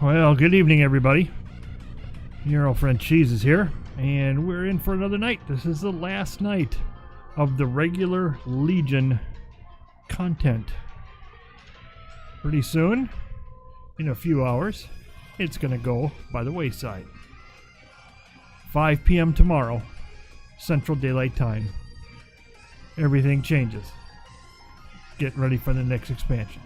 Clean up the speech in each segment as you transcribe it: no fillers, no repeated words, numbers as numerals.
Well, good evening, everybody. Your old friend Cheese is here, and we're in for another night. This is the last night of the regular Legion content. Pretty soon, in a few hours, it's going to go by the wayside. 5 p.m. tomorrow, Central Daylight Time. Everything changes. Get ready for the next expansion.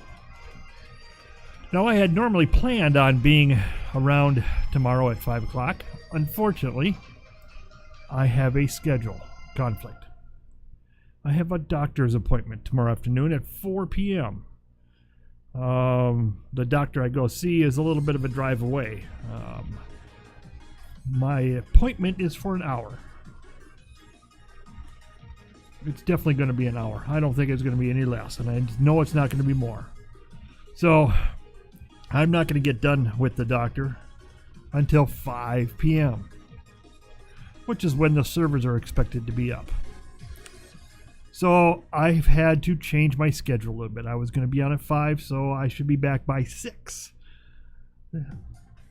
Now, I had normally planned on being around tomorrow at 5 o'clock. Unfortunately, I have a schedule conflict. I have a doctor's appointment tomorrow afternoon at 4 p.m. The doctor I go see is a little bit of a drive away. My appointment is for an hour. It's definitely going to be an hour. I don't think it's going to be any less, and I know it's not going to be more. So I'm not going to get done with the doctor until 5 p.m., which is when the servers are expected to be up. So I've had to change my schedule a little bit. I was going to be on at 5, so I should be back by 6.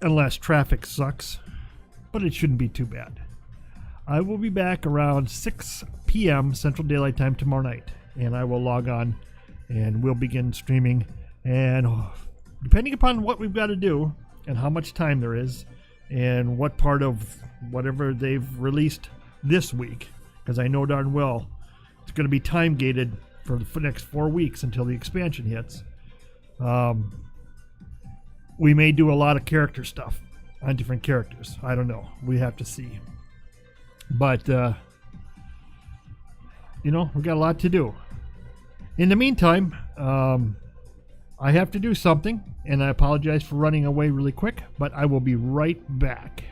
Unless traffic sucks, but it shouldn't be too bad. I will be back around 6 p.m. Central Daylight Time tomorrow night, and I will log on and we'll begin streaming. And depending upon what we've got to do and how much time there is and what part of whatever they've released this week, because I know darn well it's going to be time gated for the next 4 weeks until the expansion hits. We may do a lot of character stuff on different characters. I don't know. We have to see. But, we've got a lot to do. In the meantime, I have to do something, and I apologize for running away really quick, but I will be right back.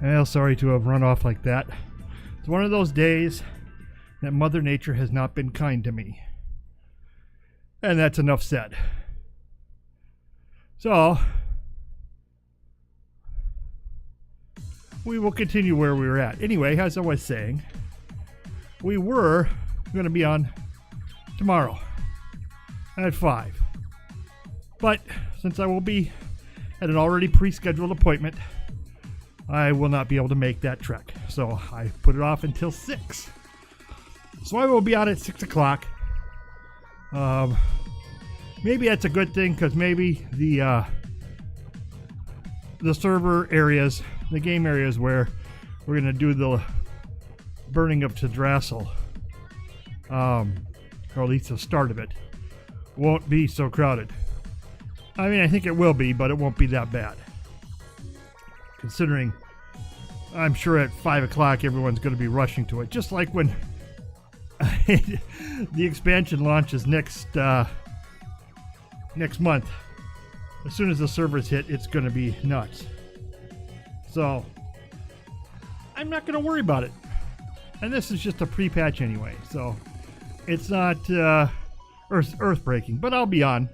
Well, sorry to have run off like that. It's one of those days that Mother Nature has not been kind to me. And that's enough said. So, we will continue where we were at. Anyway, as I was saying, we were going to be on tomorrow at 5. But since I will be at an already pre-scheduled appointment, I will not be able to make that trek. So I put it off until 6. So I will be out at 6 o'clock. Maybe that's a good thing, because maybe the server areas, the game areas where we're going to do the burning of Teldrassil, or at least the start of it, won't be so crowded. I mean, I think it will be, but it won't be that bad. Considering I'm sure at 5 o'clock everyone's going to be rushing to it. Just like when the expansion launches next month. As soon as the servers hit, it's going to be nuts. So, I'm not going to worry about it. And this is just a pre-patch anyway, so it's not earth-breaking. But I'll be on.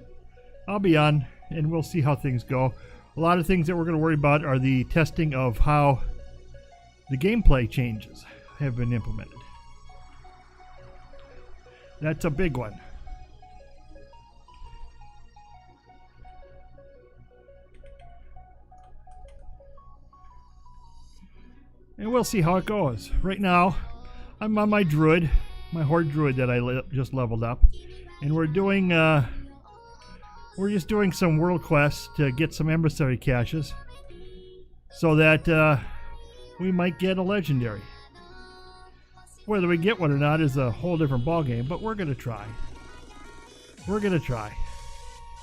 And we'll see how things go. A lot of things that we're going to worry about are the testing of how the gameplay changes have been implemented. That's a big one. And we'll see how it goes. Right now, I'm on my druid, my horde druid that I just leveled up, and we're just doing some world quests to get some emissary caches, so that we might get a legendary. Whether we get one or not is a whole different ballgame, but we're gonna try.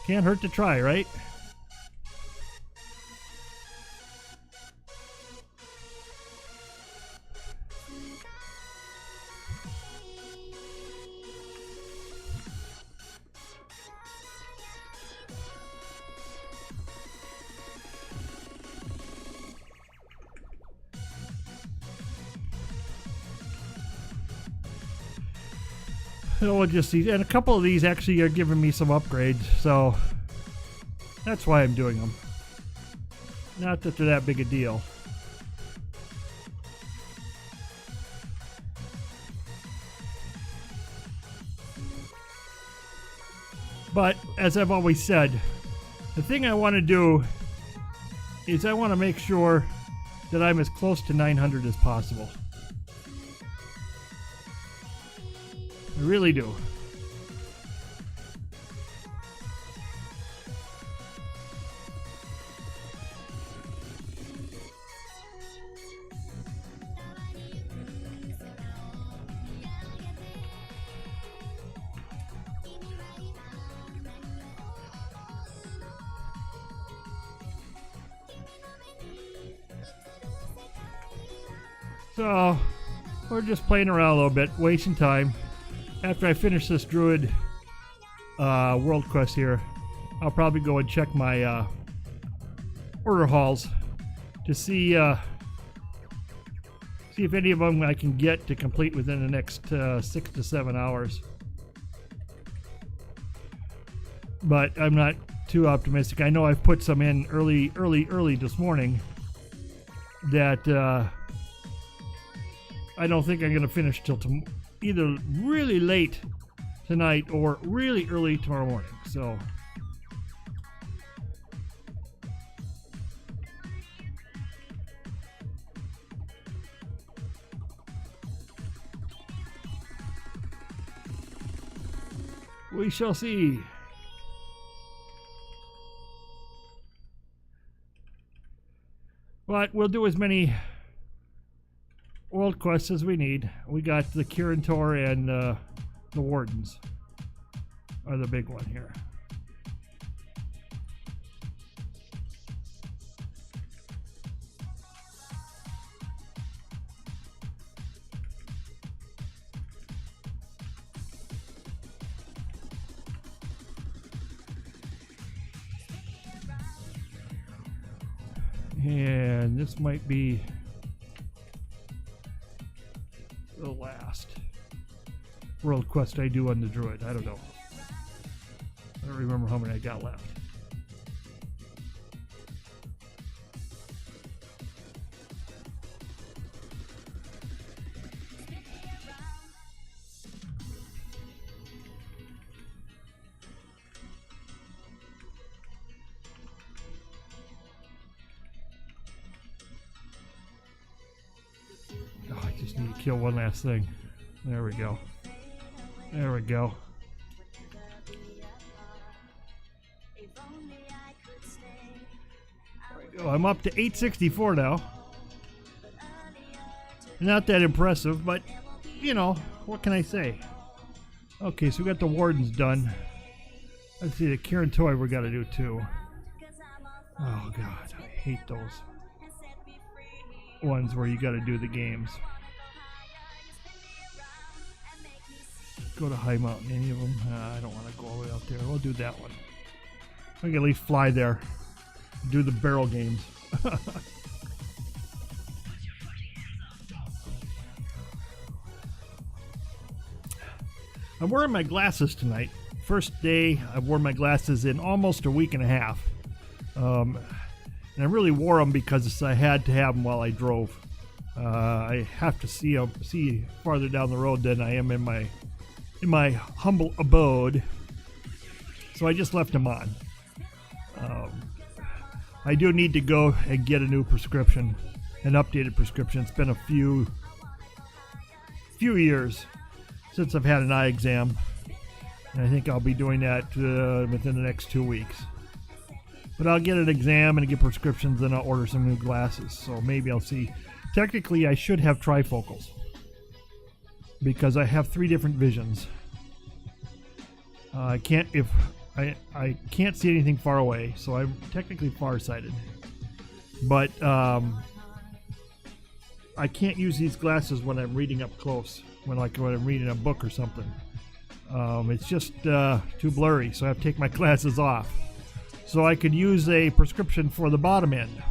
Can't hurt to try, right? So we'll just see. And a couple of these actually are giving me some upgrades, so that's why I'm doing them. Not that they're that big a deal. But as I've always said, the thing I want to do is I want to make sure that I'm as close to 900 as possible. I really do. So, we're just playing around a little bit, wasting time. After I finish this druid world quest here, I'll probably go and check my order halls to see if any of them I can get to complete within the next 6 to 7 hours. But I'm not too optimistic. I know I've put some in early this morning that I don't think I'm going to finish till either really late tonight or really early tomorrow morning. So we shall see. But we'll do as many world quests as we need. We got the Kirin Tor and the Wardens are the big one here. And this might be world quest I do on the Druid. I don't know. I don't remember how many I got left. Oh, I just need to kill one last thing. There we go. There we go. I'm up to 864 now. Not that impressive, but, you know, what can I say? Okay, so we got the Wardens done. Let's see, the Karen Toy we got to do too. Oh, God, I hate those ones where you got to do the games. Go to High Mountain, any of them? I don't want to go all the way out there. We'll do that one. I can at least fly there. Do the barrel games. I'm wearing my glasses tonight. First day I've worn my glasses in almost a week and a half. And I really wore them because I had to have them while I drove. I have to see farther down the road than I am in my humble abode. So I just left them on. I do need to go and get a new prescription, an updated prescription. It's been a few years since I've had an eye exam, and I think I'll be doing that within the next 2 weeks. But I'll get an exam and get prescriptions, and I'll order some new glasses. So maybe I'll see. Technically, I should have trifocals because I have 3 different visions. I can't see anything far away, so I'm technically farsighted. But I can't use these glasses when I'm reading up close, when I'm reading a book or something. It's just too blurry, so I have to take my glasses off. So I could use a prescription for the bottom end,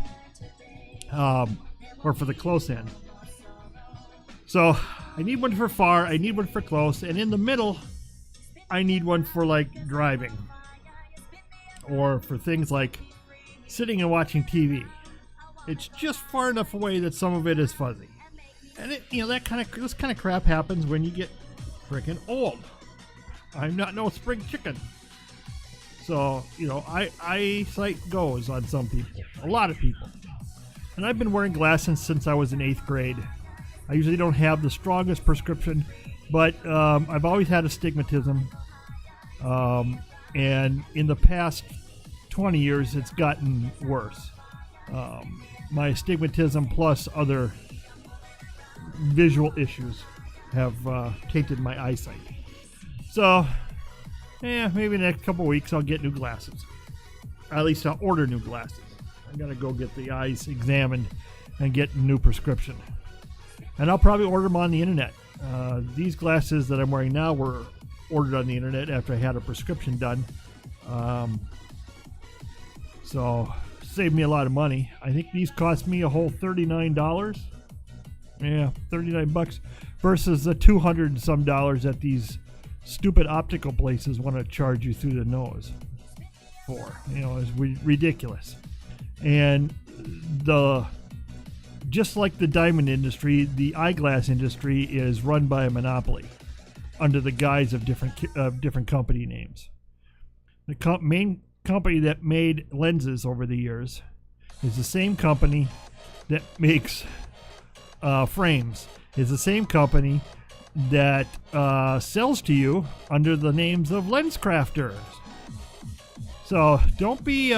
or for the close end. So I need one for far, I need one for close, and in the middle, I need one for like driving, or for things like sitting and watching TV. It's just far enough away that some of it is fuzzy, and this kind of crap happens when you get freaking old. I'm not no spring chicken, so eyesight goes on some people, a lot of people. And I've been wearing glasses since I was in 8th grade. I usually don't have the strongest prescription, but I've always had astigmatism. And in the past 20 years, it's gotten worse. My astigmatism plus other visual issues have tainted my eyesight. So, maybe in the next couple weeks I'll get new glasses. At least I'll order new glasses. I gotta go get the eyes examined and get a new prescription. And I'll probably order them on the internet. These glasses that I'm wearing now were ordered on the internet after I had a prescription done. So saved me a lot of money. I think these cost me a whole $39. Yeah, $39 versus the $200 and some that these stupid optical places want to charge you through the nose for. It's ridiculous. And just like the diamond industry, the eyeglass industry is run by a monopoly under the guise of different company names. The main company that made lenses over the years is the same company that makes frames. Is the same company that sells to you under the names of lens crafters. So don't be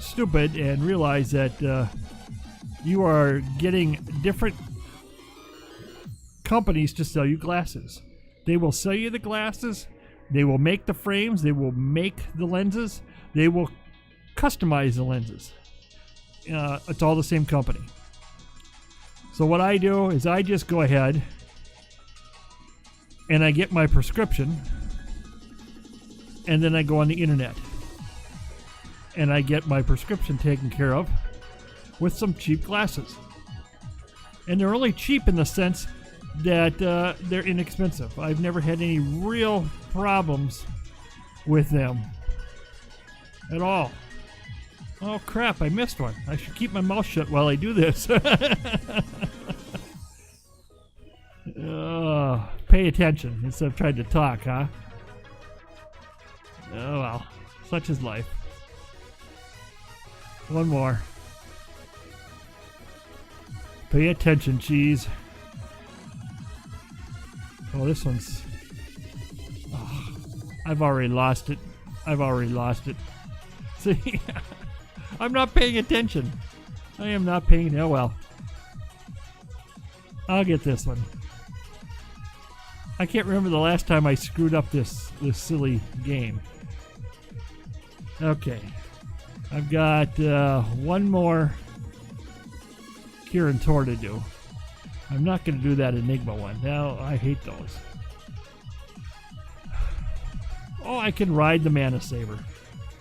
stupid and realize that you are getting different companies to sell you glasses. They will sell you the glasses. They will make the frames. They will make the lenses. They will customize the lenses. It's all the same company. So what I do is I just go ahead and I get my prescription, and then I go on the internet and I get my prescription taken care of, with some cheap glasses. And they're only cheap in the sense that they're inexpensive. I've never had any real problems with them at all. Oh crap, I missed one. I should keep my mouth shut while I do this. Pay attention instead of trying to talk, huh? Oh well, such is life. One more. Pay attention, cheese. Oh, this one's... Oh, I've already lost it. See? I'm not paying attention. I am not paying... Oh, well. I'll get this one. I can't remember the last time I screwed up this silly game. Okay. I've got one more Kirin Tor to do. I'm not going to do that Enigma one. Now, I hate those. Oh, I can ride the Mana Saber.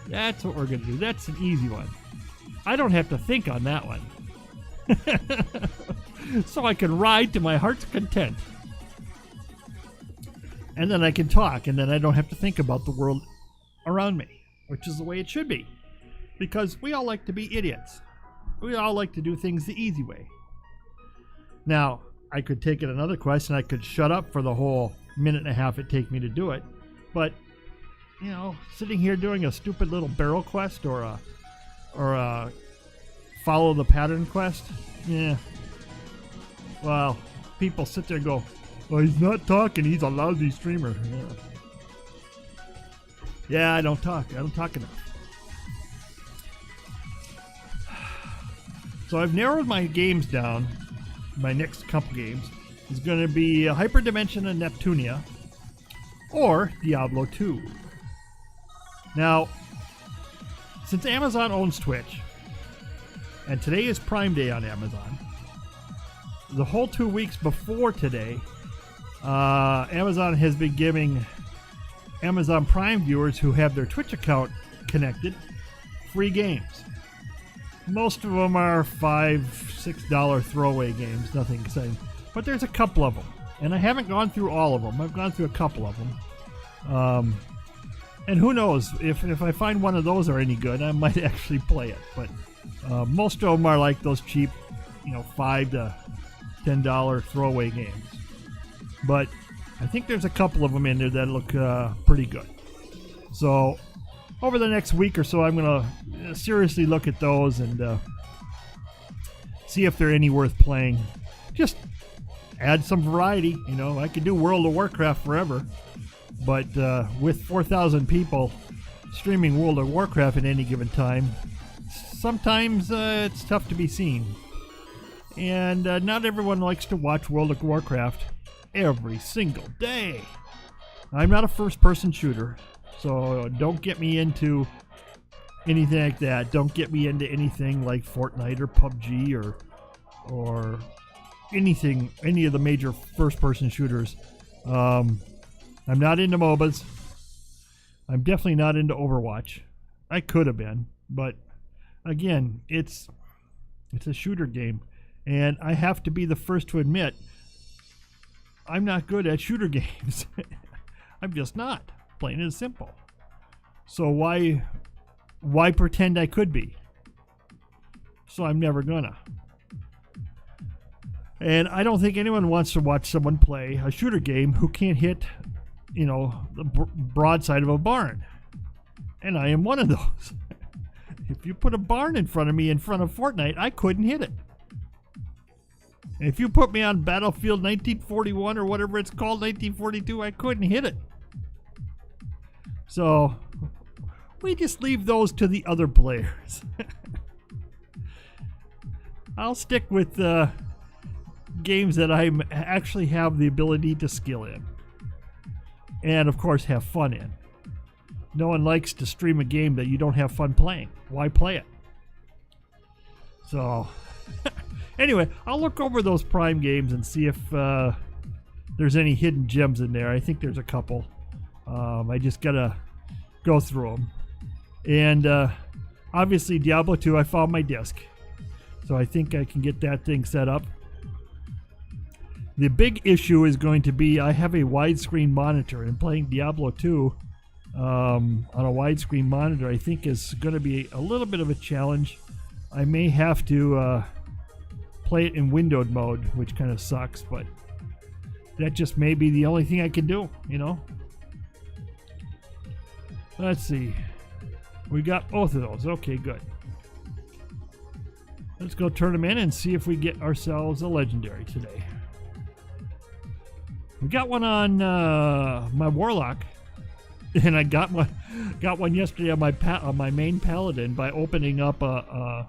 That's what we're going to do. That's an easy one. I don't have to think on that one. So I can ride to my heart's content. And then I can talk, and then I don't have to think about the world around me, which is the way it should be. Because we all like to be idiots. We all like to do things the easy way. Now, I could take it another quest, and I could shut up for the whole minute and a half it take me to do it. But, you know, sitting here doing a stupid little barrel quest or a follow the pattern quest, yeah. Well, people sit there and go, well, he's not talking, he's a lousy streamer. Yeah, I don't talk enough. So I've narrowed my games down. My next couple games is going to be Hyperdimension and Neptunia or Diablo 2. Now, since Amazon owns Twitch, and today is Prime Day on Amazon, the whole 2 weeks before today, Amazon has been giving Amazon Prime viewers who have their Twitch account connected free games. Most of them are $5, $6 throwaway games, nothing exciting. But there's a couple of them, and I haven't gone through all of them. I've gone through a couple of them. And who knows, if I find one of those are any good, I might actually play it. But most of them are like those cheap, $5 to $10 throwaway games. But I think there's a couple of them in there that look pretty good. So over the next week or so, I'm going to seriously look at those and see if they're any worth playing. Just add some variety. I could do World of Warcraft forever, but with 4,000 people streaming World of Warcraft at any given time, sometimes it's tough to be seen. And not everyone likes to watch World of Warcraft every single day. I'm not a first-person shooter, so don't get me into anything like that. Don't get me into anything like Fortnite or PUBG or anything, any of the major first-person shooters. I'm not into MOBAs. I'm definitely not into Overwatch. I could have been, but again, it's a shooter game, and I have to be the first to admit I'm not good at shooter games. I'm just not. Plain and simple. So why pretend I could be? So I'm never gonna. And I don't think anyone wants to watch someone play a shooter game who can't hit, the broadside of a barn. And I am one of those. If you put a barn in front of me in front of Fortnite, I couldn't hit it. If you put me on Battlefield 1941 or whatever it's called, 1942, I couldn't hit it. So we just leave those to the other players. I'll stick with games that I actually have the ability to skill in. And of course have fun in. No one likes to stream a game that you don't have fun playing. Why play it? So anyway, I'll look over those Prime games and see if there's any hidden gems in there. I think there's a couple. I just gotta go through them. And obviously Diablo 2, I found my disc. So I think I can get that thing set up. The big issue is going to be I have a widescreen monitor, and playing Diablo 2 on a widescreen monitor I think is going to be a little bit of a challenge. I may have to play it in windowed mode, which kind of sucks, but that just may be the only thing I can do, you know. Let's see. We got both of those. Okay, good. Let's go turn them in and see if we get ourselves a legendary today. We got one on my Warlock, and I got one yesterday on my main Paladin by opening up a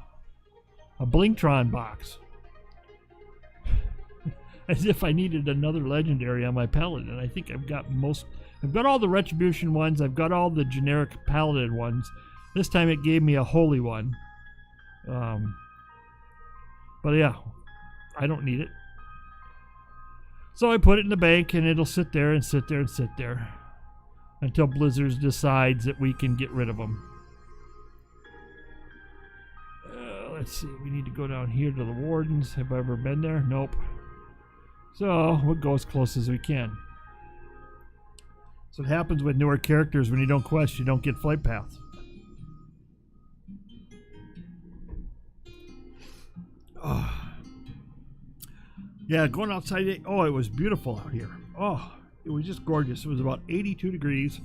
Blingtron box. As if I needed another legendary on my Paladin. I think I've got all the Retribution ones. I've got all the generic Paladin ones. This time it gave me a holy one. But yeah, I don't need it. So I put it in the bank, and it'll sit there and sit there and sit there until Blizzard decides that we can get rid of them. Let's see, we need to go down here to the Wardens. Have I ever been there? Nope. So we'll go as close as we can. So it happens with newer characters. When you don't quest, you don't get flight paths. Oh. Yeah, going outside, oh, it was beautiful out here. Oh, it was just gorgeous. It was about 82 degrees,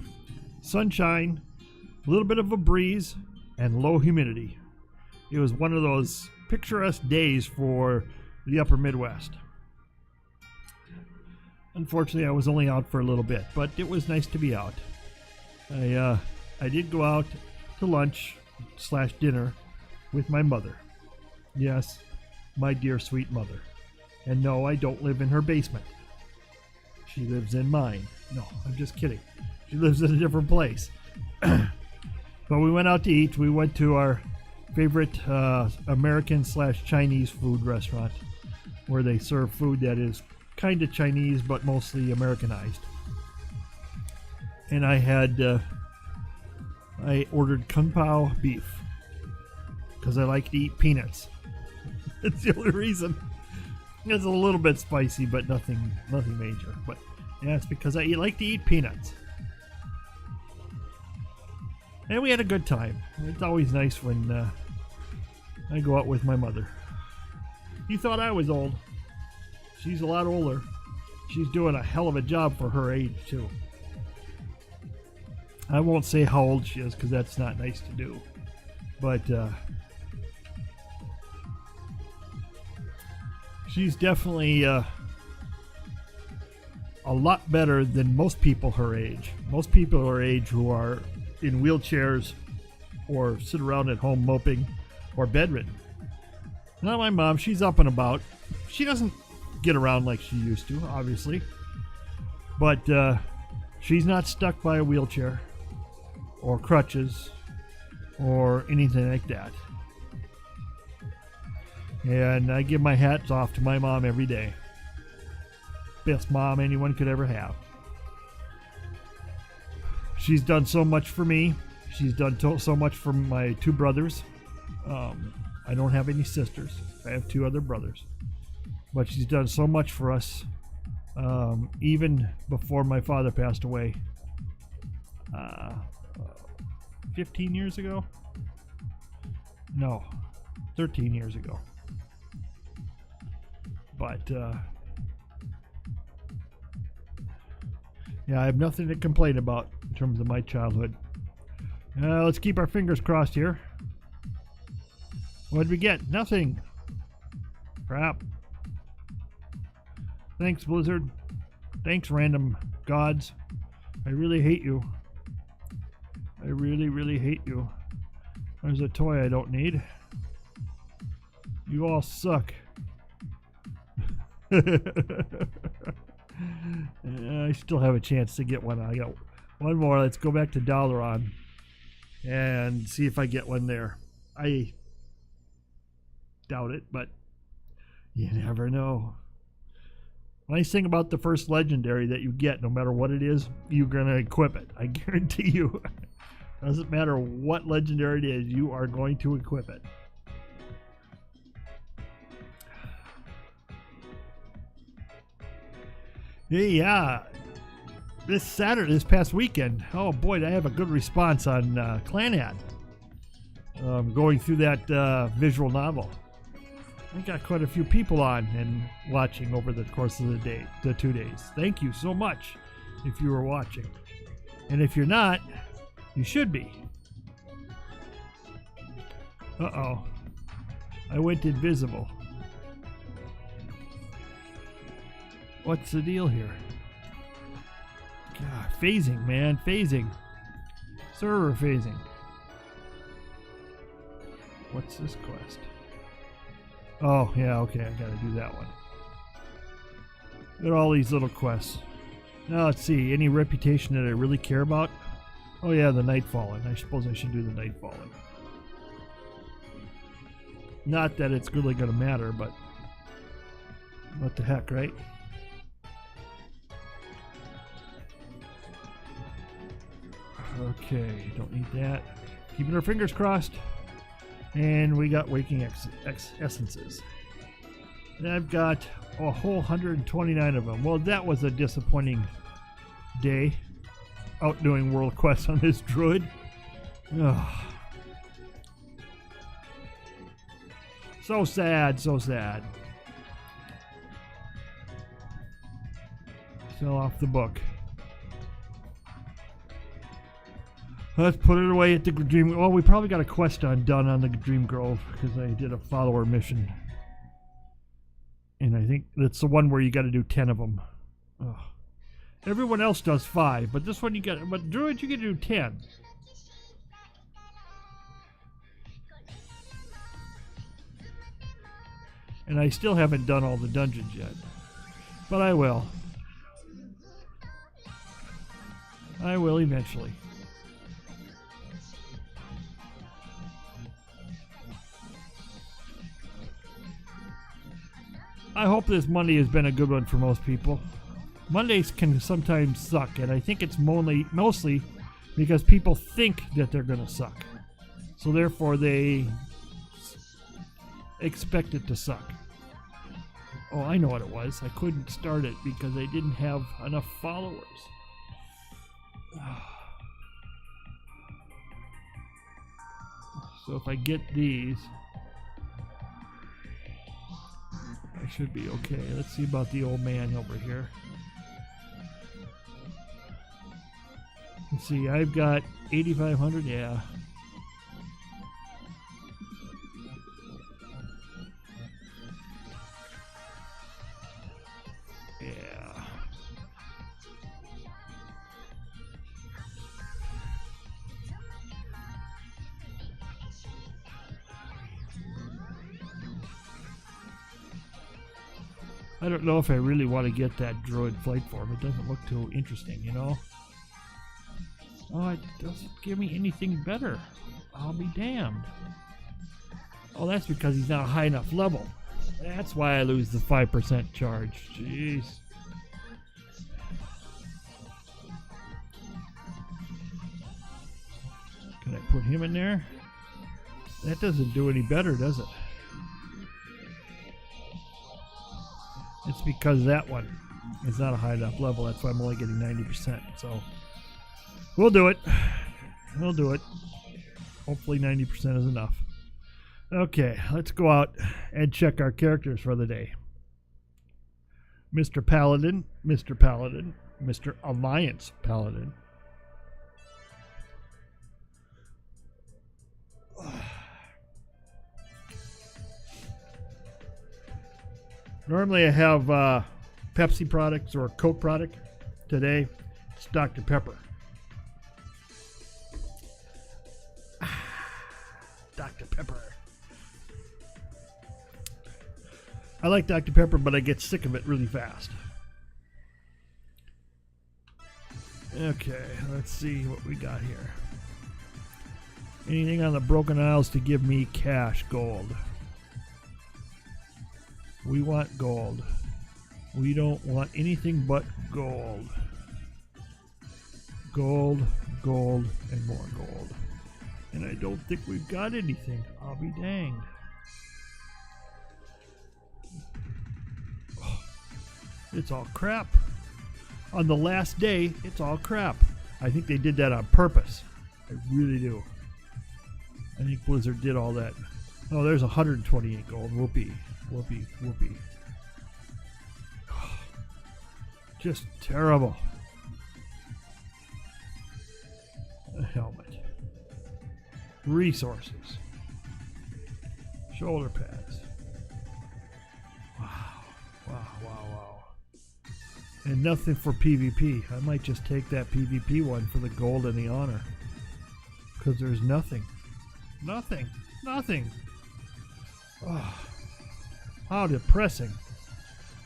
sunshine, a little bit of a breeze, and low humidity. It was one of those picturesque days for the upper Midwest. Unfortunately, I was only out for a little bit, but it was nice to be out. I did go out to lunch/dinner with my mother. Yes, my dear sweet mother. And no, I don't live in her basement. She lives in mine. No, I'm just kidding. She lives in a different place. But we went out to eat. We went to our favorite American/Chinese food restaurant, where they serve food that is kind of Chinese but mostly Americanized. And I ordered Kung Pao beef because I like to eat peanuts. That's the only reason. It's a little bit spicy, but nothing major. But yeah, it's because I like to eat peanuts. And we had a good time. It's always nice when I go out with my mother. You thought I was old. She's a lot older. She's doing a hell of a job for her age, too. I won't say how old she is, because that's not nice to do. But she's definitely a lot better than most people her age. Most people her age who are in wheelchairs or sit around at home moping or bedridden. Not my mom. She's up and about. She doesn't get around like she used to, obviously. But she's not stuck by a wheelchair or crutches or anything like that. And I give my hats off to my mom every day. Best mom anyone could ever have. She's done so much for me. She's done so much for my two brothers. I don't have any sisters. I have two other brothers. But she's done so much for us, even before my father passed away 15 years ago? No, 13 years ago. But yeah, I have nothing to complain about in terms of my childhood. Let's keep our fingers crossed here. What did we get? Nothing. Crap. Thanks, Blizzard. Thanks, random gods. I really hate you. I really, really hate you. There's a toy I don't need. You all suck. I still have a chance to get one. I got one more. Let's go back to Dalaran and see if I get one there. I doubt it, but you never know. Nice thing about the first legendary that you get, no matter what it is, you're going to equip it. I guarantee you. Doesn't matter what legendary it is, you are going to equip it. Yeah, this past weekend. Oh boy, did I have a good response on Clanad. Going through that visual novel. I got quite a few people on and watching over the course of the 2 days. Thank you so much if you were watching. And if you're not, you should be. Uh-oh. I went invisible. What's the deal here? God, phasing, man. Phasing. Server phasing. What's this quest? Oh, yeah, okay, I gotta do that one. Look at all these little quests. Now, let's see, any reputation that I really care about? Oh yeah, the Nightfallen. I suppose I should do the Nightfallen. Not that it's really gonna matter, but what the heck, right? Okay, don't need that. Keeping our fingers crossed. And we got Waking Essences. And I've got a whole 129 of them. Well, that was a disappointing day. Out doing world quests on this druid. Ugh. So sad, so sad. Fell off the book. Let's put it away at the Dream. Well, we probably got a quest done on the Dream Grove because I did a follower mission, and I think that's the one where you got to do 10 of them. Ugh. Everyone else does 5, but this one you got. But Druid, you get to do 10. And I still haven't done all the dungeons yet, but I will. I will eventually. I hope this Monday has been a good one for most people. Mondays can sometimes suck, and I think it's mostly because people think that they're going to suck. So therefore they expect it to suck. Oh, I know what it was. I couldn't start it because I didn't have enough followers. So if I get these, I should be okay. Let's see about the old man over here. Let's see, I've got 8,500, yeah. Yeah. I don't know if I really want to get that Druid flight form. It doesn't look too interesting, you know? Oh, it doesn't give me anything better. I'll be damned. Oh, that's because he's not a high enough level. That's why I lose the 5% charge. Jeez. Can I put him in there? That doesn't do any better, does it? It's because that one is not a high enough level. That's why I'm only getting 90%. So we'll do it. We'll do it. Hopefully 90% is enough. Okay, let's go out and check our characters for the day. Mr. Paladin, Mr. Paladin, Mr. Alliance Paladin. Normally I have Pepsi products or Coke product. Today it's Dr. Pepper. Dr. Pepper. I like Dr. Pepper, but I get sick of it really fast. Okay, let's see what we got here. Anything on the Broken Isles to give me cash, gold. We want gold. We don't want anything but gold. Gold, gold, and more gold. And I don't think we've got anything. I'll be danged. Oh, it's all crap. on the last day, it's all crap. I think they did that on purpose. I really do. I think Blizzard did all that. Oh, there's 128 gold. Whoopee. Whoopee. Whoopee. Just terrible. A helmet. Resources. Shoulder pads. Wow. Wow, wow, wow. And nothing for PvP. I might just take that PvP one for the gold and the honor. Because there's nothing. Nothing. Nothing. Oh, how depressing.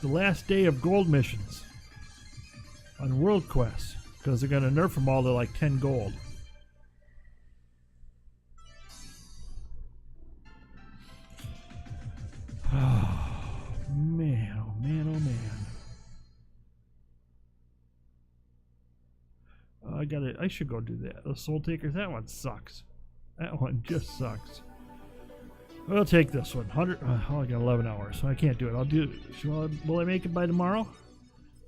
The last day of gold missions on World Quest. Because they're going to nerf them all to like 10 gold. Oh, man, oh man, oh man. I should go do that. The Soul Takers, that one sucks. That one just sucks. I'll take this one. 100. Oh, I got 11 hours, so I can't do it. I'll do it. Will I make it by tomorrow?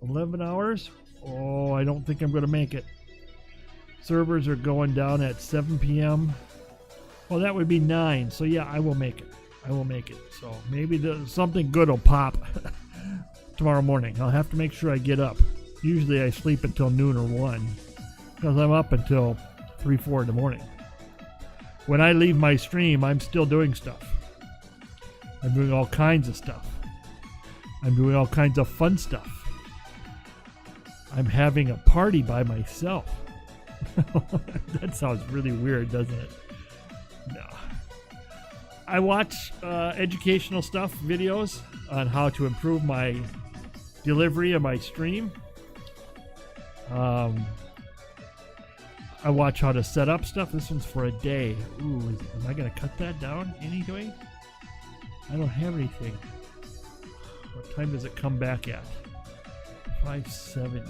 11 hours? Oh, I don't think I'm going to make it. Servers are going down at 7 p.m. Well, that would be 9. So yeah, I will make it. I will make it. So maybe something good will pop tomorrow morning. I'll have to make sure I get up. Usually I sleep until noon or 1 because I'm up until 3, 4 in the morning. When I leave my stream, I'm still doing stuff. I'm doing all kinds of stuff. I'm doing all kinds of fun stuff. I'm having a party by myself. That sounds really weird, doesn't it? No. I watch educational stuff, videos on how to improve my delivery of my stream. I watch how to set up stuff. This one's for a day. Ooh, am I going to cut that down anyway? I don't have anything. What time does it come back at? 570.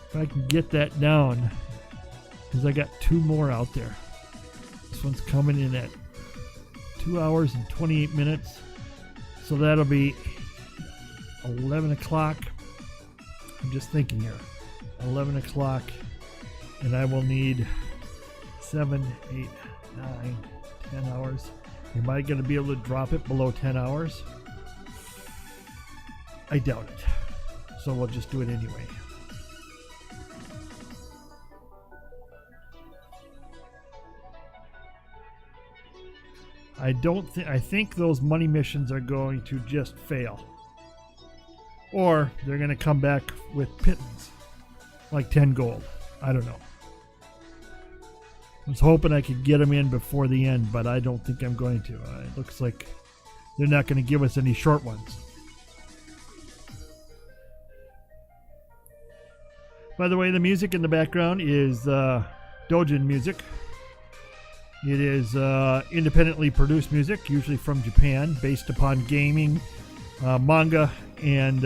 If I can get that down, because I got 2 more out there. This one's coming in at 2 hours and 28 minutes. So that'll be 11 o'clock. I'm just thinking here. 11 o'clock. And I will need 7, 8, 9, 10 hours. Am I going to be able to drop it below 10 hours? I doubt it. So we'll just do it anyway. I think those money missions are going to just fail. Or they're going to come back with pittance. Like 10 gold. I don't know. I was hoping I could get them in before the end, but I don't think I'm going to. It looks like they're not going to give us any short ones. By the way, the music in the background is Dojin music. It is independently produced music, usually from Japan, based upon gaming, manga, and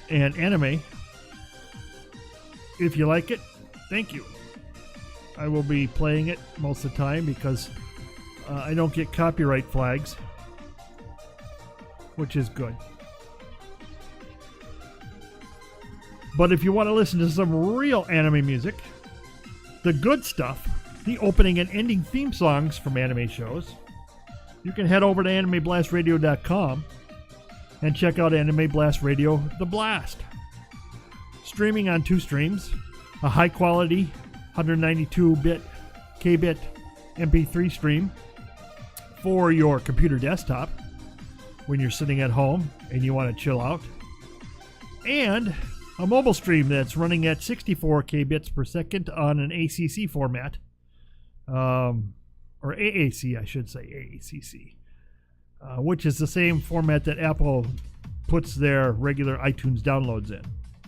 anime. If you like it, thank you. I will be playing it most of the time because I don't get copyright flags, which is good. But if you want to listen to some real anime music, the good stuff, the opening and ending theme songs from anime shows, you can head over to AnimeBlastRadio.com and check out Anime Blast Radio The Blast. Streaming on 2 streams, a high quality 192-bit K-bit MP3 stream for your computer desktop when you're sitting at home and you want to chill out, and a mobile stream that's running at 64 kbits per second on an ACC format, or AAC, I should say, AACC, which is the same format that Apple puts their regular iTunes downloads in.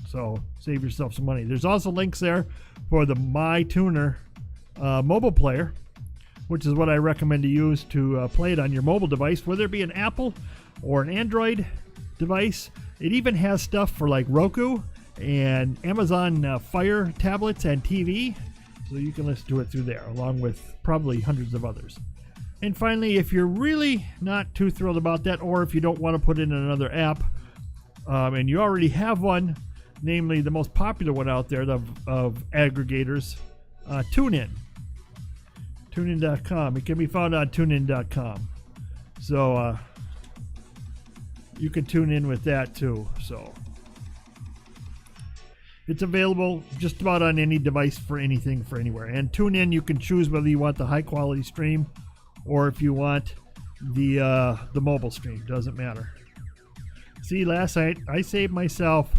So save yourself some money. There's also links there for the MyTuner mobile player, which is what I recommend to use to play it on your mobile device, whether it be an Apple or an Android device. It even has stuff for like Roku and Amazon Fire tablets and TV, so you can listen to it through there, along with probably hundreds of others. And finally, if you're really not too thrilled about that, or if you don't want to put in another app, and you already have one, namely the most popular one out there of aggregators, TuneIn. TuneIn.com. It can be found on TuneIn.com. So you can tune in with that too. So it's available just about on any device for anything, for anywhere. And TuneIn, you can choose whether you want the high quality stream or if you want the mobile stream. Doesn't matter. See, last night I saved myself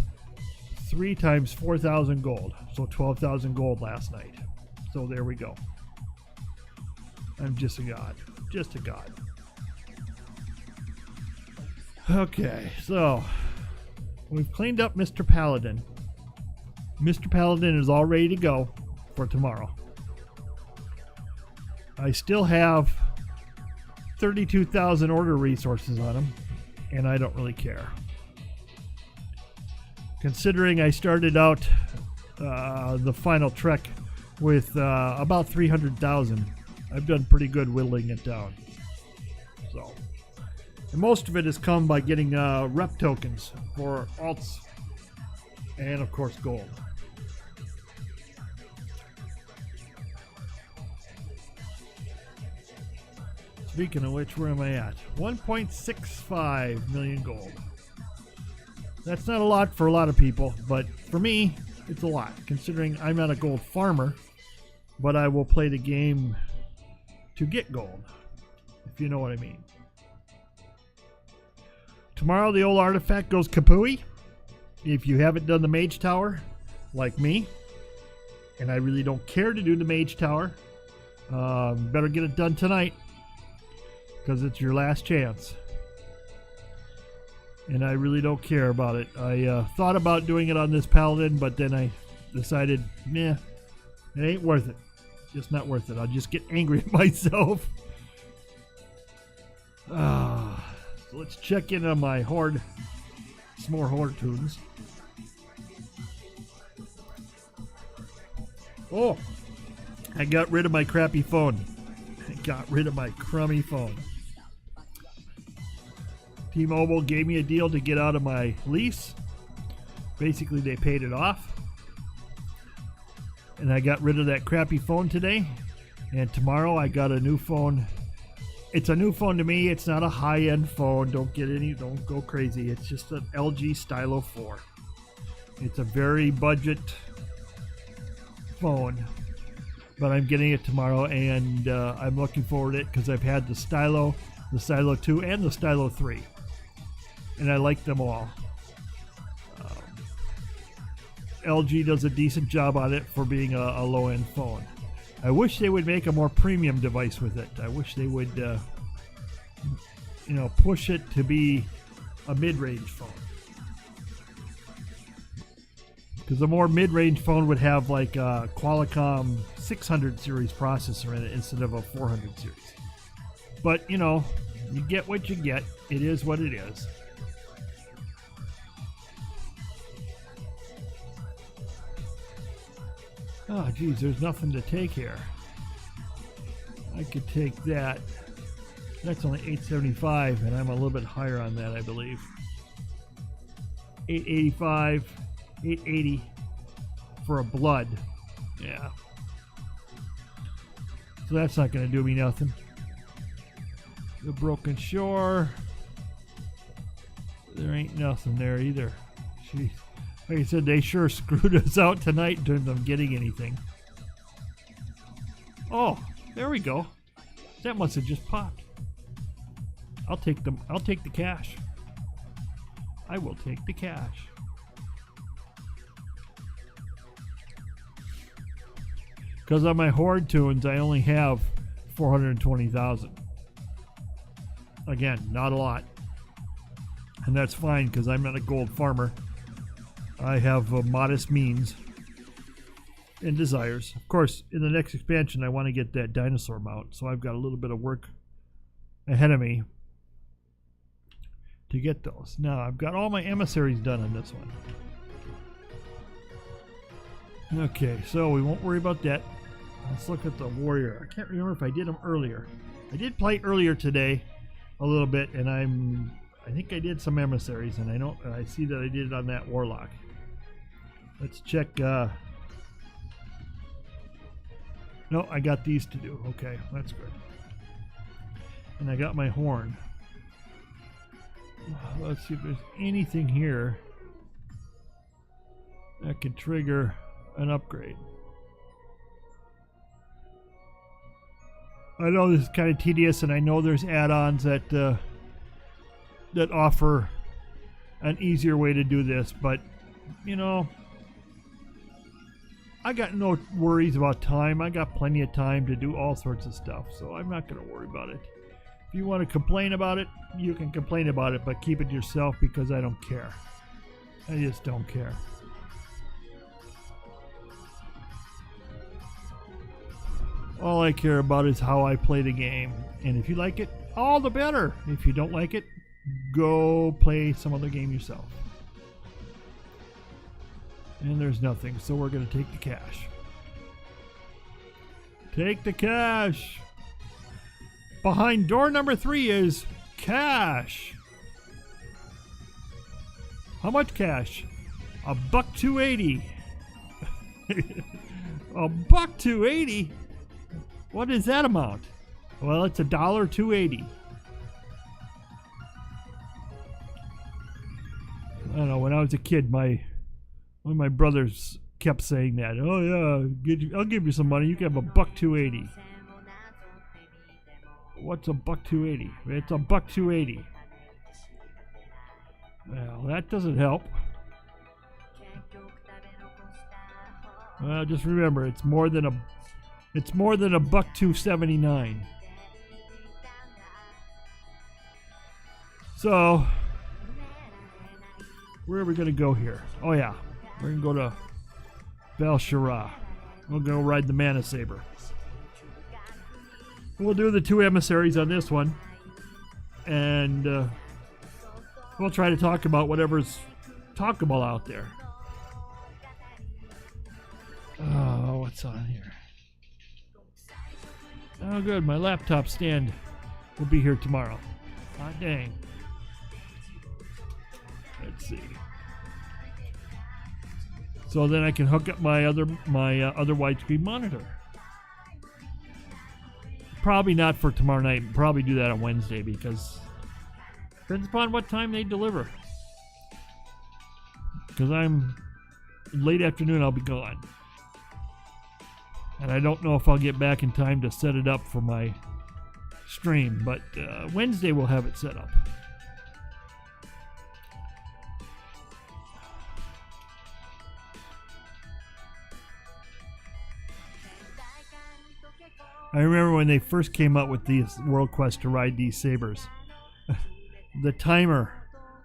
3 times 4,000 gold, so 12,000 gold last night. So there we go. I'm just a god. Just a god. Okay, so we've cleaned up Mr. Paladin. Mr. Paladin is all ready to go for tomorrow. I still have 32,000 order resources on him, and I don't really care. Considering I started out the final trek with about 300,000, I've done pretty good whittling it down. So, and most of it has come by getting rep tokens for alts and of course gold. Speaking of which, where am I at? 1.65 million gold. That's not a lot for a lot of people, but for me, it's a lot, considering I'm not a gold farmer, but I will play the game to get gold, if you know what I mean. Tomorrow, the old artifact goes kapooey. If you haven't done the Mage Tower, like me, and I really don't care to do the Mage Tower, better get it done tonight, because it's your last chance. And I really don't care about it. I thought about doing it on this Paladin, but then I decided, meh, it ain't worth it. Just not worth it. I'll just get angry at myself. So let's check in on my Horde. Some more Horde tunes. Oh, I got rid of my crappy phone. I got rid of my crummy phone. T-Mobile gave me a deal to get out of my lease. Basically, they paid it off. And I got rid of that crappy phone today. And tomorrow I got a new phone. It's a new phone to me. It's not a high-end phone. Don't go crazy. It's just an LG Stylo 4. It's a very budget phone. But I'm getting it tomorrow, and I'm looking forward to it because I've had the Stylo 2, and the Stylo 3. And I like them all. LG does a decent job on it for being a low-end phone. I wish they would make a more premium device with it. I wish they would, push it to be a mid-range phone. Because a more mid-range phone would have like a Qualcomm 600 series processor in it instead of a 400 series. But, you get what you get. It is what it is. Oh, geez, there's nothing to take here. I could take that. That's only 875, and I'm a little bit higher on that, I believe. 885, 880 for a blood. Yeah. So that's not going to do me nothing. The Broken Shore. There ain't nothing there either. Jeez. Like I said, they sure screwed us out tonight in terms of getting anything. Oh, there we go. That must have just popped. I'll take the cash. I will take the cash. Because on my Horde tunes, I only have 420,000. Again, not a lot. And that's fine because I'm not a gold farmer. I have modest means and desires. Of course, in the next expansion, I want to get that dinosaur mount, so I've got a little bit of work ahead of me to get those. Now, I've got all my emissaries done on this one. Okay, so we won't worry about that. Let's look at the warrior. I can't remember if I did them earlier. I did play earlier today a little bit, and I think I did some emissaries, and I see that I did it on that warlock. Let's check. No, I got these to do. Okay, that's good. And I got my horn. Let's see if there's anything here that could trigger an upgrade. I know this is kind of tedious, and I know there's add-ons that offer an easier way to do this, but you know, I got no worries about time. I got plenty of time to do all sorts of stuff, so I'm not going to worry about it. If you want to complain about it, you can complain about it, but keep it to yourself, because I don't care. I just don't care. All I care about is how I play the game, and if you like it, all the better. If you don't like it, go play some other game yourself. And there's nothing, so we're going to take the cash. Take the cash! Behind door number 3 is cash. How much cash? $1.280. $1.280? What is that amount? Well, it's $1.280. I don't know, when I was a kid, one of my brothers kept saying that. Oh yeah, I'll give you some money. You can have $1.280. What's $1.280? It's $1.280. Well, that doesn't help. Well, just remember, it's more than $1.279. So, where are we gonna go here? Oh yeah, we're gonna go to Bel-Shara. We'll go ride the Mana Saber. We'll do the 2 emissaries on this one, and we'll try to talk about whatever's talkable out there. Oh, what's on here? Oh, good. My laptop stand will be here tomorrow. Hot dang. Let's see. So then I can hook up my other widescreen monitor. Probably not for tomorrow night. Probably do that on Wednesday, because depends upon what time they deliver. Because I'm late afternoon, I'll be gone. And I don't know if I'll get back in time to set it up for my stream, but Wednesday we'll have it set up. I remember when they first came out with these World Quest to ride these sabers. The timer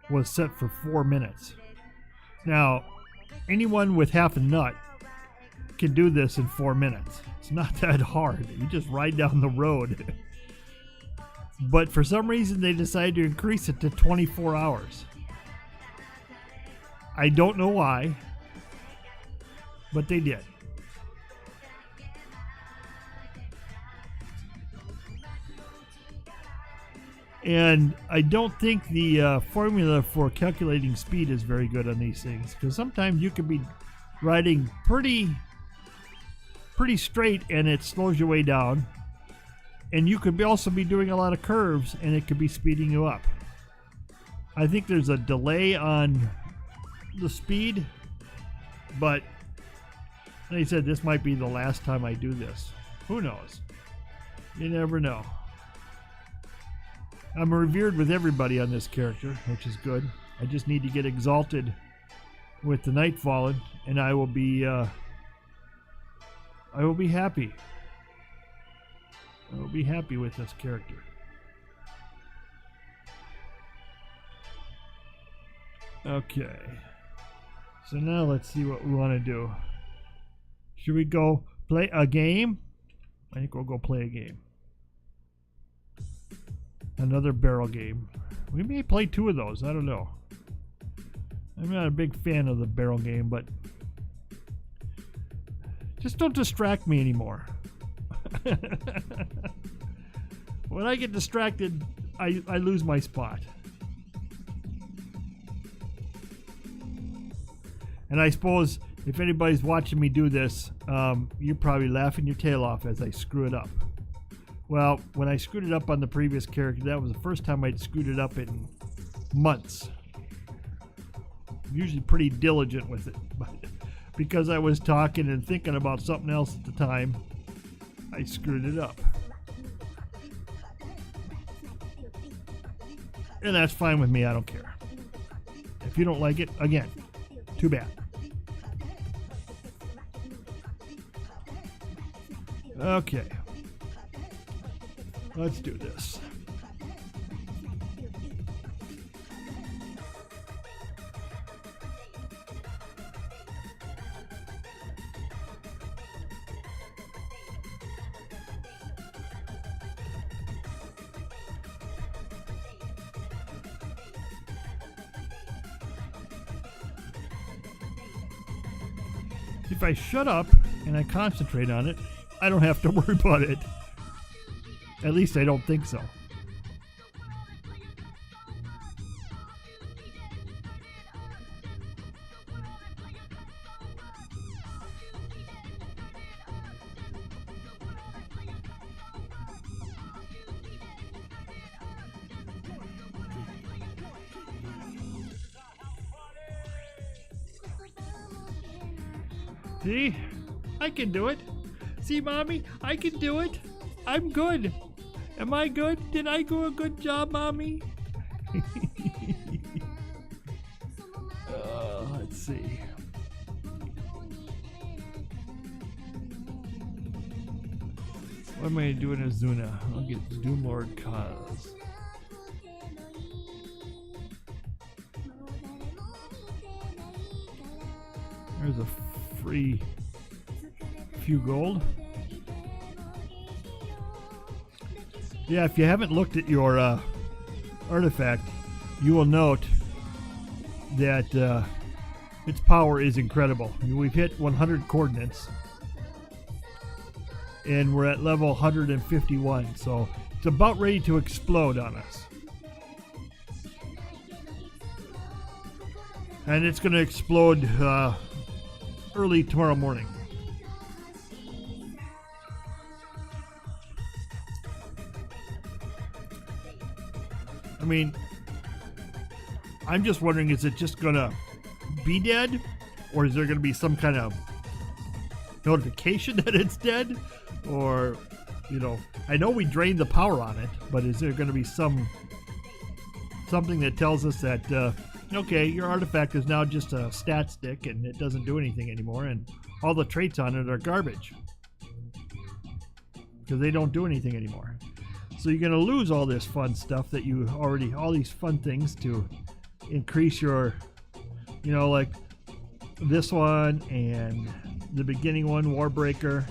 was set for 4 minutes. Now, anyone with half a nut can do this in 4 minutes. It's not that hard. You just ride down the road. But for some reason, they decided to increase it to 24 hours. I don't know why, but they did. And I don't think the formula for calculating speed is very good on these things, because sometimes you can be riding pretty straight and it slows you way down, and you could also be doing a lot of curves and it could be speeding you up. I think there's a delay on the speed, but like I said, this might be the last time I do this. Who knows? You never know. I'm revered with everybody on this character, which is good. I just need to get exalted with the Nightfallen, and I will be happy. I will be happy with this character. Okay. So now let's see what we want to do. Should we go play a game? I think we'll go play a game. Another barrel game. We may play 2 of those. I don't know. I'm not a big fan of the barrel game, but just don't distract me anymore. When I get distracted, I lose my spot. And I suppose if anybody's watching me do this, you're probably laughing your tail off as I screw it up. Well, when I screwed it up on the previous character, that was the first time I'd screwed it up in months. I'm usually pretty diligent with it, but because I was talking and thinking about something else at the time, I screwed it up. And that's fine with me, I don't care. If you don't like it, again, too bad. Okay. Let's do this. If I shut up and I concentrate on it, I don't have to worry about it. At least I don't think so. See? I can do it. See, Mommy? I can do it. I'm good. Am I good? Did I do a good job, Mommy? Let's see. What am I going to do in Azuna? I'll get Doomlord Kaz. There's a free few gold. Yeah, if you haven't looked at your artifact, you will note that its power is incredible. We've hit 100 coordinates, and we're at level 151, so it's about ready to explode on us. And it's going to explode early tomorrow morning. I mean, I'm just wondering, is it just gonna be dead? Or is there gonna be some kind of notification that it's dead? Or, you know, I know we drained the power on it, but is there gonna be something that tells us that, okay, your artifact is now just a stat stick and it doesn't do anything anymore, and all the traits on it are garbage. Because they don't do anything anymore. So you're going to lose all this fun stuff that you already, all these fun things to increase your, you know, like this one and the beginning one, Warbreaker,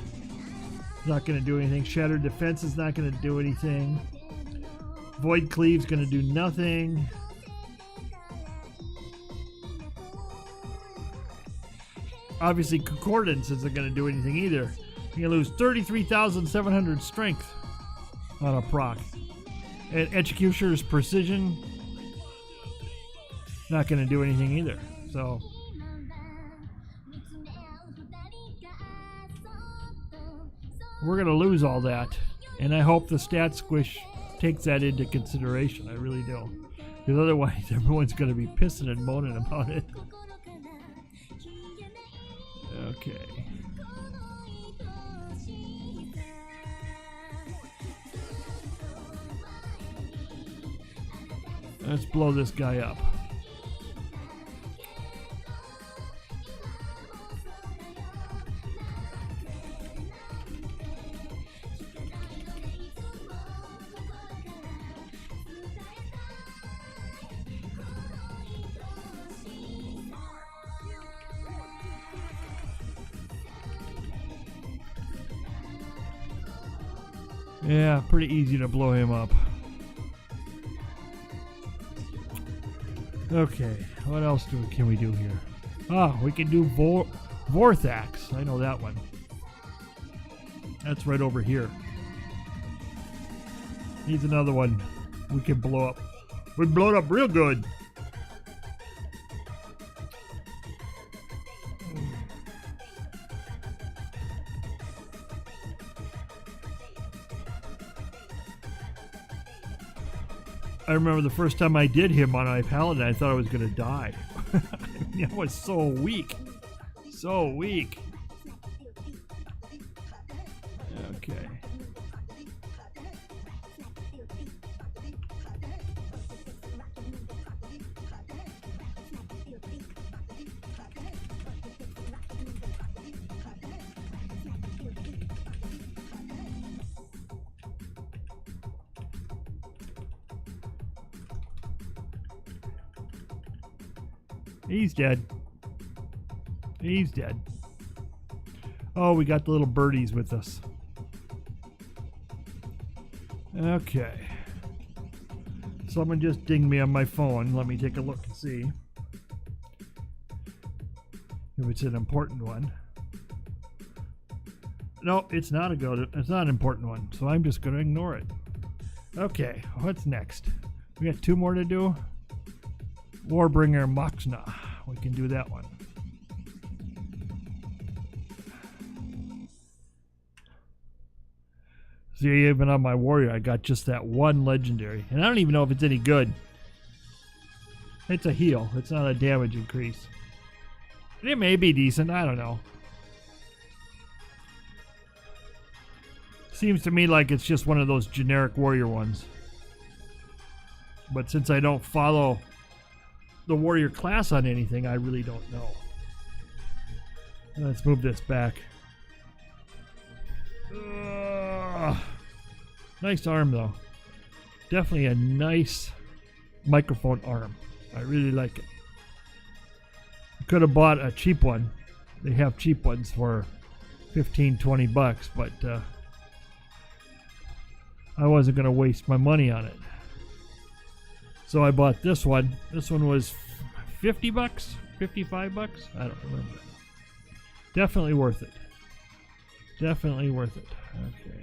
not going to do anything. Shattered Defense is not going to do anything. Void Cleave's going to do nothing. Obviously, Concordance isn't going to do anything either. You're going to lose 33,700 strength on a proc. And Executioner's Precision, not going to do anything either. So, we're going to lose all that. And I hope the Stat Squish takes that into consideration. I really do. Because otherwise, everyone's going to be pissing and moaning about it. Okay. Let's blow this guy up. Yeah, pretty easy to blow him up. Okay, what else can we do here? Ah, we can do Vorthax. I know that one. That's right over here. Here's another one we can blow up. We blow it up real good. I remember the first time I did him on my Paladin, I thought I was going to die. It was so weak. So weak. Okay. He's dead. He's dead. Oh, we got the little birdies with us. Okay. Someone just dinged me on my phone. Let me take a look and see if it's an important one. No, it's not it's not an important one, so I'm just going to ignore it. Okay, what's next? We got 2 more to do. Warbringer Moxna. We can do that one. See, even on my warrior, I got just that one legendary. And I don't even know if it's any good. It's a heal. It's not a damage increase. It may be decent. I don't know. Seems to me like it's just one of those generic warrior ones. But since I don't follow the warrior class on anything, I really don't know. Let's move this back. Nice arm though. Definitely a nice microphone arm. I really like it. I could have bought a cheap one. They have cheap ones for 15-20 bucks, but I wasn't going to waste my money on it. So I bought this one. This one was 50 bucks, 55 bucks. I don't remember. Definitely worth it. Definitely worth it. Okay.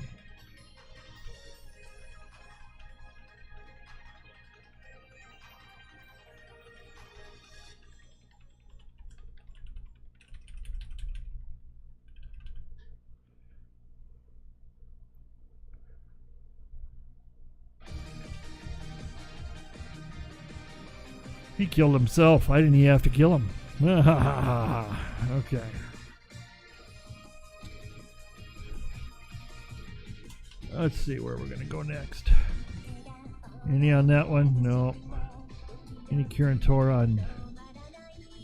He killed himself. I didn't even have to kill him. Okay. Let's see where we're going to go next. Any on that one? No. Any Kirin on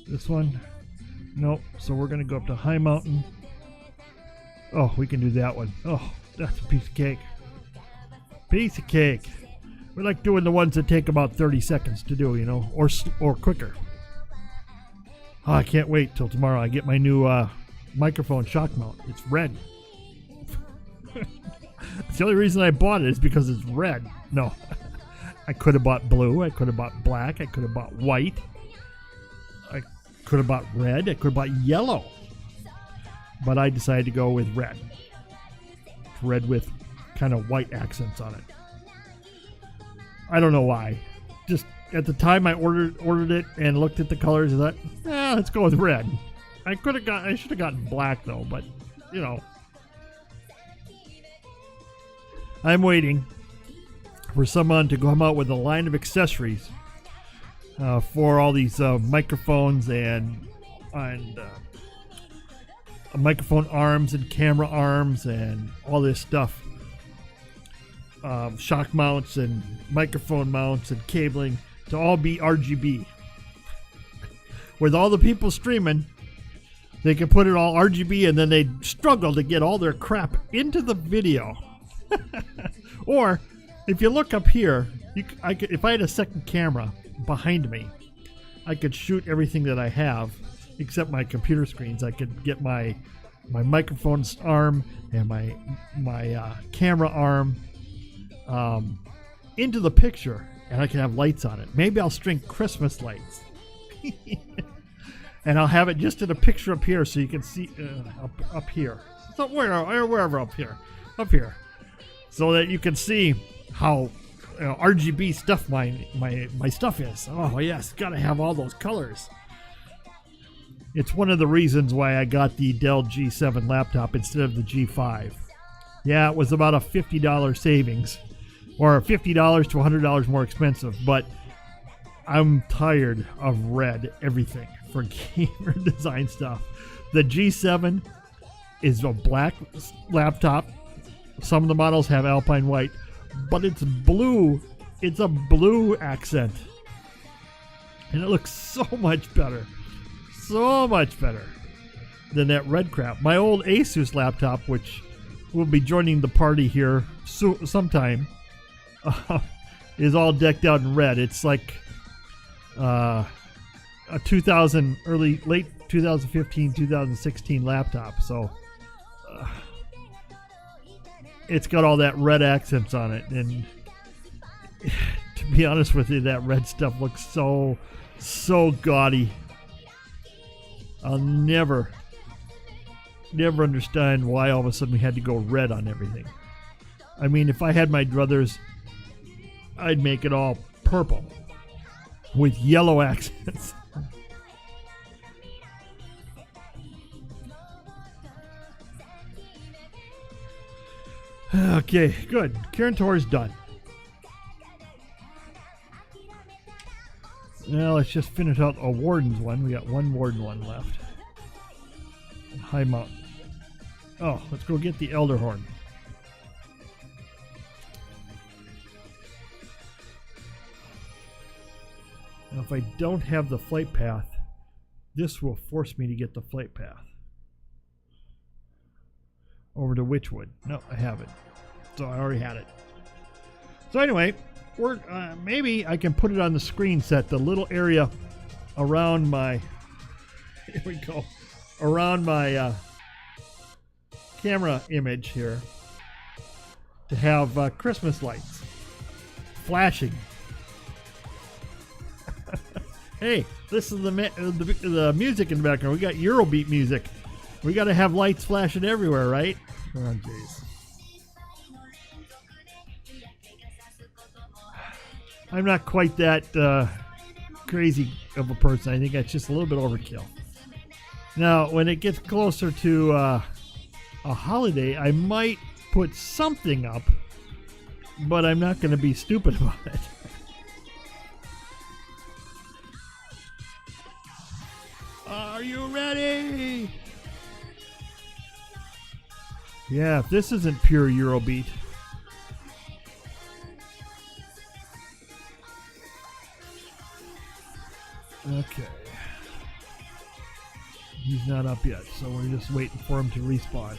this one? Nope. So we're going to go up to Highmountain. Oh, we can do that one. Oh, that's a piece of cake. Piece of cake. We like doing the ones that take about 30 seconds to do, you know, or quicker. Oh, I can't wait till tomorrow. I get my new microphone shock mount. It's red. The only reason I bought it is because it's red. No. I could have bought blue. I could have bought black. I could have bought white. I could have bought red. I could have bought yellow. But I decided to go with red. Red with kind of white accents on it. I don't know why. Just at the time I ordered it and looked at the colors and thought, let's go with red. I should have gotten black though, but you know. I'm waiting for someone to come out with a line of accessories for all these microphones and microphone arms and camera arms and all this stuff. Shock mounts and microphone mounts and cabling to all be RGB. With all the people streaming, they can put it all RGB and then they struggle to get all their crap into the video. Or if you look up here, if I had a second camera behind me, I could shoot everything that I have except my computer screens. I could get my microphone arm and my camera arm into the picture, and I can have lights on it. Maybe I'll string Christmas lights. And I'll have it just in a picture up here so you can see up here. So wherever up here. so that you can see how RGB stuff my stuff is. Oh yes, gotta have all those colors. It's one of the reasons why I got the Dell G7 laptop instead of the G5. Yeah, it was about a $50 savings, or $50 to $100 more expensive, but I'm tired of red everything for gamer design stuff. The G7 is a black laptop. Some of the models have Alpine white, but it's blue. It's a blue accent. And it looks so much better. So much better than that red crap. My old Asus laptop, which will be joining the party here sometime, is all decked out in red. It's like a late 2015, 2016 laptop. So it's got all that red accents on it. And to be honest with you, that red stuff looks so gaudy. I'll never understand why all of a sudden we had to go red on everything. I mean, if I had my druthers, I'd make it all purple with yellow accents. Okay, good. Kirin Tor's done. Now let's just finish out a Warden's one. We got one Warden one left. High Mountain. Oh, let's go get the Elderhorn. Now if I don't have the flight path, this will force me to get the flight path. Over to Witchwood. No, I haven't. So I already had it. So anyway, maybe I can put it on the screen set, the little area around my, here we go, around my camera image here, to have Christmas lights flashing. Hey, this is the music in the background. We got Eurobeat music. We got to have lights flashing everywhere, right? Oh, jeez. I'm not quite that crazy of a person. I think that's just a little bit overkill. Now, when it gets closer to a holiday, I might put something up, but I'm not going to be stupid about it. Are you ready? Yeah, if this isn't pure Eurobeat. Okay. He's not up yet, so we're just waiting for him to respawn.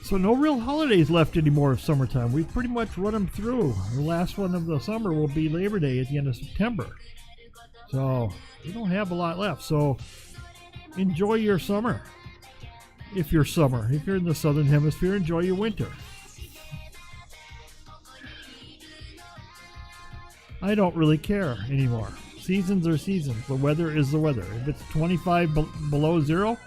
So no real holidays left anymore of summertime. We've pretty much run them through. The last one of the summer will be Labor Day at the end of September. So we don't have a lot left. So enjoy your summer. If you're summer. If you're in the southern hemisphere, enjoy your winter. I don't really care anymore. Seasons are seasons. The weather is the weather. If it's 25 below zero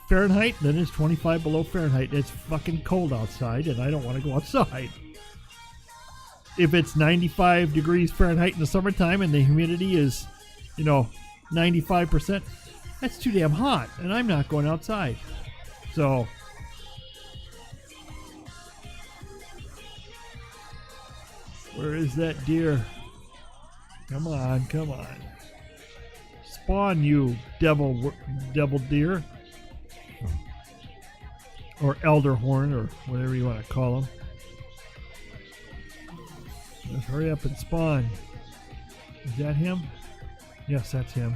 Fahrenheit, then it's 25 below Fahrenheit. It's fucking cold outside, and I don't want to go outside. If it's 95 degrees Fahrenheit in the summertime and the humidity is, 95%, that's too damn hot, and I'm not going outside. So, where is that deer? Come on, come on. Spawn, you devil deer. Or Elderhorn, or whatever you want to call them. Let's hurry up and spawn. Is that him? Yes, that's him.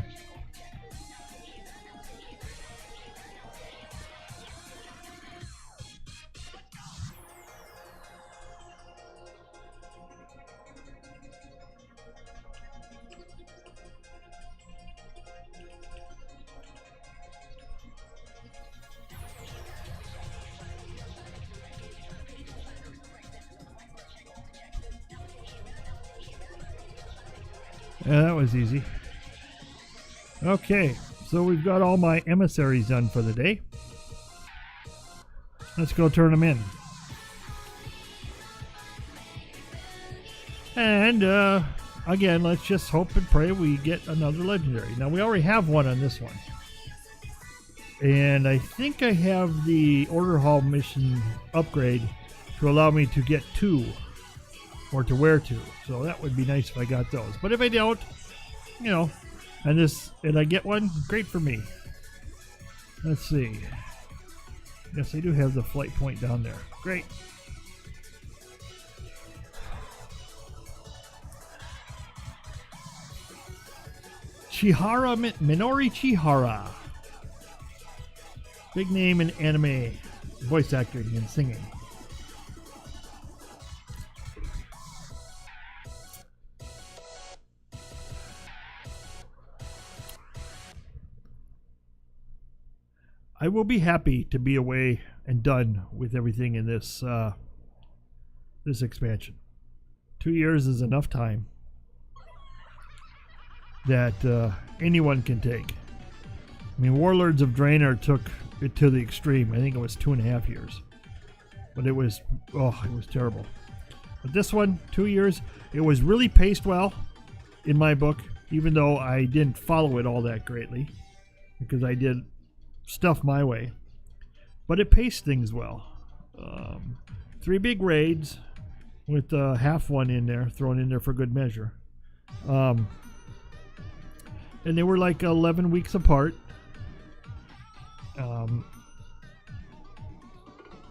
Yeah, that was easy. Okay, so we've got all my emissaries done for the day. Let's go turn them in. And again, let's just hope and pray we get another legendary. Now, we already have one on this one. And I think I have the Order Hall mission upgrade to allow me to get 2. Or to wear 2. So that would be nice if I got those. But if I don't, you know, and I get one, great for me. Let's see. Yes, I do have the flight point down there. Great. Chihara Minori Chihara. Big name in anime, voice acting and singing. I will be happy to be away and done with everything in this this expansion. 2 years is enough time that anyone can take. I mean, Warlords of Draenor took it to the extreme. I think it was 2.5 years. But it was terrible. But this one, 2 years, it was really paced well in my book, even though I didn't follow it all that greatly, because I did stuff my way. But it paced things well. 3 big raids with half one in there, thrown in there for good measure. And they were like 11 weeks apart.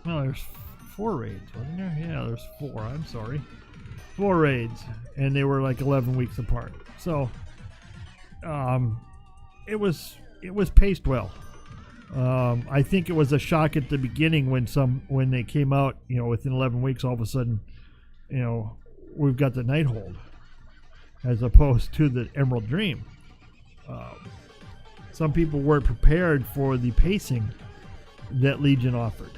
Well, there's 4 raids, wasn't there? Yeah, there's 4. I'm sorry. 4 raids, and they were like 11 weeks apart. So, it was paced well. I think it was a shock at the beginning when they came out. You know, within 11 weeks, all of a sudden, you know, we've got the Nighthold as opposed to the Emerald Dream. Some people weren't prepared for the pacing that Legion offered,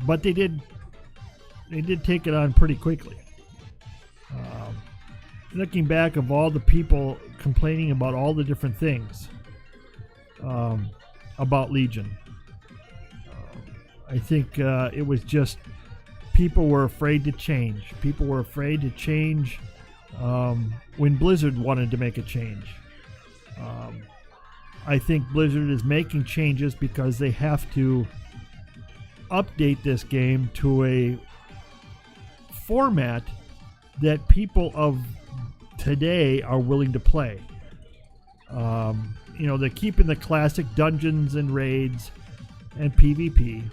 but they did take it on pretty quickly. Looking back of all the people complaining about all the different things about Legion, I think it was just people were afraid to change. People were afraid to change when Blizzard wanted to make a change. I think Blizzard is making changes because they have to update this game to a format that people of today are willing to play. You know, they're keeping the classic dungeons and raids and PvP,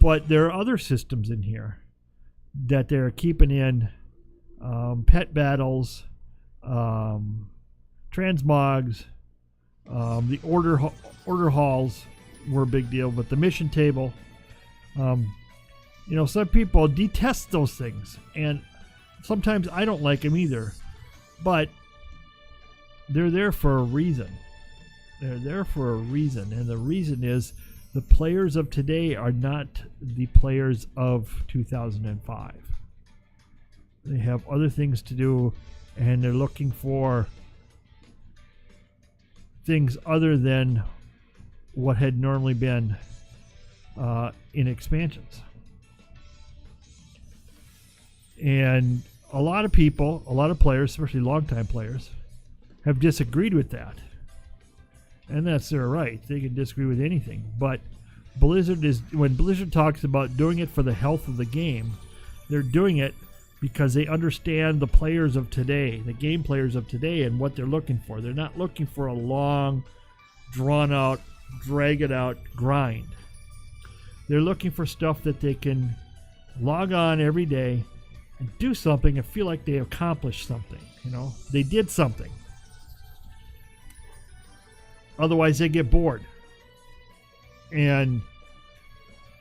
but there are other systems in here that they're keeping in. Pet battles, transmogs, the order halls were a big deal, but the mission table, you know, some people detest those things, and sometimes I don't like them either, but they're there for a reason. They're there for a reason, and the reason is the players of today are not the players of 2005. They have other things to do, and they're looking for things other than what had normally been in expansions. And a lot of people, a lot of players, especially longtime players, have disagreed with that. And that's their right. They can disagree with anything. But when Blizzard talks about doing it for the health of the game, they're doing it because they understand the players of today, the game players of today, and what they're looking for. They're not looking for a long, drawn-out, drag-it-out grind. They're looking for stuff that they can log on every day and do something and feel like they accomplished something. You know, they did something. Otherwise, they get bored. And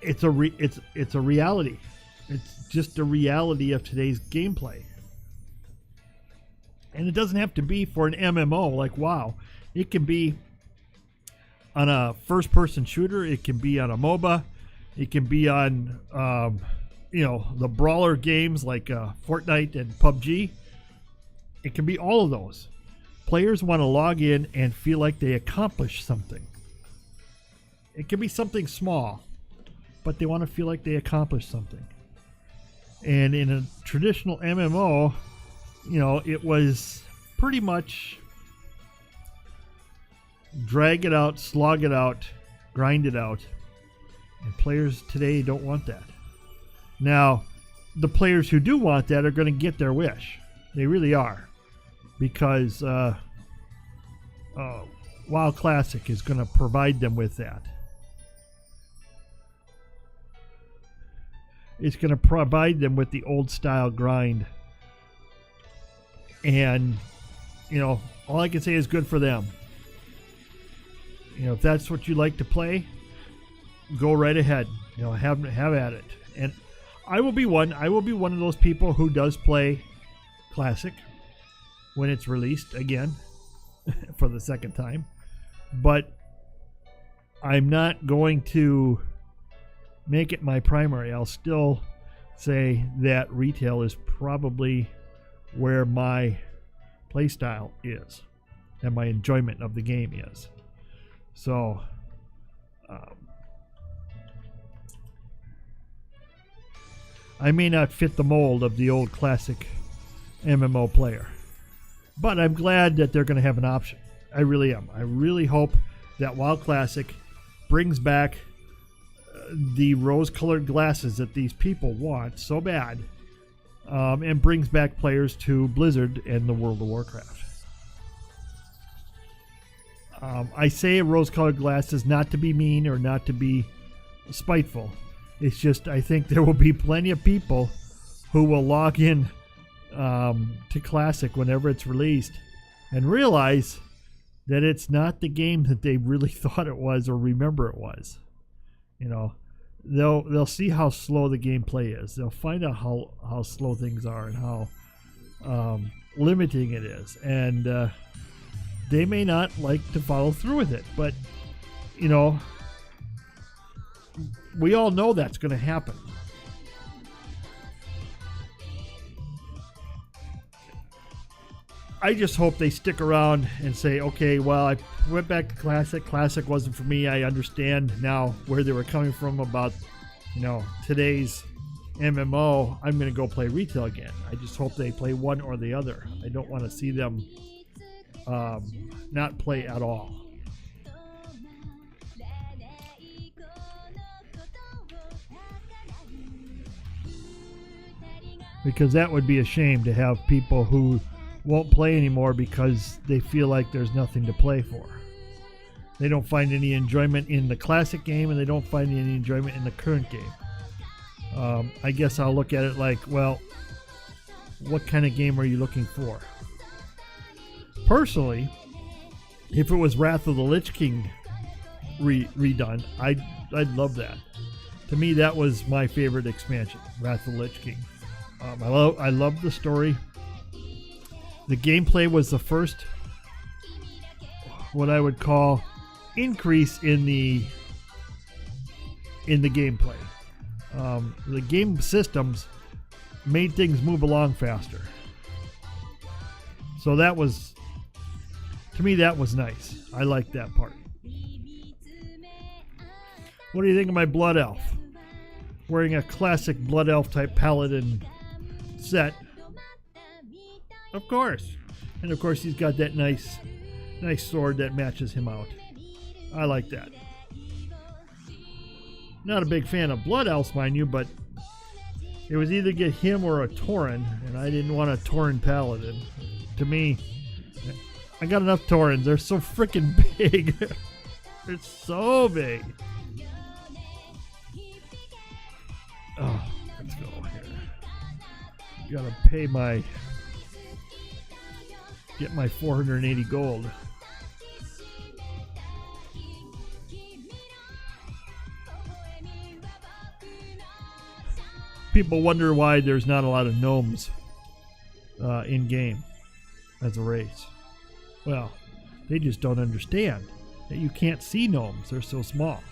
it's a reality. It's just a reality of today's gameplay. And it doesn't have to be for an MMO like WoW. It can be on a first-person shooter. It can be on a MOBA. It can be on, you know, the brawler games like Fortnite and PUBG. It can be all of those. Players want to log in and feel like they accomplished something. It can be something small, but they want to feel like they accomplished something. And in a traditional MMO, it was pretty much drag it out, slog it out, grind it out. And players today don't want that. Now, the players who do want that are going to get their wish. They really are. Because WoW Classic is going to provide them with that. It's going to provide them with the old style grind. And, all I can say is good for them. If that's what you like to play, go right ahead. Have at it. And I will be one of those people who does play Classic when it's released again for the second time. But I'm not going to make it my primary. I'll still say that retail is probably where my playstyle is and my enjoyment of the game is. So, I may not fit the mold of the old classic MMO player, but I'm glad that they're going to have an option. I really am. I really hope that WoW Classic brings back the rose-colored glasses that these people want so bad, and brings back players to Blizzard and the World of Warcraft. I say rose-colored glasses not to be mean or not to be spiteful. It's just I think there will be plenty of people who will log in to Classic whenever it's released and realize that it's not the game that they really thought it was or remember it was. They'll see how slow the gameplay is. They'll find out how slow things are and how limiting it is. And they may not like to follow through with it. But, we all know that's going to happen. I just hope they stick around and say, okay, well, I went back to Classic. Classic wasn't for me. I understand now where they were coming from about, today's MMO. I'm going to go play retail again. I just hope they play one or the other. I don't want to see them not play at all. Because that would be a shame to have people who won't play anymore because they feel like there's nothing to play for. They don't find any enjoyment in the classic game and they don't find any enjoyment in the current game. I guess I'll look at it like, well, what kind of game are you looking for? Personally, if it was Wrath of the Lich King redone, I'd love that. To me, that was my favorite expansion, Wrath of the Lich King. I love the story. The gameplay was the first, what I would call, increase in the gameplay. The game systems made things move along faster. So that was, to me, that was nice. I liked that part. What do you think of my Blood Elf? Wearing a classic Blood Elf type paladin set. Of course. And of course he's got that nice sword that matches him out. I like that. Not a big fan of Blood Elves, mind you, but it was either get him or a Tauren, and I didn't want a Tauren paladin. To me, I got enough Taurens. They're so freaking big. They're so big. Oh, let's go here. Gotta pay get my 480 gold. People wonder why there's not a lot of gnomes in game as a race. Well, they just don't understand that you can't see gnomes. They're so small.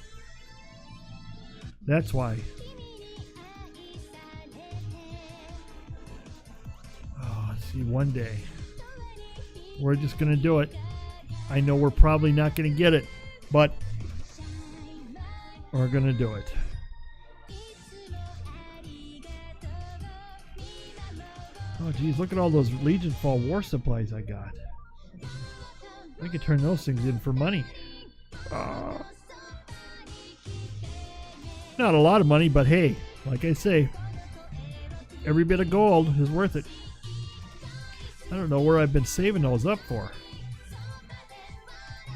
That's why. Oh, let's see, one day. We're just going to do it. I know we're probably not going to get it, but we're going to do it. Oh, geez, look at all those Legion Fall War supplies I got. I could turn those things in for money. Not a lot of money, but hey, like I say, every bit of gold is worth it. I don't know where I've been saving those up for.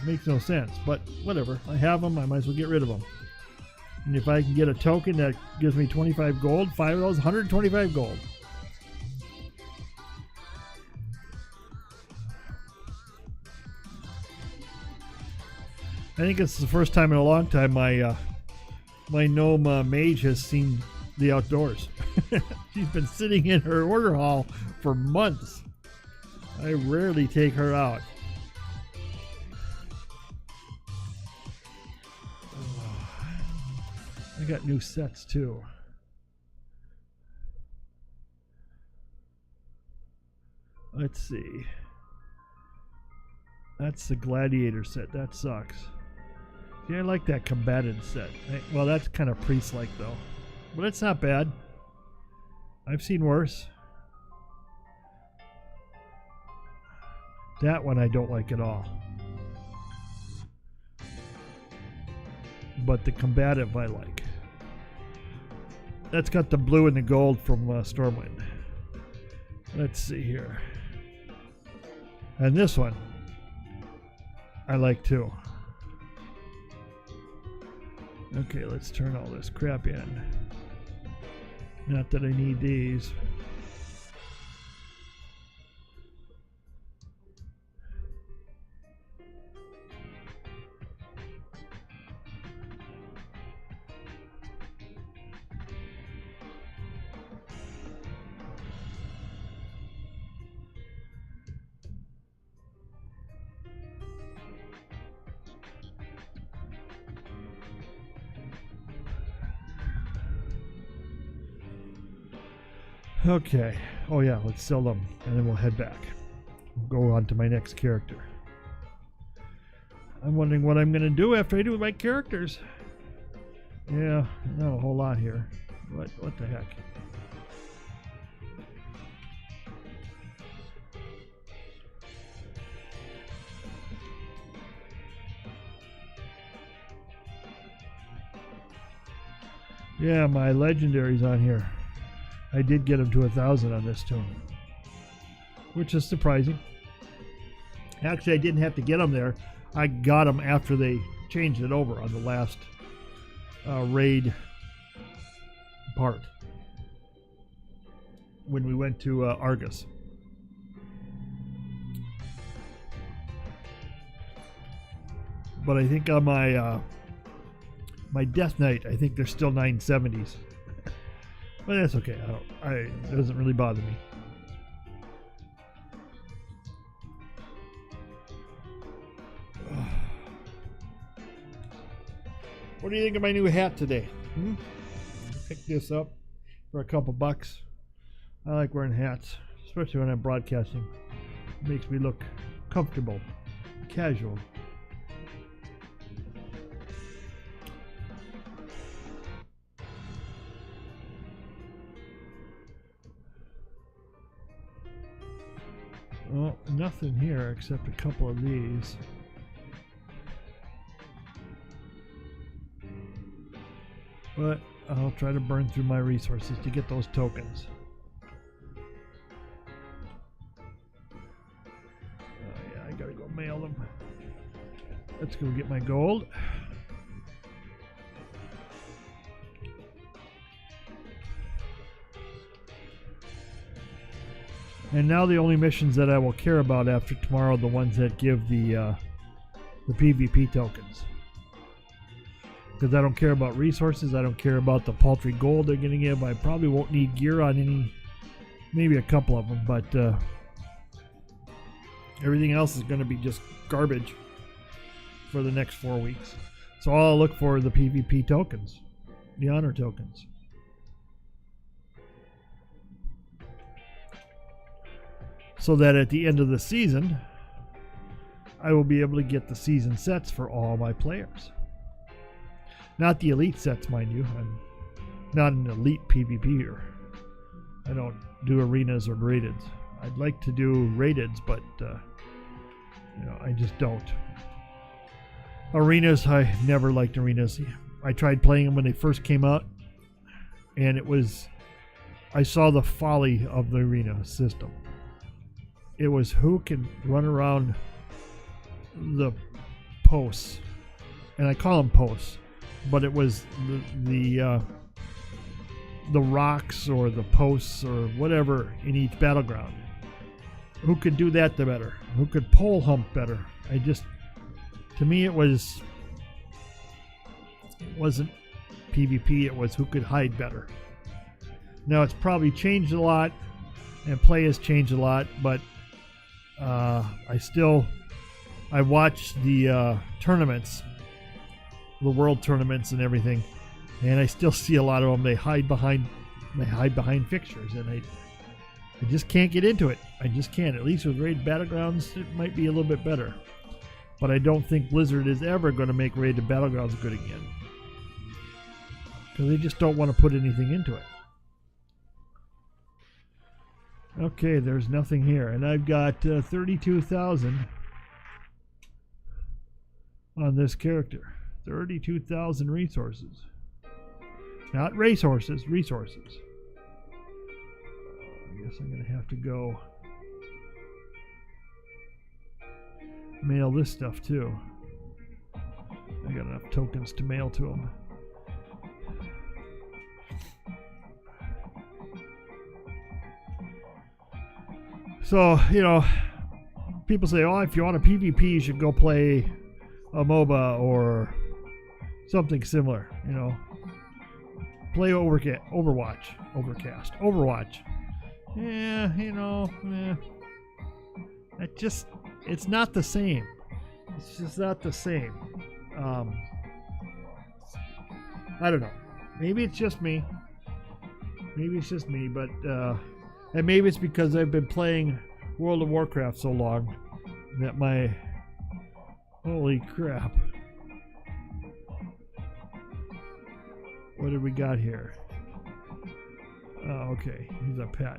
Makes no sense, but whatever. I have them, I might as well get rid of them. And if I can get a token that gives me 25 gold, 5 of those, 125 gold. I think it's the first time in a long time my gnome mage has seen the outdoors. She's been sitting in her order hall for months. I rarely take her out. I got new sets too. Let's see. That's the gladiator set. That sucks. See, I like that combatant set. Well, that's kind of priest-like though. But it's not bad. I've seen worse. That one I don't like at all. But the combative I like. That's got the blue and the gold from Stormwind. Let's see here. And this one I like too. Okay, let's turn all this crap in. Not that I need these. Okay. Oh yeah, let's sell them and then we'll head back. We'll go on to my next character. I'm wondering what I'm going to do after I do with my characters. Yeah, not a whole lot here. What the heck? Yeah, my legendary's on here. I did get them to 1,000 on this tune, which is surprising. Actually, I didn't have to get them there. I got them after they changed it over on the last raid part when we went to Argus. But I think on my my Death Knight, I think they're still 970s. But that's okay. It doesn't really bother me. What do you think of my new hat today? Picked this up for a couple bucks. I like wearing hats, especially when I'm broadcasting. It makes me look comfortable, casual. Well, nothing here except a couple of these. But I'll try to burn through my resources to get those tokens. Yeah, I gotta go mail them. Let's go get my gold. And now the only missions that I will care about after tomorrow are the ones that give the PvP tokens. Because I don't care about resources, I don't care about the paltry gold they're going to give. I probably won't need gear on any, maybe a couple of them, but everything else is going to be just garbage for the next 4 weeks. So all I'll look for are the PvP tokens, the honor tokens. So that at the end of the season, I will be able to get the season sets for all my players. Not the elite sets, mind you. I'm not an elite PvPer. I don't do arenas or rated. I'd like to do rated, but I just don't. Arenas, I never liked arenas. I tried playing them when they first came out, and I saw the folly of the arena system. It was who can run around the posts, and I call them posts, but it was the rocks or the posts or whatever in each battleground. Who could do that the better? Who could pole hump better? To me, it wasn't PvP. It was who could hide better. Now it's probably changed a lot, and play has changed a lot, but I watch the tournaments, the world tournaments and everything, and I still see a lot of them. They hide behind fixtures, and I just can't get into it. I just can't. At least with Raid Battlegrounds, it might be a little bit better, but I don't think Blizzard is ever going to make Raid Battlegrounds good again, because they just don't want to put anything into it. Okay, there's nothing here, and I've got 32,000 on this character. 32,000 resources. Not racehorses, resources. I guess I'm going to have to go mail this stuff too. I got enough tokens to mail to them. So, people say, oh, if you want a PvP, you should go play a MOBA or something similar, Play Overwatch. Yeah, it's not the same. It's just not the same. I don't know. Maybe it's just me. But and maybe it's because I've been playing World of Warcraft so long that holy crap. What did we got here? Oh, okay. He's a pet.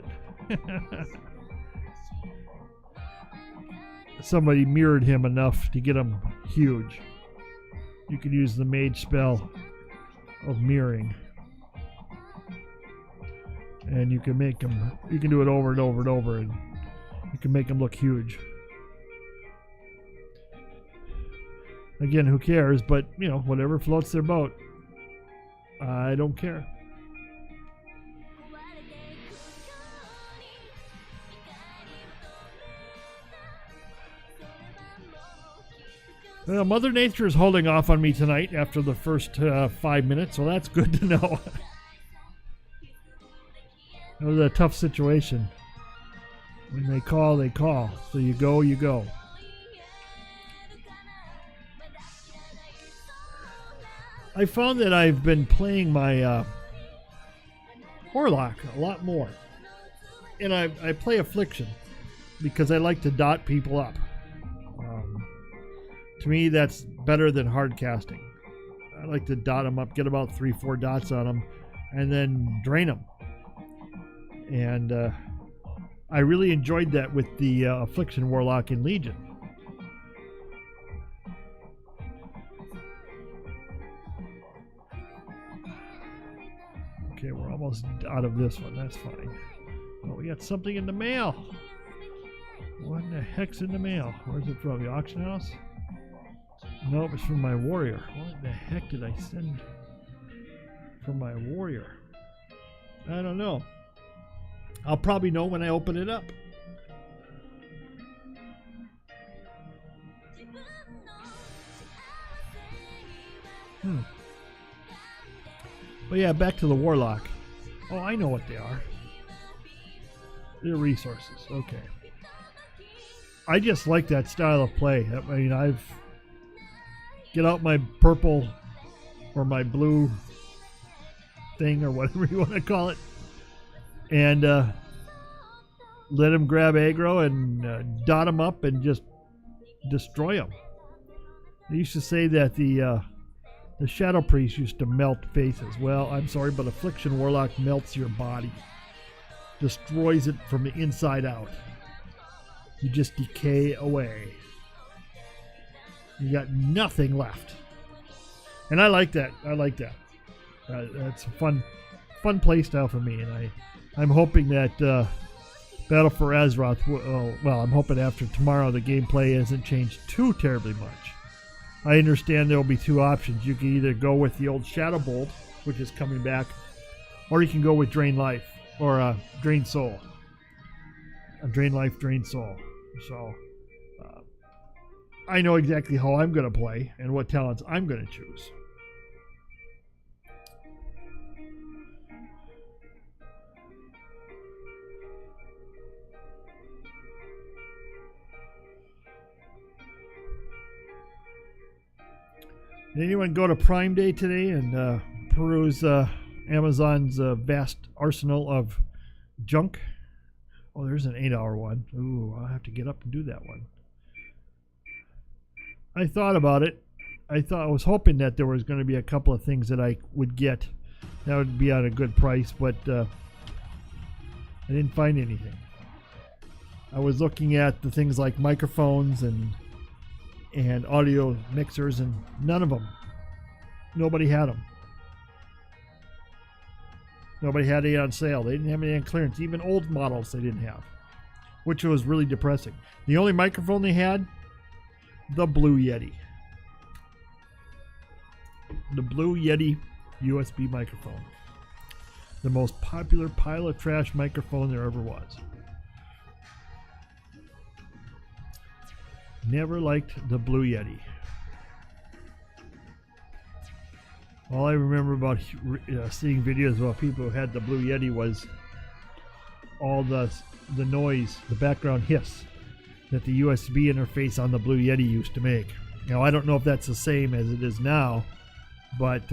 Somebody mirrored him enough to get him huge. You could use the mage spell of mirroring. And you can do it over and over and over, and you can make them look huge. Again, who cares? But, whatever floats their boat. I don't care. Well, Mother Nature is holding off on me tonight after the first 5 minutes, so that's good to know. It was a tough situation. When they call, they call. So you go, you go. I found that I've been playing my Warlock a lot more. And I play Affliction because I like to dot people up. To me, that's better than hard casting. I like to dot them up, get about 3-4 dots on them, and then drain them. And I really enjoyed that with the Affliction Warlock in Legion. Okay, we're almost out of this one. That's fine. Oh, we got something in the mail. What the heck's in the mail? Where's it from? The auction house? Nope, it's from my warrior. What the heck did I send from my warrior? I don't know. I'll probably know when I open it up. But yeah, back to the Warlock. Oh, I know what they are. They're resources. Okay. I just like that style of play. I mean, get out my purple or my blue thing or whatever you want to call it, and let him grab aggro and dot him up and just destroy them. They used to say that the Shadow Priest used to melt faces. Well, I'm sorry, but Affliction Warlock melts your body. Destroys it from the inside out. You just decay away. You got nothing left. And I like that. I like that. That's a fun play style for me. And I'm hoping that Battle for Azeroth, well, I'm hoping after tomorrow the gameplay hasn't changed too terribly much. I understand there will be two options. You can either go with the old Shadow Bolt, which is coming back, or you can go with Drain Life, or Drain Soul. Drain Life, Drain Soul. So, I know exactly how I'm going to play and what talents I'm going to choose. Did anyone go to Prime Day today and peruse Amazon's vast arsenal of junk? Oh, there's an 8-hour one. Ooh, I'll have to get up and do that one. I thought about it. I was hoping that there was going to be a couple of things that I would get that would be at a good price, but I didn't find anything. I was looking at the things like microphones and audio mixers, and none of them. Nobody had them. Nobody had any on sale. They didn't have any on clearance. Even old models they didn't have, which was really depressing. The only microphone they had, the Blue Yeti. The Blue Yeti USB microphone. The most popular pile of trash microphone there ever was. Never liked the Blue Yeti. All I remember about seeing videos about people who had the Blue Yeti was all the noise, the background hiss that the USB interface on the Blue Yeti used to make. Now, I don't know if that's the same as it is now, but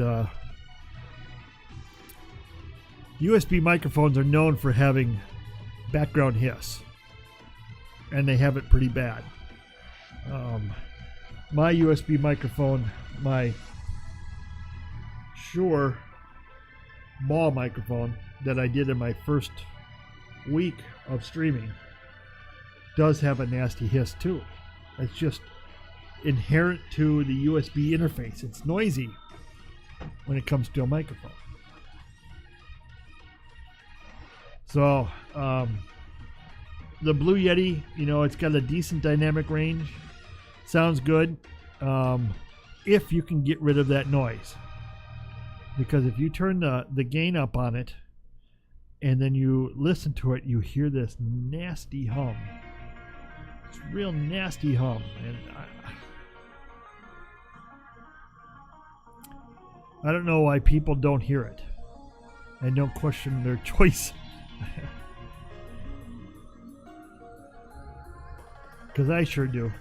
USB microphones are known for having background hiss, and they have it pretty bad. My USB microphone, my Shure ball microphone that I did in my first week of streaming, does have a nasty hiss too. It's just inherent to the USB interface. It's noisy when it comes to a microphone. So, the Blue Yeti, it's got a decent dynamic range. Sounds good if you can get rid of that noise. Because if you turn the gain up on it and then you listen to it, you hear this nasty hum. It's a real nasty hum. And I don't know why people don't hear it and don't question their choice. Because I sure do.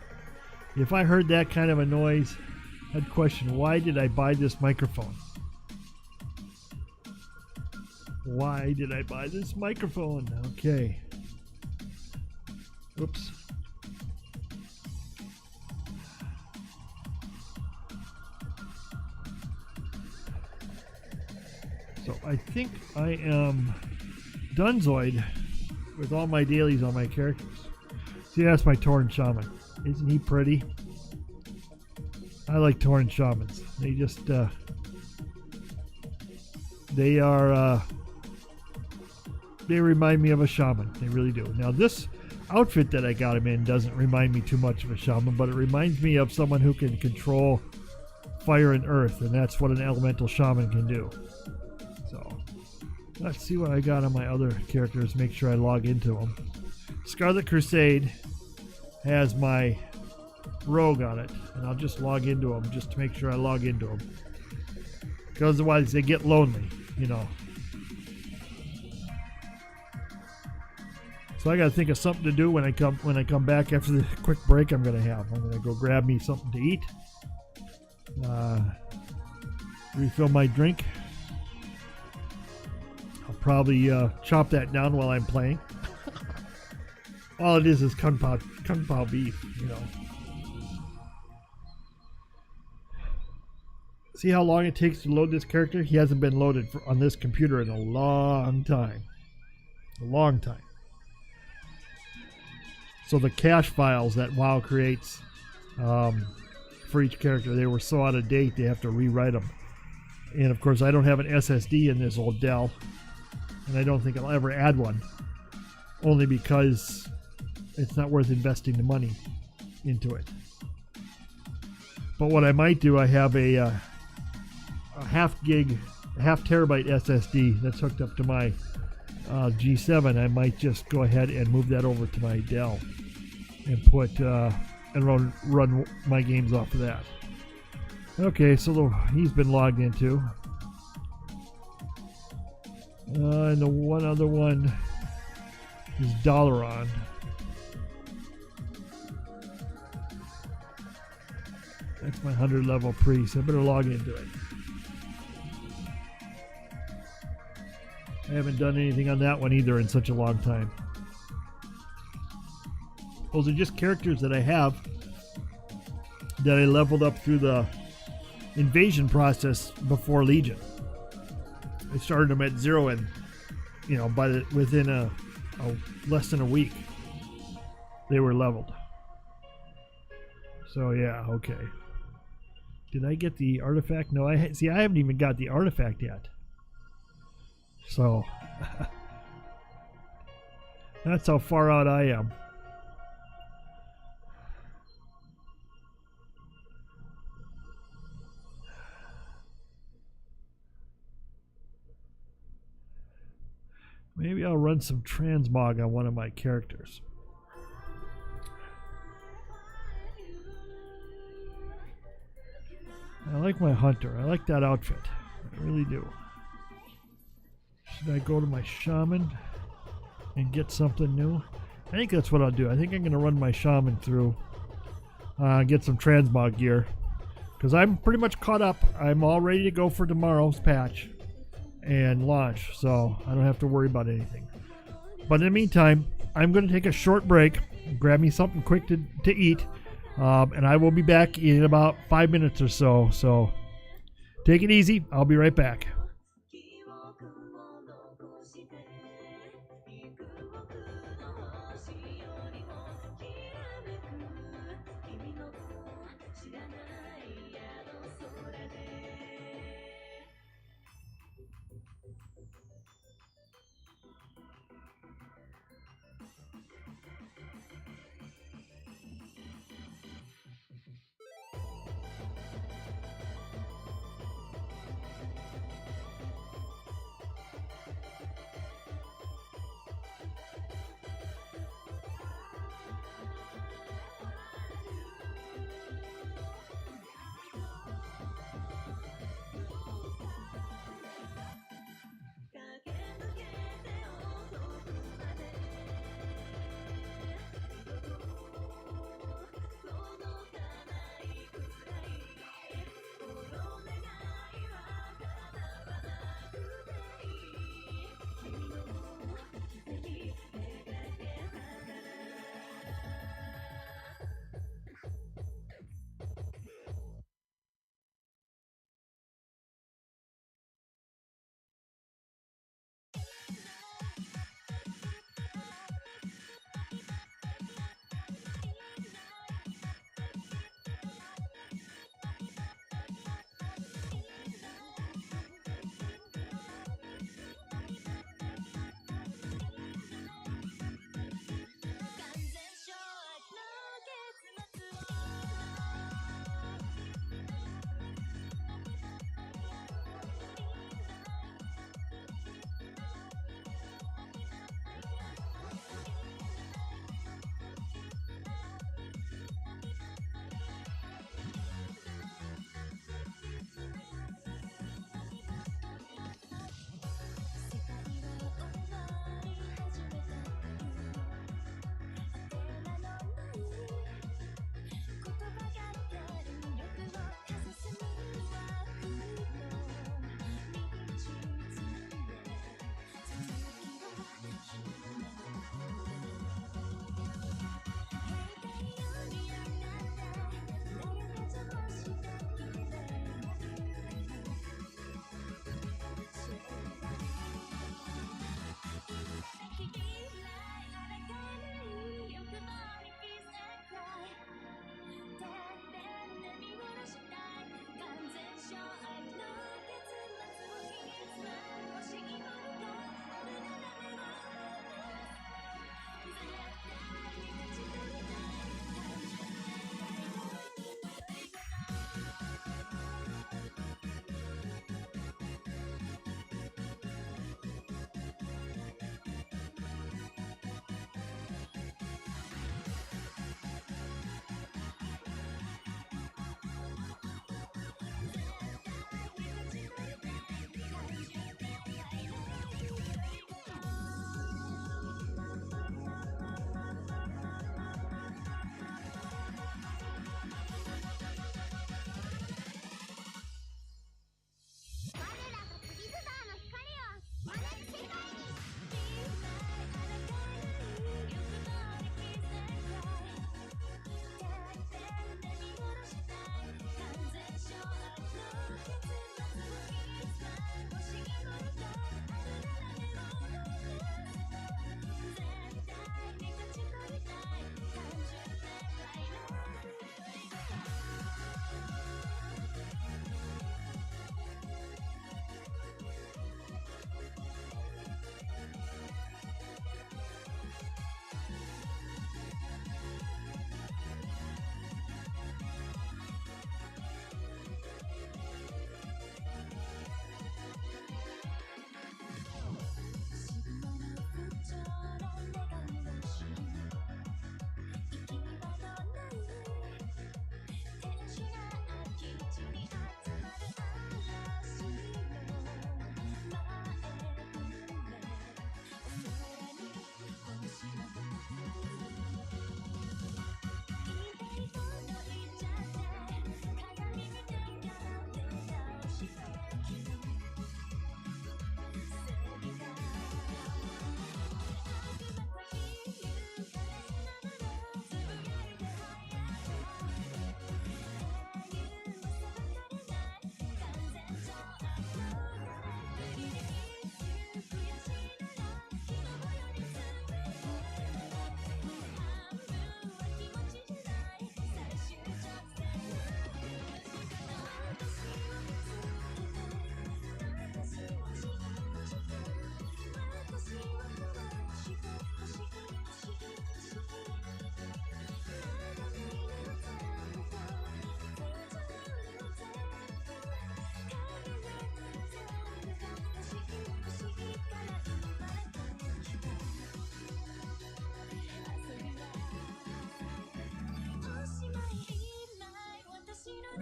If I heard that kind of a noise, I'd question, why did I buy this microphone? Why did I buy this microphone? Okay. Oops. So I think I am Dunzoid with all my dailies on my characters. See, that's my Tauren Shaman. Isn't he pretty? I like Tauren Shamans. They just, they are, they remind me of a shaman. They really do. Now, this outfit that I got him in doesn't remind me too much of a shaman, but it reminds me of someone who can control fire and earth, and that's what an elemental shaman can do. So, let's see what I got on my other characters, make sure I log into them. Scarlet Crusade has my rogue on it, and I'll just log into them just to make sure I log into them, because otherwise they get lonely, So I got to think of something to do when I come back after the quick break I'm going to have. I'm going to go grab me something to eat, refill my drink. I'll probably chop that down while I'm playing. All it is Kung Pao beef, See how long it takes to load this character? He hasn't been loaded on this computer in a long time. A long time. So the cache files that WoW creates for each character, they were so out of date they have to rewrite them. And of course I don't have an SSD in this old Dell, and I don't think I'll ever add one, only because it's not worth investing the money into it. But what I might do, I have a half terabyte SSD that's hooked up to my G7. I might just go ahead and move that over to my Dell and put and run my games off of that. Okay, so he's been logged into. And the one other one is Dalaran. That's my 100 level priest. I better log into it. I haven't done anything on that one either in such a long time. Those are just characters that I have that I leveled up through the invasion process before Legion. I started them at 0 and, within a less than a week, they were leveled. So yeah, okay. Did I get the artifact? No, I haven't even got the artifact yet. So that's how far out I am. Maybe I'll run some transmog on one of my characters. I like my hunter. I like that outfit. I really do. Should I go to my shaman and get something new? I think that's what I'll do. I think I'm going to run my shaman through, get some transmog gear, because I'm pretty much caught up. I'm all ready to go for tomorrow's patch and launch, so I don't have to worry about anything. But in the meantime, I'm going to take a short break, grab me something quick to eat, and I will be back in about 5 minutes or so. So take it easy. I'll be right back.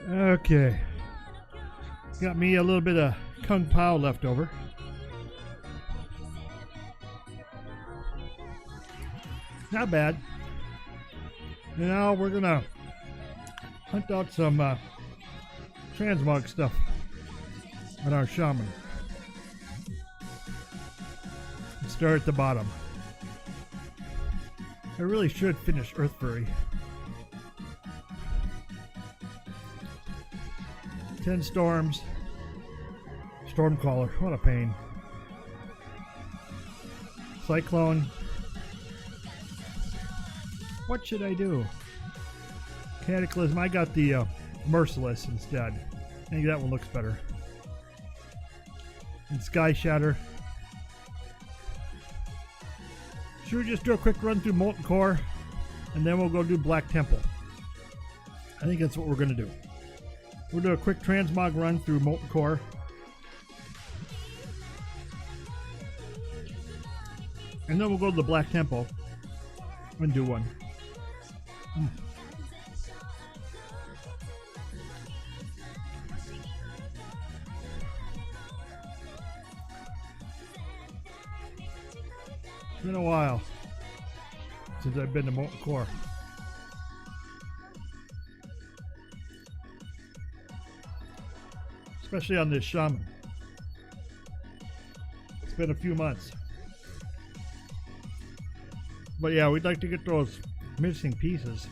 Okay. Got me a little bit of Kung Pao left over. Not bad. Now we're gonna hunt out some transmog stuff on our shaman. Let's start at the bottom. I really should finish Earth Fury. 10 storms. Stormcaller, what a pain. Cyclone. What should I do? Cataclysm, I got the Merciless instead. I think that one looks better. And Sky Shatter. Should we just do a quick run through Molten Core? And then we'll go do Black Temple. I think that's what we're going to do. We'll do a quick transmog run through Molten Core. And then we'll go to the Black Temple and do one. It's been a while since I've been to Molten Core. Especially on this shaman. It's been a few months. But yeah, we'd like to get those missing pieces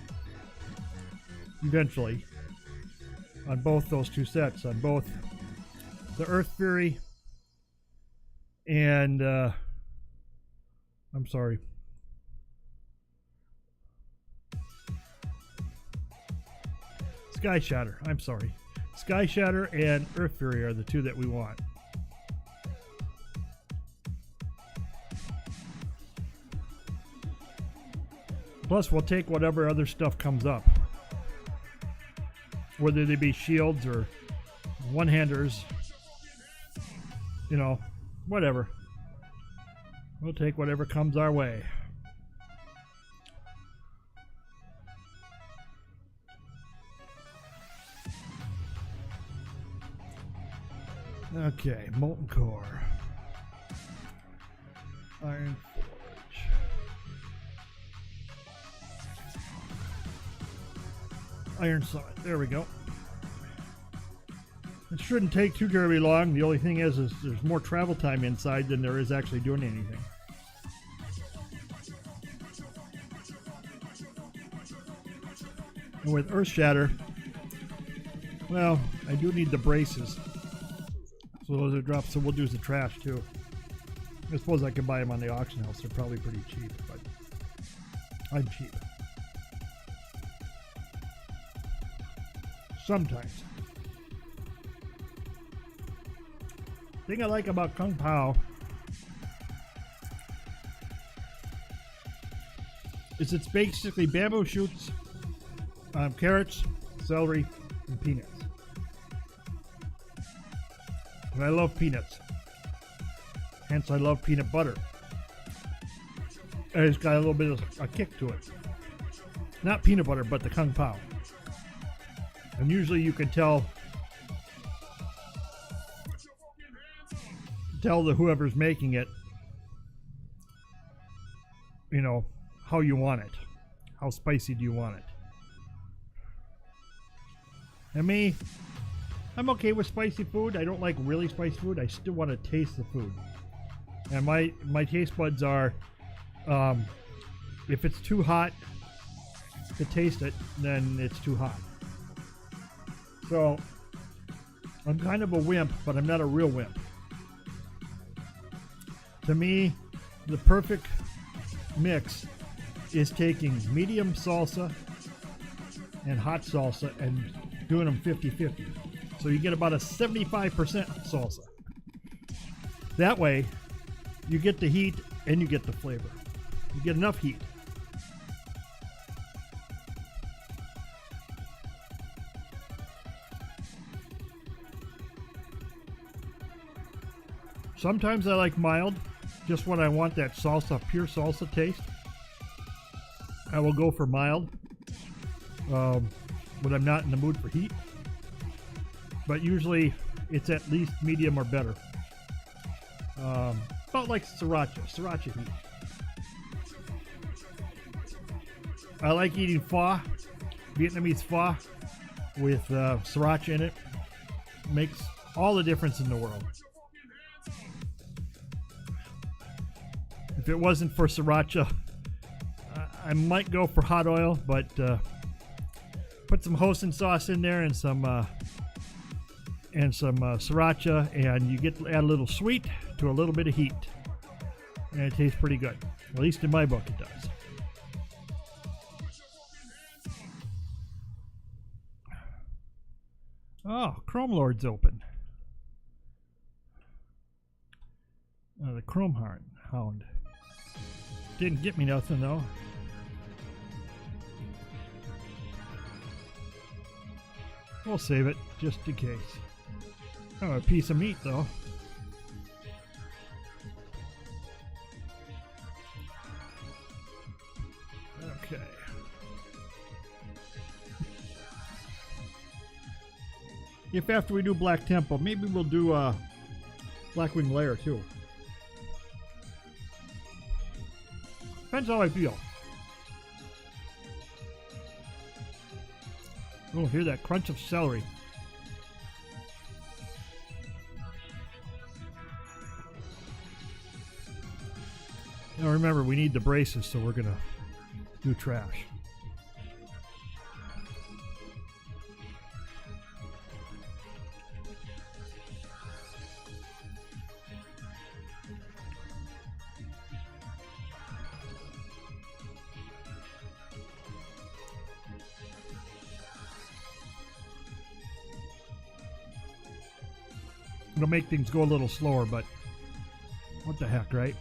eventually on both those two sets, on both the Earth Fury and I'm sorry, Sky Shatter. I'm sorry. Sky Shatter and Earth Fury are the two that we want. Plus, we'll take whatever other stuff comes up. Whether they be shields or one-handers. You know, whatever. We'll take whatever comes our way. Okay, Molten Core. Iron Forge. Iron Summit. There we go. It shouldn't take too terribly long. The only thing is there's more travel time inside than there is actually doing anything. And with Earth Shatter, well, I do need the braces. So those are drops, so we'll do the trash too. I suppose I can buy them on the auction house. They're probably pretty cheap, but I'm cheap. Sometimes. Thing I like about Kung Pao is it's basically bamboo shoots, carrots, celery, and peanuts. And I love peanuts. Hence I love peanut butter. And it's got a little bit of a kick to it. Not peanut butter, but the Kung Pao. And usually you can tell the whoever's making it, you know, how you want it. How spicy do you want it? And me, I'm okay with spicy food. I don't like really spicy food. I still want to taste the food. And my taste buds are, if it's too hot to taste it, then it's too hot. So, I'm kind of a wimp, but I'm not a real wimp. To me, the perfect mix is taking medium salsa and hot salsa and doing them 50-50. So you get about a 75% salsa. That way, you get the heat and you get the flavor. You get enough heat. Sometimes I like mild, just when I want that salsa, pure salsa taste. I will go for mild when I'm not in the mood for heat. but usually it's at least medium or better. About like sriracha heat. I like eating pho, Vietnamese pho, with sriracha in it. Makes all the difference in the world. If it wasn't for sriracha, I might go for hot oil, but put some hoisin sauce in there and some sriracha, and you add a little sweet to a little bit of heat, and it tastes pretty good. At least in my book, it does. Oh, Chrome Lord's open. The Chrome Hound. Didn't get me nothing though. We'll save it just in case. Oh, a piece of meat though. Okay. If after we do Black Temple, maybe we'll do Blackwing Lair too. Depends how I feel. Oh, hear that crunch of celery. Now remember, we need the braces, so we're gonna do trash. It'll make things go a little slower, but what the heck, right?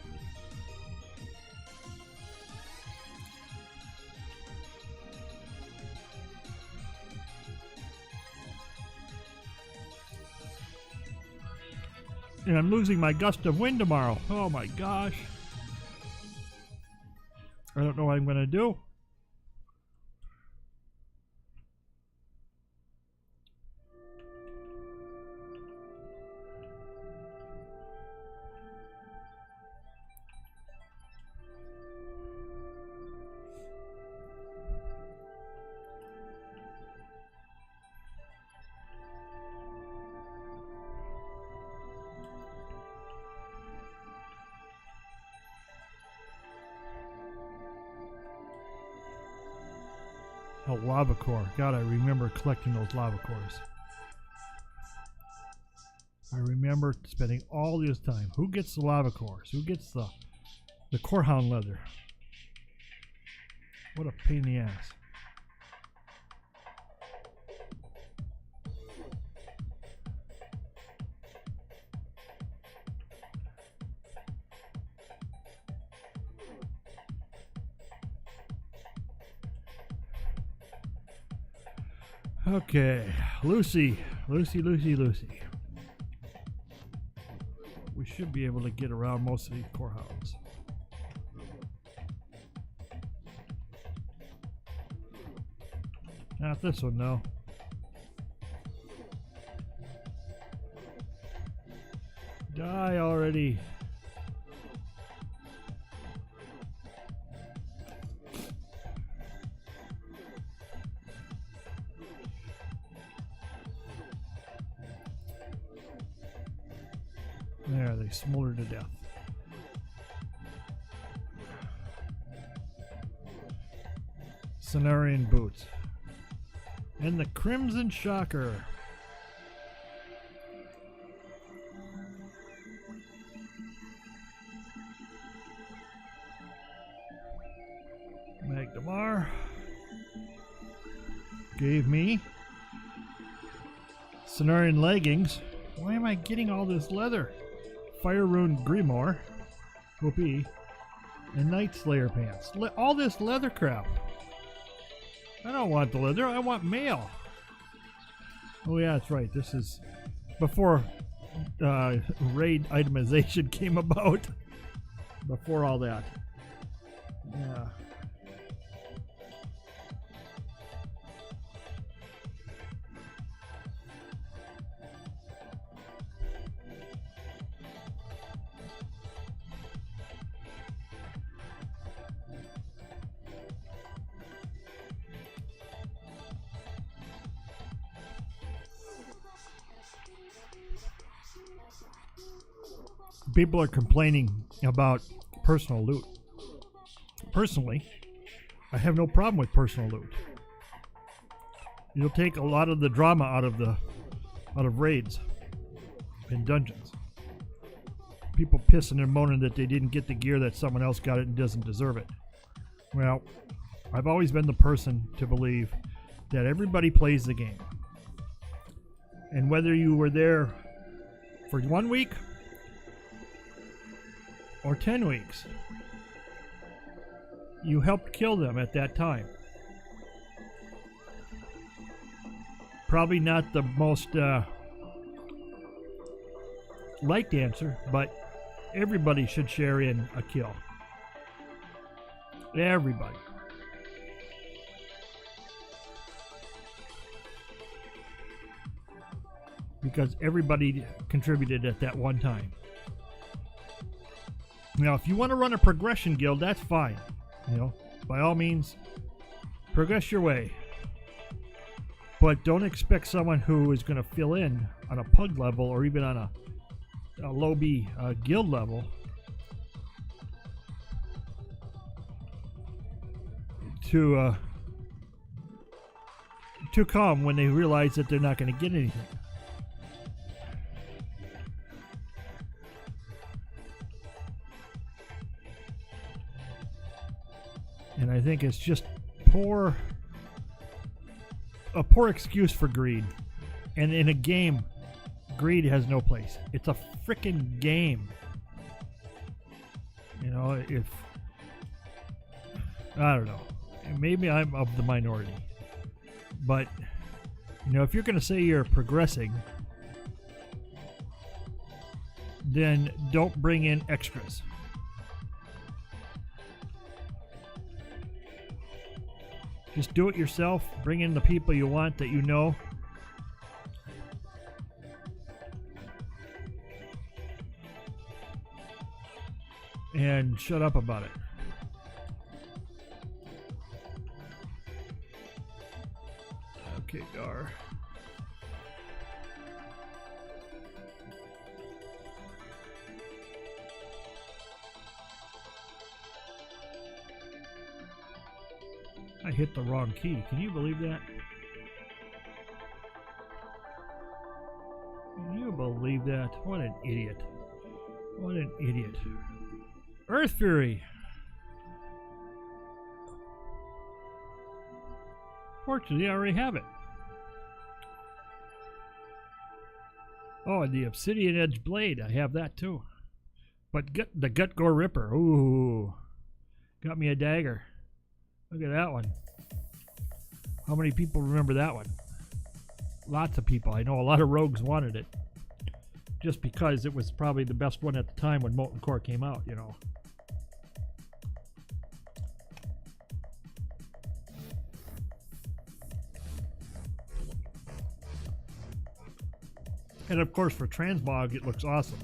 And I'm losing my gust of wind tomorrow. Oh my gosh. I don't know what I'm going to do. Oh, lava core. God, I remember collecting those lava cores. I remember spending all this time. Who gets the lava cores? Who gets the Corehound leather? What a pain in the ass. Okay, Lucy. We should be able to get around most of these Corehounds. Not this one, no. Die already. There, they smolder to death. Cenarian boots. And the Crimson Shocker. Magdamar gave me Cenarian leggings. Why am I getting all this leather? Fire Rune Grimoire, OP, and Night Slayer pants. All this leather crap. I don't want the leather, I want mail. Oh yeah, that's right. This is before raid itemization came about. Before all that. Yeah. People are complaining about personal loot. Personally, I have no problem with personal loot. It'll take a lot of the drama out of raids and dungeons. People pissing and moaning that they didn't get the gear that someone else got it and doesn't deserve it. Well, I've always been the person to believe that everybody plays the game. And whether you were there for 1 week or 10 weeks, you helped kill them at that time. Probably not the most liked answer, but everybody should share in a kill. Everybody. Because everybody contributed at that one time. Now, if you want to run a progression guild, that's fine. You know, by all means, progress your way. But don't expect someone who is going to fill in on a pug level or even on a low B guild level to come when they realize that they're not going to get anything. And I think it's just a poor excuse for greed. And in a game, greed has no place. It's a frickin' game. You know, I don't know. Maybe I'm of the minority. But, you know, if you're going to say you're progressing, then don't bring in extras. Just do it yourself. Bring in the people you want that you know. And shut up about it. Okay, Gar. I hit the wrong key. Can you believe that? Can you believe that? What an idiot. What an idiot. Earth Fury. Fortunately, I already have it. Oh, and the Obsidian Edge Blade. I have that too. But the Gut Gore Ripper. Ooh. Got me a dagger. Look at that one. How many people remember that one? Lots of people. I know a lot of rogues wanted it. Just because it was probably the best one at the time when Molten Core came out, you know. And of course for Transmog it looks awesome.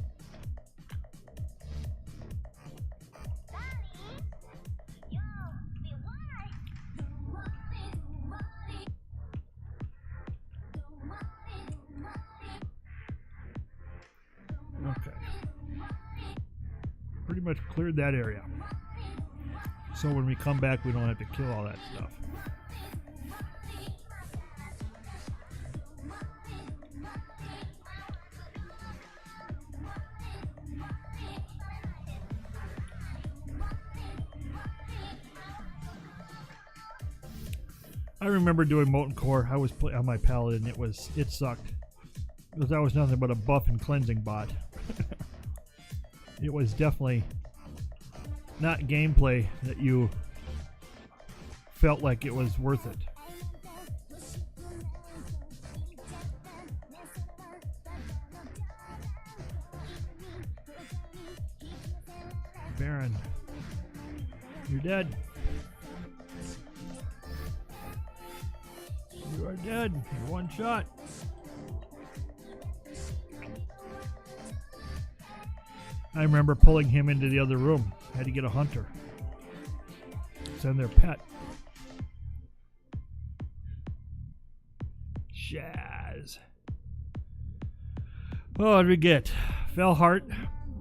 Pretty much cleared that area. So when we come back, we don't have to kill all that stuff. I remember doing Molten Core. I was on my Paladin. It sucked. Because I was nothing but a buff and cleansing bot. It was definitely not gameplay that you felt like it was worth it. Baron, you're dead. You are dead. You're one shot. I remember pulling him into the other room. Had to get a hunter. Send their pet. Shaz. Oh, what did we get? Felheart,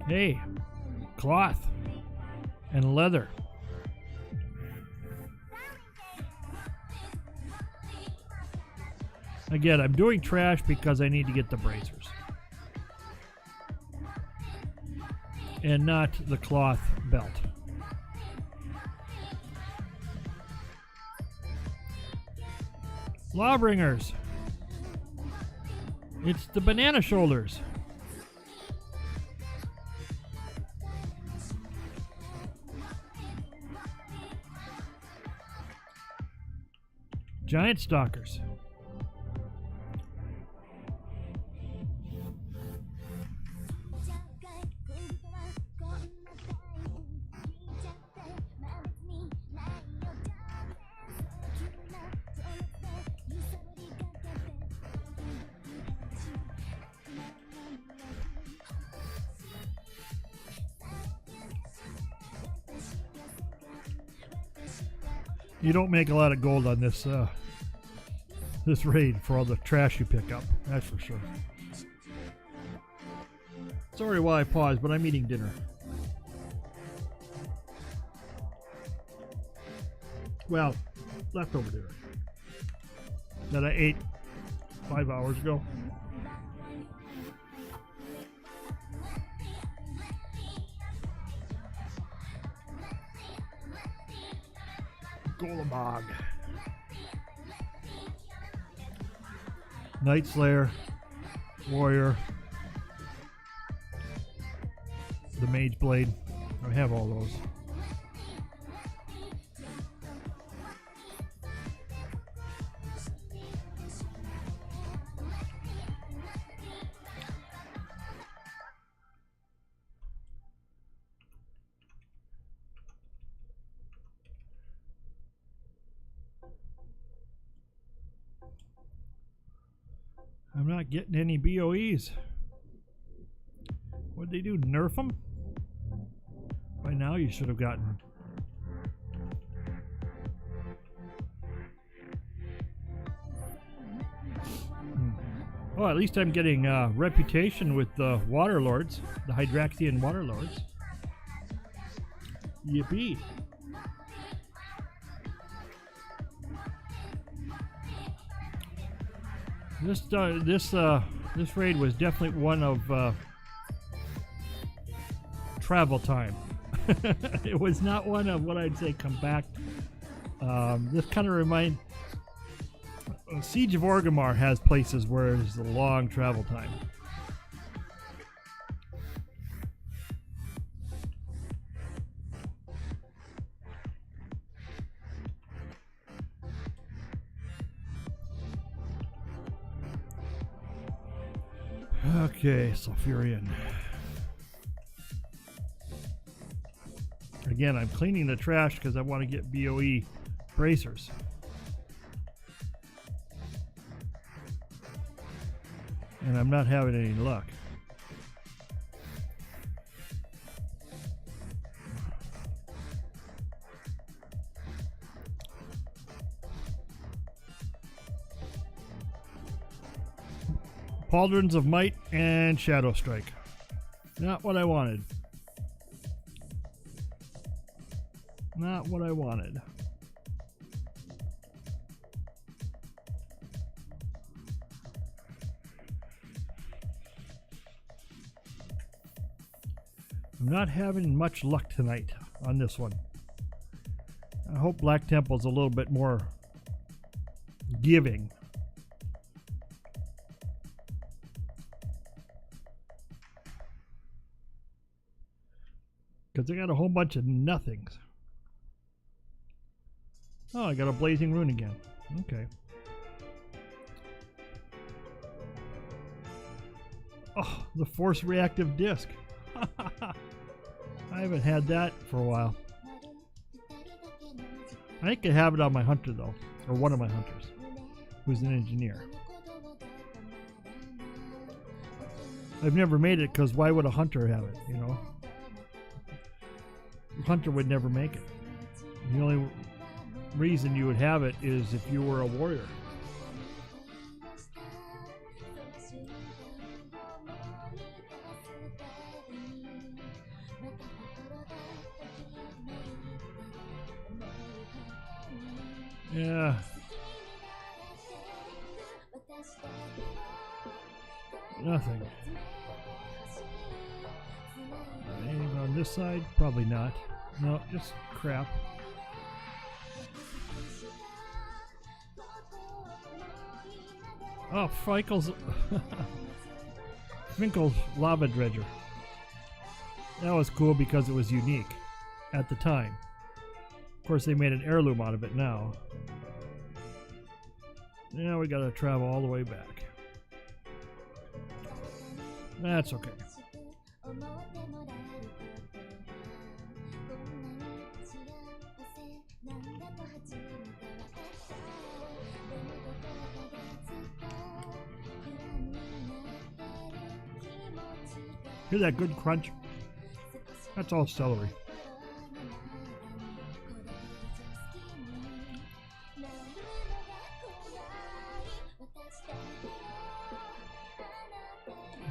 Hey, cloth and leather. Again, I'm doing trash because I need to get the bracers. And not the cloth belt. Lawbringers. It's the banana shoulders. Giant stalkers. You don't make a lot of gold on this this raid for all the trash you pick up, that's for sure. Sorry while I pause, but I'm eating dinner. Well, leftover dinner that I ate 5 hours ago. Golemog. Night Slayer, Warrior, the Mage Blade. I have all those. I'm not getting any BOEs. What'd they do? Nerf them? By now you should have gotten. Oh, at least I'm getting reputation with the Water Lords, the Hydraxian Water Lords. Yippee. This raid was definitely one of travel time. It was not one of what I'd say compact. This kind of reminds. Siege of Orgrimmar has places where it's a long travel time. Okay, Sulfurion. Again, I'm cleaning the trash because I want to get BOE bracers. And I'm not having any luck. Pauldrons of Might and Shadow Strike. Not what I wanted. Not what I wanted. I'm not having much luck tonight on this one. I hope Black Temple's a little bit more giving. Because I got a whole bunch of nothings. Oh, I got a Blazing Rune again. Okay. Oh, the Force Reactive Disc. I haven't had that for a while. I think I have it on my hunter though, or one of my hunters, who's an engineer. I've never made it because why would a hunter have it, you know? A hunter would never make it. The only reason you would have it is if you were a warrior. Yeah. Nothing. Anything on this side? Probably not. No, just crap. Oh, Finkel's lava dredger. That was cool because it was unique at the time. Of course, they made an heirloom out of it now. Now we gotta travel all the way back. That's okay. Hear that good crunch? That's all celery.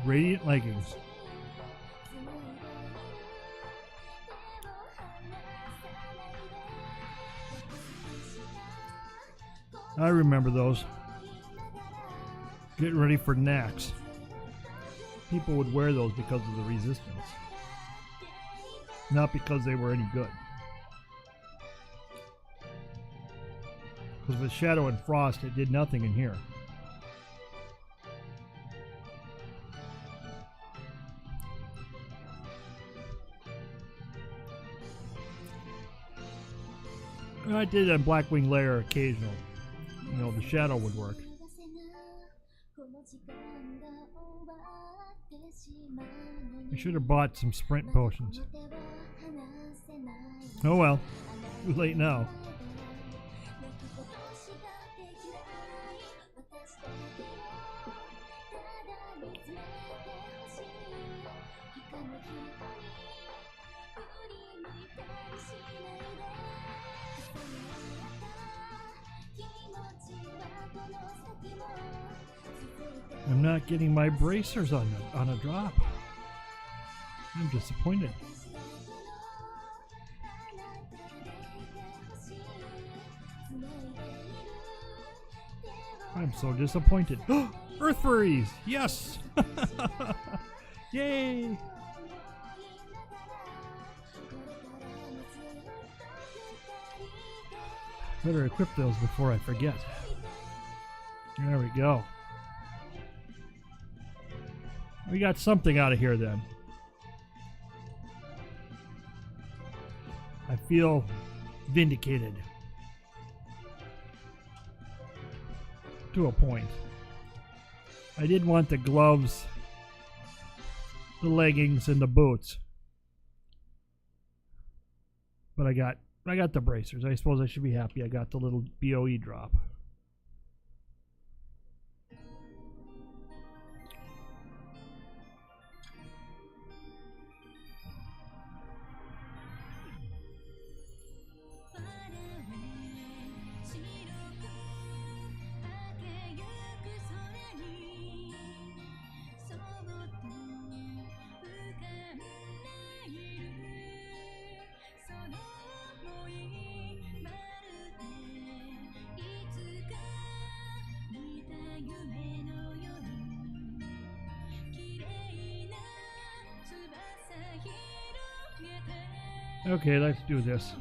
Radiant leggings. I remember those. Getting ready for NAX. People would wear those because of the resistance, not because they were any good. Because with Shadow and Frost, it did nothing in here. I did a Blackwing Lair occasional. You know, the Shadow would work. I should have bought some sprint potions. Oh well, too late now. I'm not getting my bracers on a drop. I'm disappointed. I'm so disappointed. Earth furries! Yes! Yay! Better equip those before I forget. There we go. We got something out of here then. I feel vindicated. To a point. I did want the gloves, the leggings, and the boots. But I got the bracers. I suppose I should be happy I got the little BOE drop. Okay, let's do this.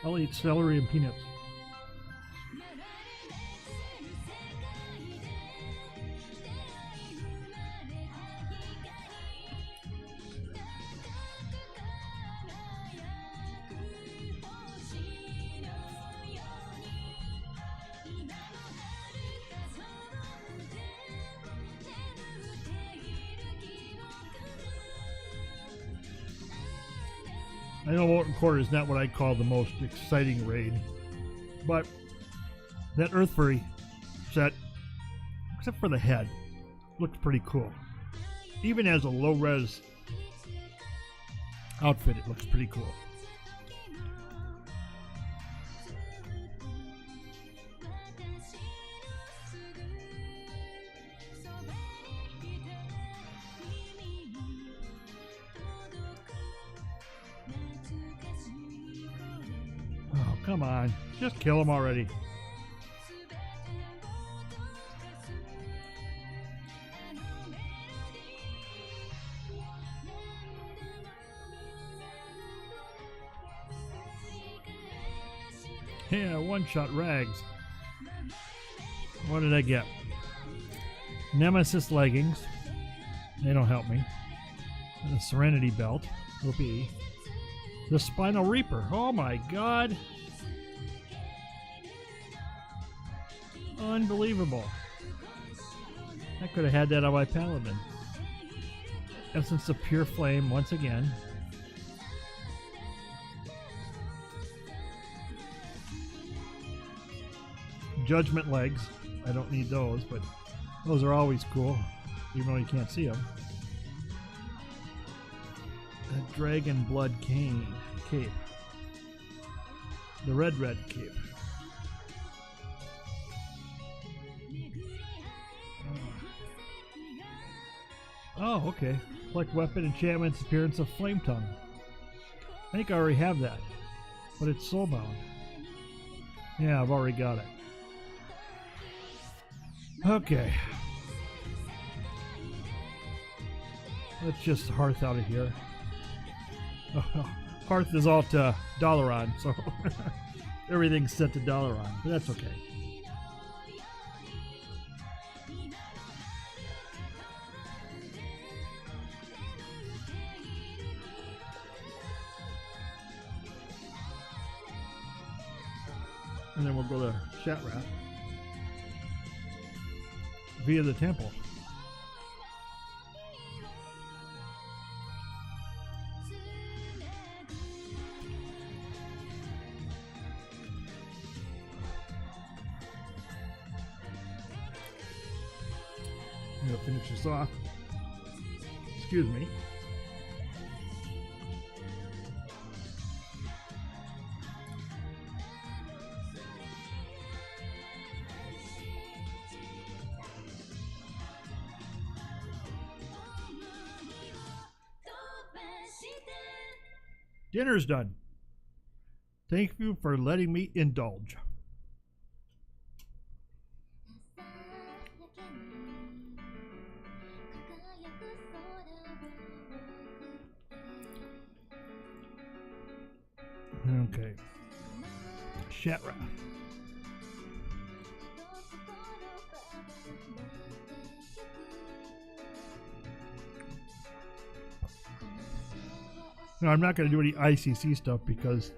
I'll eat celery and peanuts. I know Molten Core is not what I'd call the most exciting raid, but that Earth Furry set, except for the head, looks pretty cool. Even as a low-res outfit, it looks pretty cool. Come on, just kill him already. Yeah, one-shot rags. What did I get? Nemesis leggings. They don't help me. The Serenity belt. Whoopee. The Spinal Reaper. Oh my god. Unbelievable. I could have had that on my Paladin. Essence of Pure Flame once again. Judgment legs. I don't need those, but those are always cool, even though you can't see them. A Dragon Blood cape. The red cape. Oh, okay. Collect weapon enchantments, appearance of Flame Tongue. I think I already have that, but it's soulbound. Yeah, I've already got it. Okay. Let's just Hearth out of here. Oh, Hearth is all to Dalaran, so everything's set to Dalaran, but that's okay. And then we'll go to Shattrath via the temple. I'm going to finish this off. Excuse me. Dinner's done. Thank you for letting me indulge. Okay. Shattrath. Now, I'm not going to do any ICC stuff because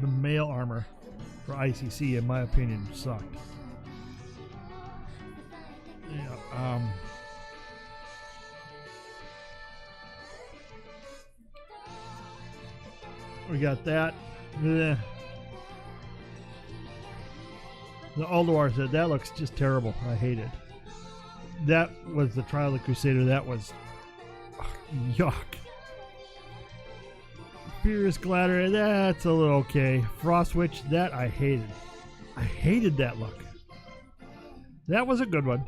the mail armor for ICC, in my opinion, sucked. Yeah, we got that. The Ulduar said, that looks just terrible. I hate it. That was the Trial of the Crusader. That was yuck. Furious Glider, that's a little okay. Frost Witch, that I hated. I hated that look. That was a good one.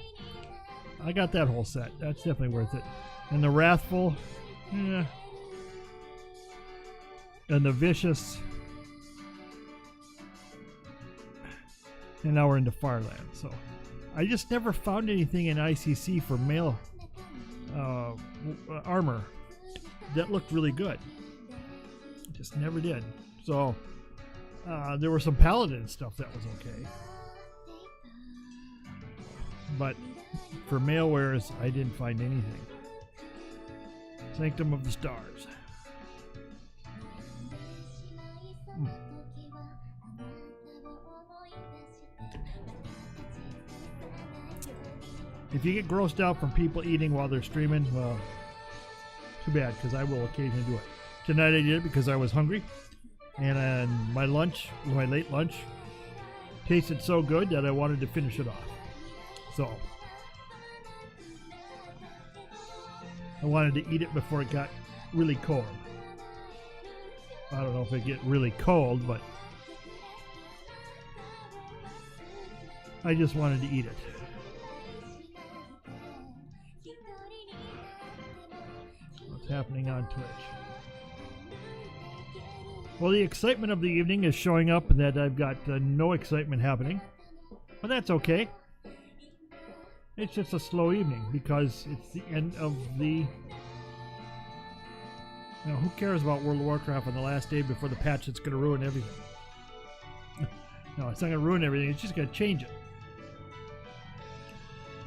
I got that whole set. That's definitely worth it. And the Wrathful, yeah. And the Vicious. And now we're into Fireland. So I just never found anything in ICC for male armor that looked really good. Just never did. So there were some Paladin stuff that was okay, but for male wares I didn't find anything. Sanctum of the Stars. If you get grossed out from people eating while they're streaming, well, too bad, because I will occasionally do it. Tonight I did it because I was hungry, and my lunch, my late lunch, tasted so good that I wanted to finish it off. So I wanted to eat it before it got really cold. I don't know if it get really cold, but I just wanted to eat it. What's happening on Twitch? Well, the excitement of the evening is showing up and that I've got no excitement happening. But that's okay. It's just a slow evening because it's the end of the... who cares about World of Warcraft on the last day before the patch that's going to ruin everything? No, it's not going to ruin everything. It's just going to change it.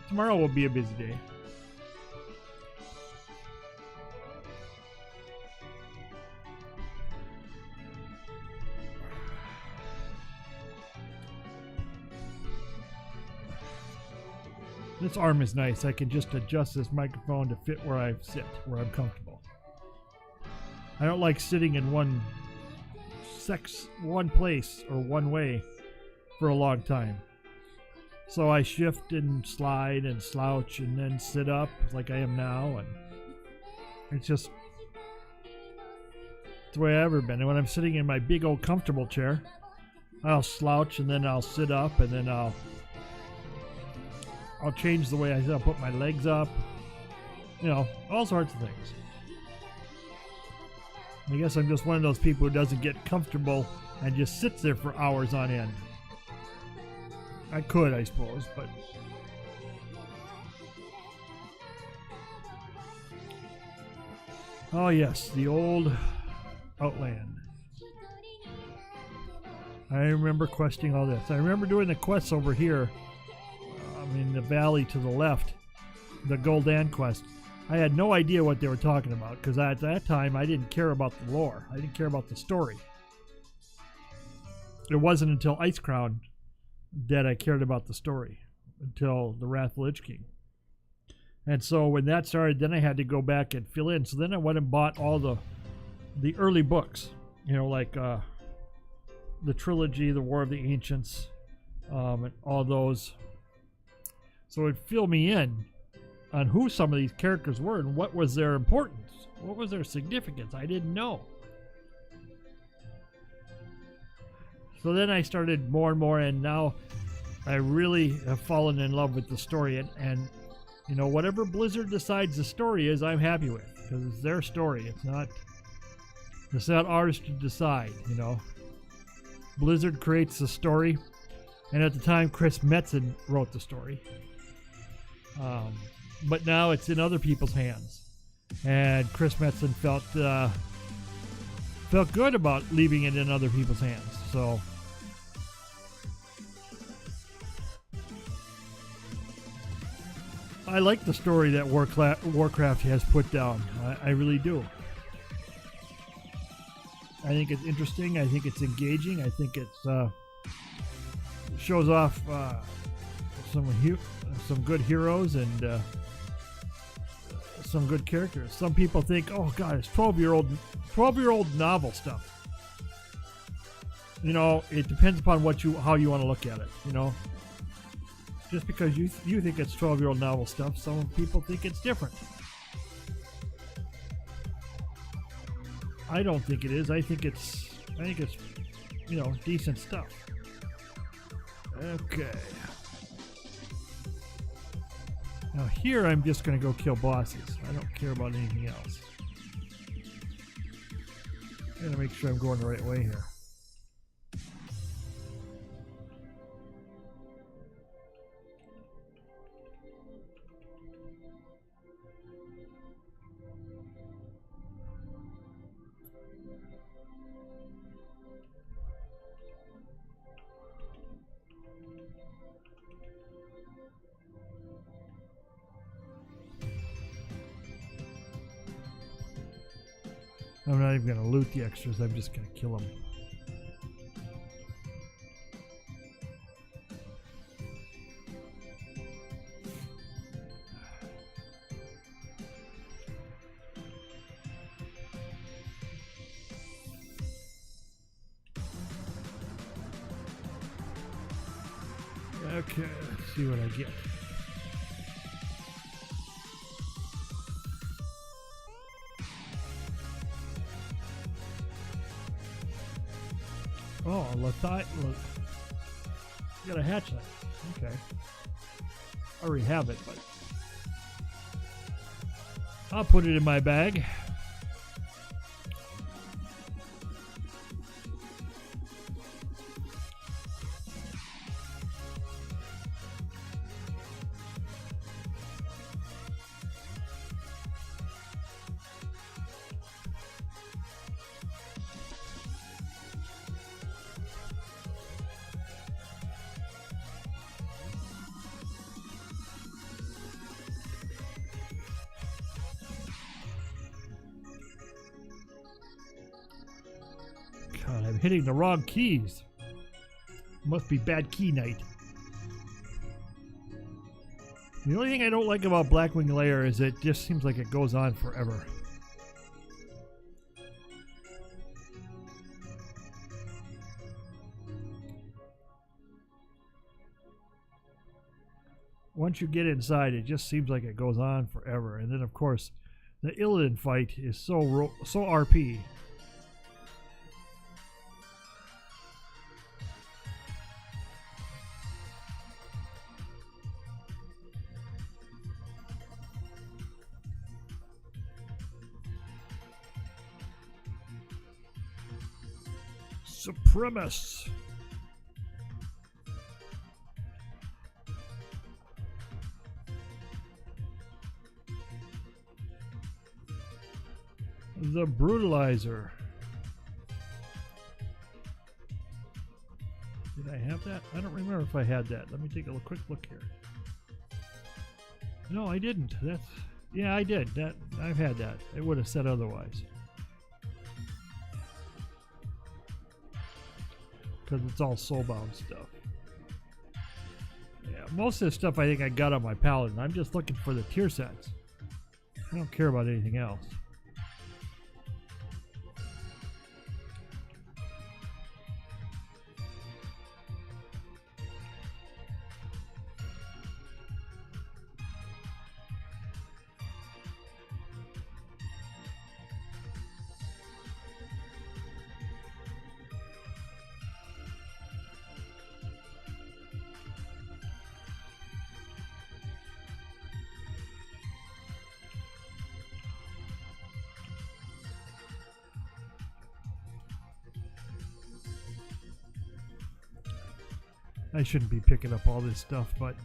Tomorrow will be a busy day. This arm is nice. I can just adjust this microphone to fit where I sit, where I'm comfortable. I don't like sitting in one place or one way for a long time. So I shift and slide and slouch and then sit up like I am now, and it's just the way I've ever been. And when I'm sitting in my big old comfortable chair, I'll slouch and then I'll sit up and then I'll change the way I'll put my legs up. All sorts of things. I guess I'm just one of those people who doesn't get comfortable and just sits there for hours on end. I could, I suppose, but... Oh yes, the old Outland. I remember questing all this. I remember doing the quests over here in the valley to the left, the Gul'dan quest. I had no idea what they were talking about because at that time I didn't care about the lore. I didn't care about the story. It wasn't until Icecrown that I cared about the story, until the Wrath of the Lich King. And so when that started, then I had to go back and fill in. So then I went and bought all the early books, like the trilogy, the War of the Ancients, and all those. So it'd fill me in on who some of these characters were and what was their importance, what was their significance. I didn't know. So then I started more and more, and now I really have fallen in love with the story. And whatever Blizzard decides the story is, I'm happy with, because it's their story. It's not ours to decide. Blizzard creates the story, and at the time Chris Metzen wrote the story. But now it's in other people's hands, and Chris Metzen felt good about leaving it in other people's hands. So I like the story that Warcraft has put down. I really do. I think it's interesting. I think it's engaging. I think it shows off some good heroes and some good characters. Some people think, oh God, it's 12-year-old novel stuff. It depends upon how you want to look at it. Just because you think it's 12-year-old novel stuff, some people think it's different. I don't think it is. I think it's decent stuff. Okay. Now here I'm just going to go kill bosses. I don't care about anything else. I gotta make sure I'm going the right way here. I'm not even going to loot the extras, I'm just going to kill them. Okay, let's see what I get. Oh, Lathai. You got a hatchlet. Okay. I already have it, but I'll put it in my bag. hitting the wrong keys. Must be bad key night. The only thing I don't like about Blackwing Lair is it just seems like it goes on forever. Once you get inside, it just seems like it goes on forever. And then, of course, the Illidan fight is so RP. Supremus. The Brutalizer. Did I have that? I don't remember if I had that. Let me take a quick look here. No, I didn't. Yeah, I did. I've had that. It would have said otherwise. Because it's all soulbound stuff. Yeah, most of the stuff I think I got on my Paladin. I'm just looking for the tier sets. I don't care about anything else. I shouldn't be picking up all this stuff, but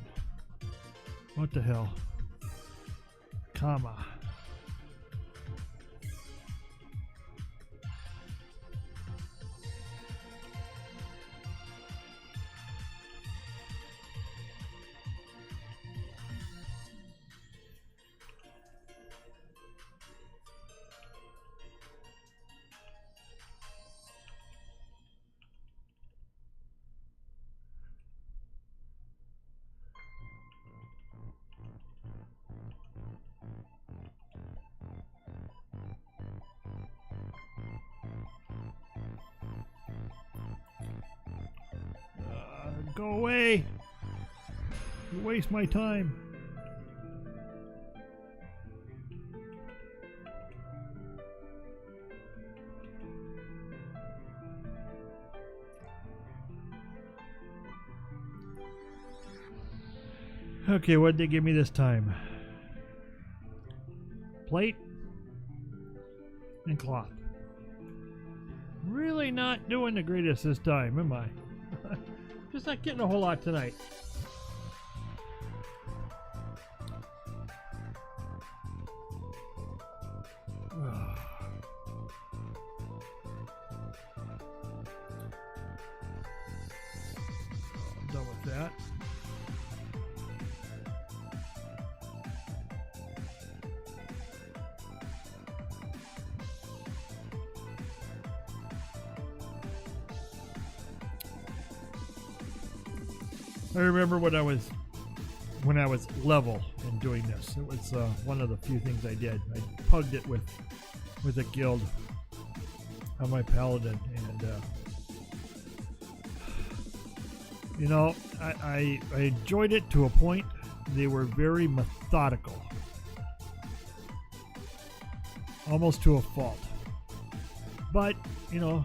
what the hell? Comma. Go away! You waste my time. Okay, what did they give me this time? Plate and cloth. Really not doing the greatest this time, am I? Just not getting a whole lot tonight. I'm done with that. I remember when I was level and doing this. It was one of the few things I did. I pugged it with a guild on my Paladin, and you know, I enjoyed it to a point. They were very methodical, almost to a fault. But you know,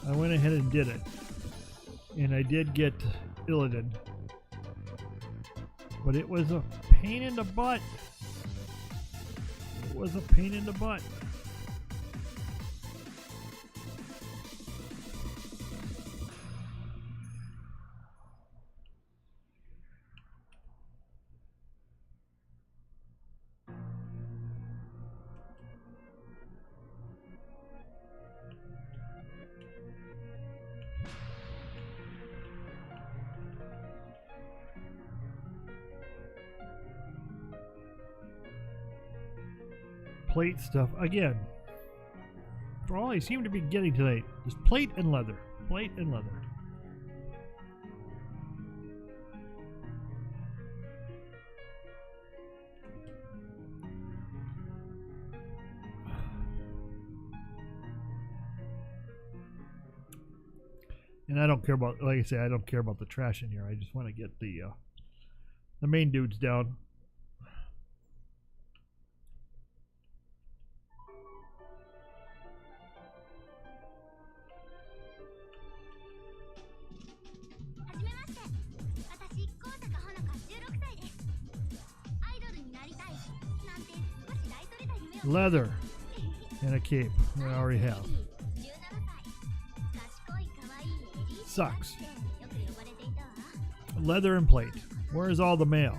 I went ahead and did it. And I did get Illidan, but it was a pain in the butt. It was a pain in the butt. Plate stuff again. all I seem to be getting tonight is plate and leather. Plate and leather. And I don't care about, like I say, I don't care about the trash in here. I just want to get the main dudes down. Leather and a cape. I already have. Sucks. Leather and plate. Where is all the mail?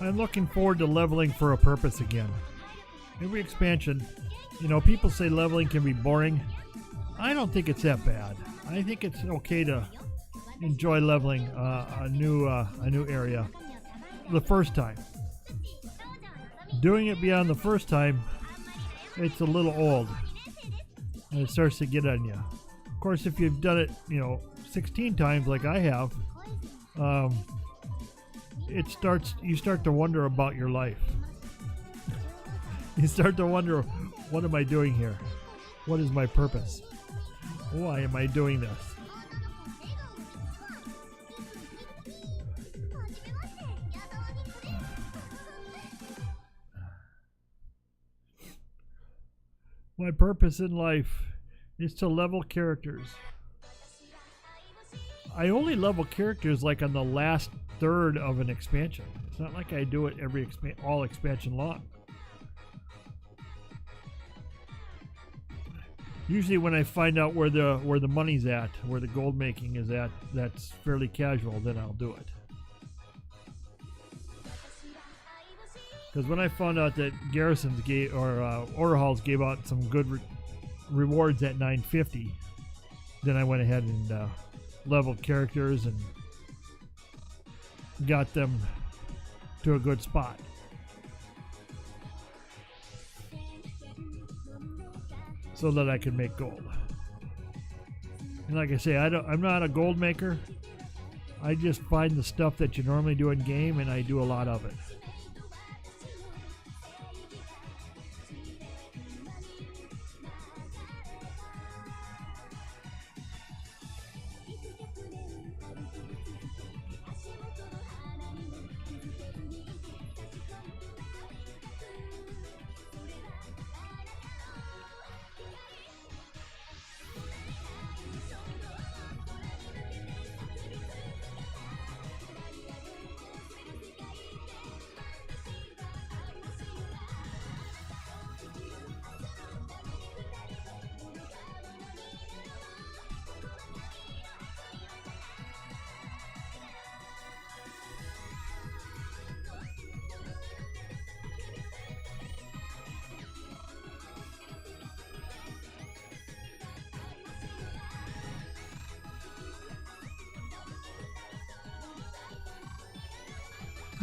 I'm looking forward to leveling for a purpose again. Every expansion, you know, people say leveling can be boring. I don't think it's that bad. I think it's okay to enjoy leveling a new area the first time. Doing it beyond the first time, it's a little old, and it starts to get on you. Of course, if you've done it, 16 times like I have, you start to wonder about your life. You start to wonder, what am I doing here? What is my purpose? Why am I doing this? My purpose in life is to level characters. I only level characters like on the last third of an expansion. It's not like I do it all expansion long. Usually when I find out where the money's at, where the gold making is at, that's fairly casual, then I'll do it. Because when I found out that Garrisons gave, or Order Halls gave out some good rewards at 950, then I went ahead and leveled characters and got them to a good spot. So that I can make gold. And like I say, I'm not a gold maker. I just find the stuff that you normally do in game, and I do a lot of it.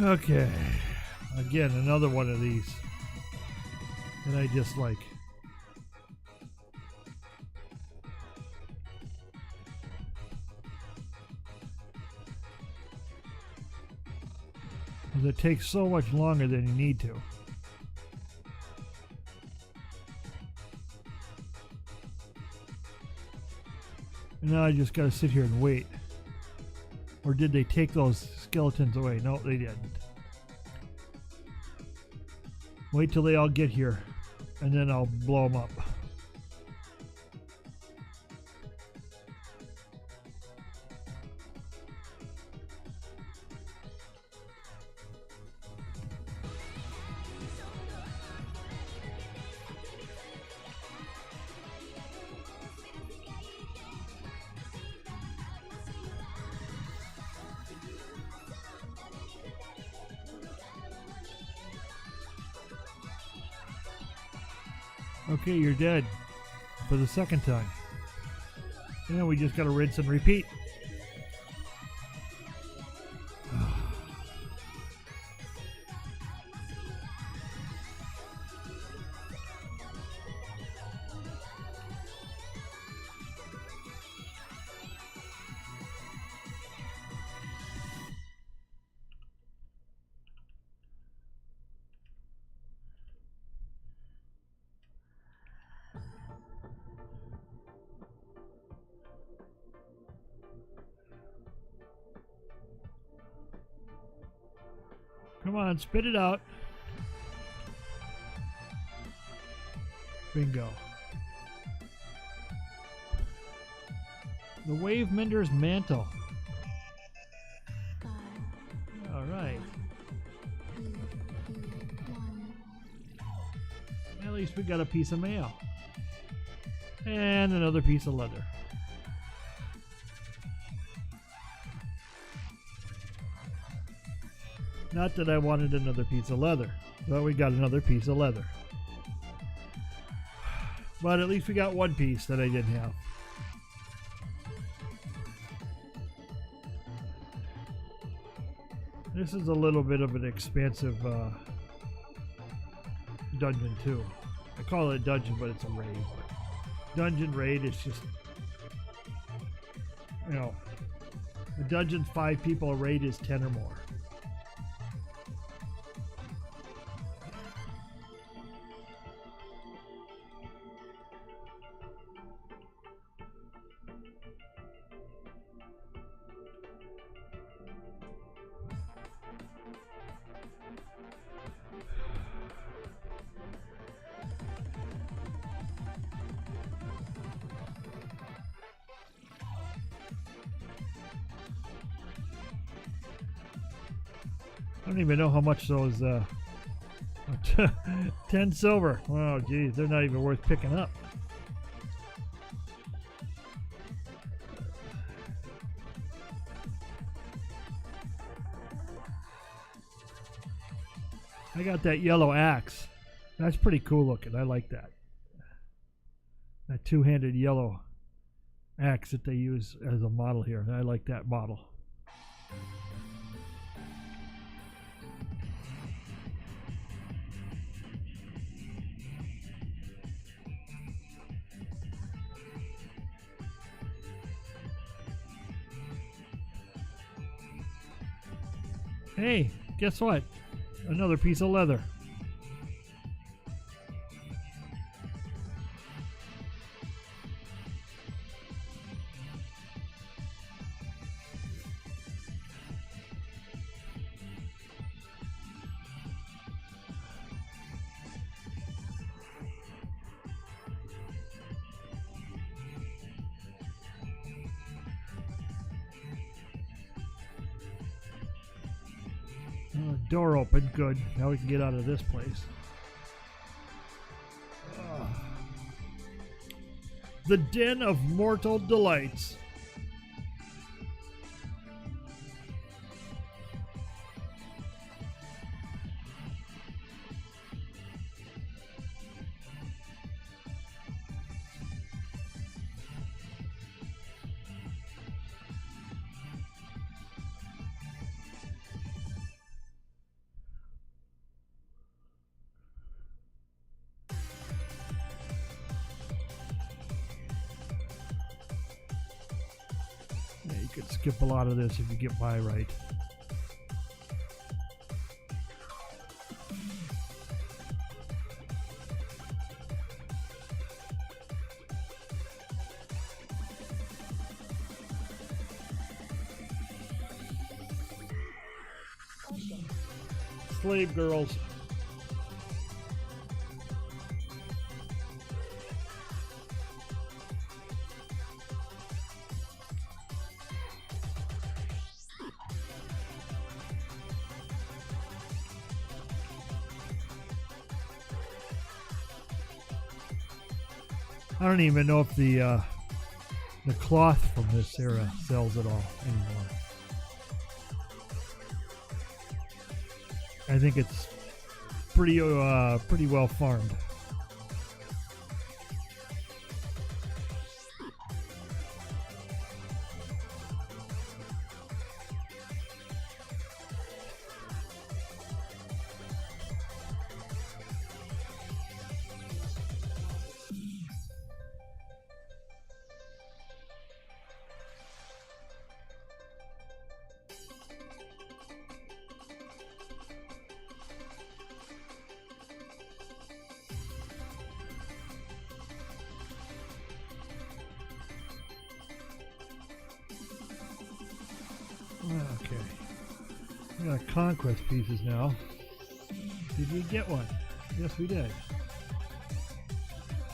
Okay, again, another one of these that I just like. It takes so much longer than you need to. And now I just gotta sit here and wait. Or did they take those skeletons away? No, they didn't. Wait till they all get here, and then I'll blow them up. Okay, you're dead. For the second time. And we just gotta rinse and repeat. Come on, spit it out. Bingo. The Wave Mender's Mantle. All right. At least we got a piece of mail. And another piece of leather. Not that I wanted another piece of leather, but we got another piece of leather. But at least we got one piece that I didn't have. This is a little bit of an expansive dungeon too. I call it a dungeon, but it's a raid. Dungeon raid is just, you know, a dungeon's 5 people, a raid is 10 or more. I don't even know how much those 10 silver. Oh geez, they're not even worth picking up. I got that yellow axe. That's pretty cool looking. I like that. That two-handed yellow axe that they use as a model here. I like that model. Hey, guess what? Another piece of leather. Door open, good. Now we can get out of this place. The Den of Mortal Delights. Yeah, you could skip a lot of this if you get by right. Slave girls. I don't even know if the cloth from this era sells at all anymore. I think it's pretty well farmed. We got conquest pieces now. Did we get one? Yes, we did.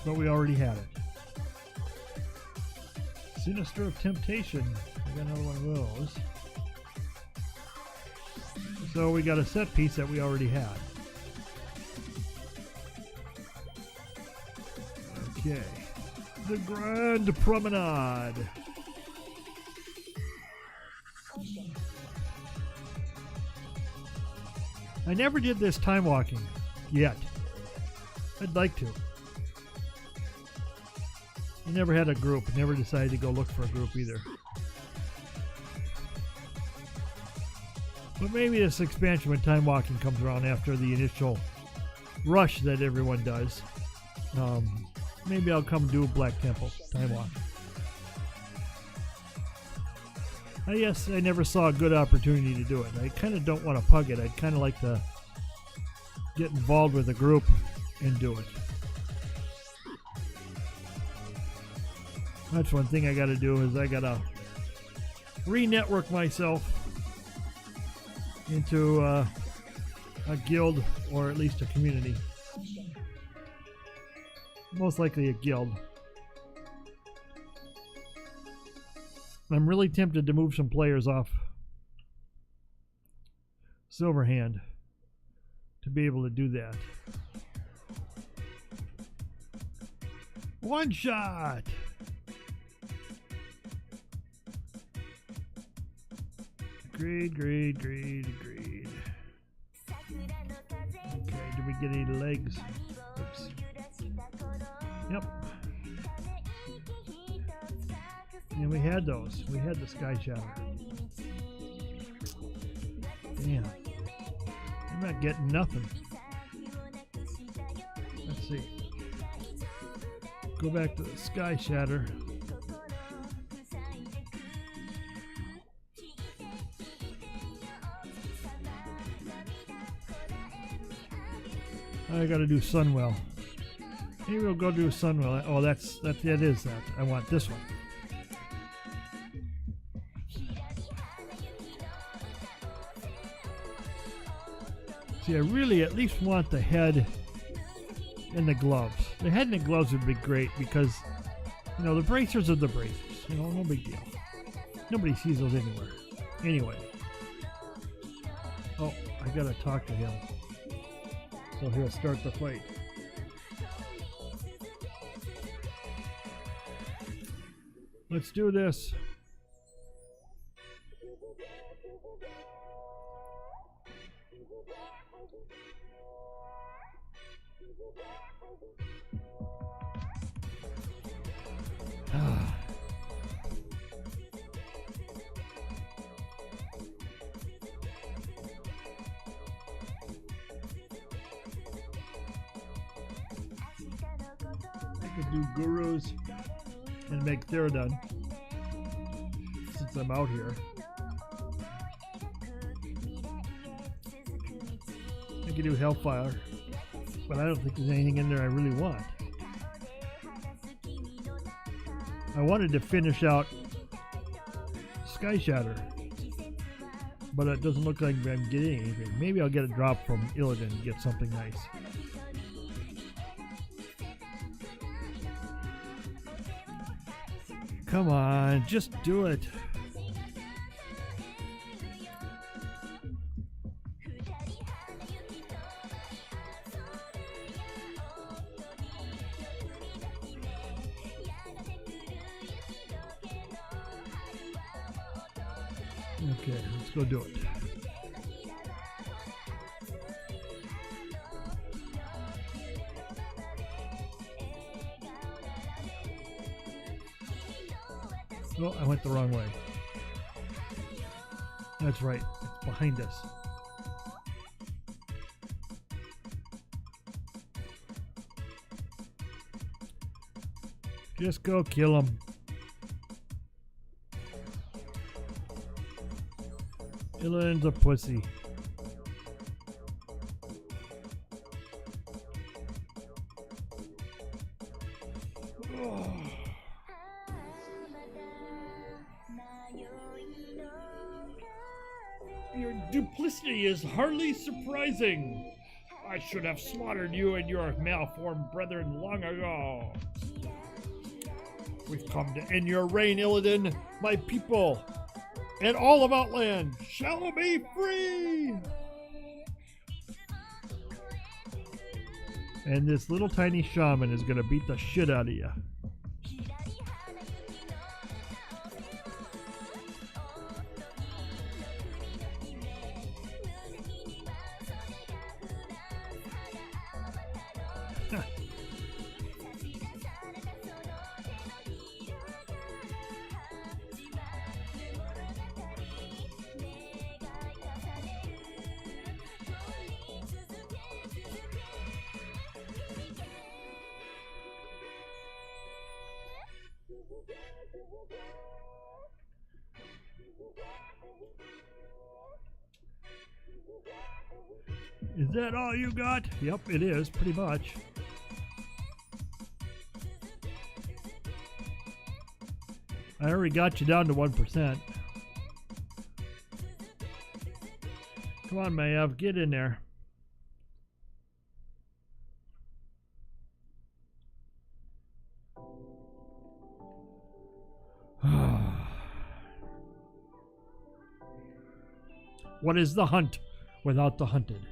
But we already had it. Sinister of Temptation. I got another one of those. So we got a set piece that we already had. Okay. The Grand Promenade. I never did this time walking yet. I'd like to. I never had a group. Never decided to go look for a group either. But maybe this expansion when time walking comes around after the initial rush that everyone does. Maybe I'll come do Black Temple time walk. Yes, I never saw a good opportunity to do it. I kind of don't want to pug it. I'd kind of like to get involved with a group and do it. That's one thing I got to do is I got to re-network myself into a guild or at least a community. Most likely a guild. I'm really tempted to move some players off Silverhand to be able to do that. One shot! Agreed. Okay, did we get any legs? Oops. Yep. And we had those. We had the Sky Shatter. Damn. I'm not getting nothing. Let's see. Go back to the Sky Shatter. I gotta do Sunwell. Maybe we'll go do Sunwell. Oh, that is that. I want this one. See, I really at least want the head and the gloves. The head and the gloves would be great because, you know, the bracers are the bracers. You know, no big deal. Nobody sees those anywhere. Anyway. Oh, I gotta talk to him. So he'll start the fight. Let's do this. I could do Gurus and make Therodon since I'm out here. I could do Hellfire, but I don't think there's anything in there I really want. I wanted to finish out Sky Shatter, but it doesn't look like I'm getting anything. Maybe I'll get a drop from Illidan and get something nice. Come on, just do it. Okay, let's go do it. Oh, I went the wrong way. That's right, it's behind us. Just go kill him. Illidan's a pussy. Oh. You're duplicitous. body is hardly surprising. I should have slaughtered you and your malformed brethren long ago. We've come to end your reign, Illidan. My people and all of Outland shall be free. And this little tiny shaman is going to beat the shit out of you. Is that all you got? Yep, it is, pretty much. I already got you down to 1%. Come on, Maiev, get in there. What is the hunt without the hunted?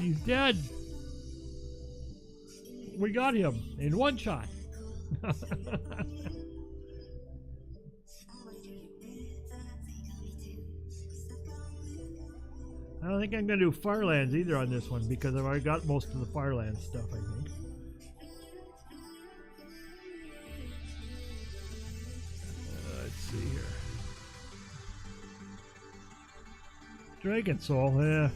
He's dead. We got him in one shot. I don't think I'm going to do Firelands either on this one because I've already got most of the Firelands stuff, I think. Let's see here. Dragon Soul, yeah.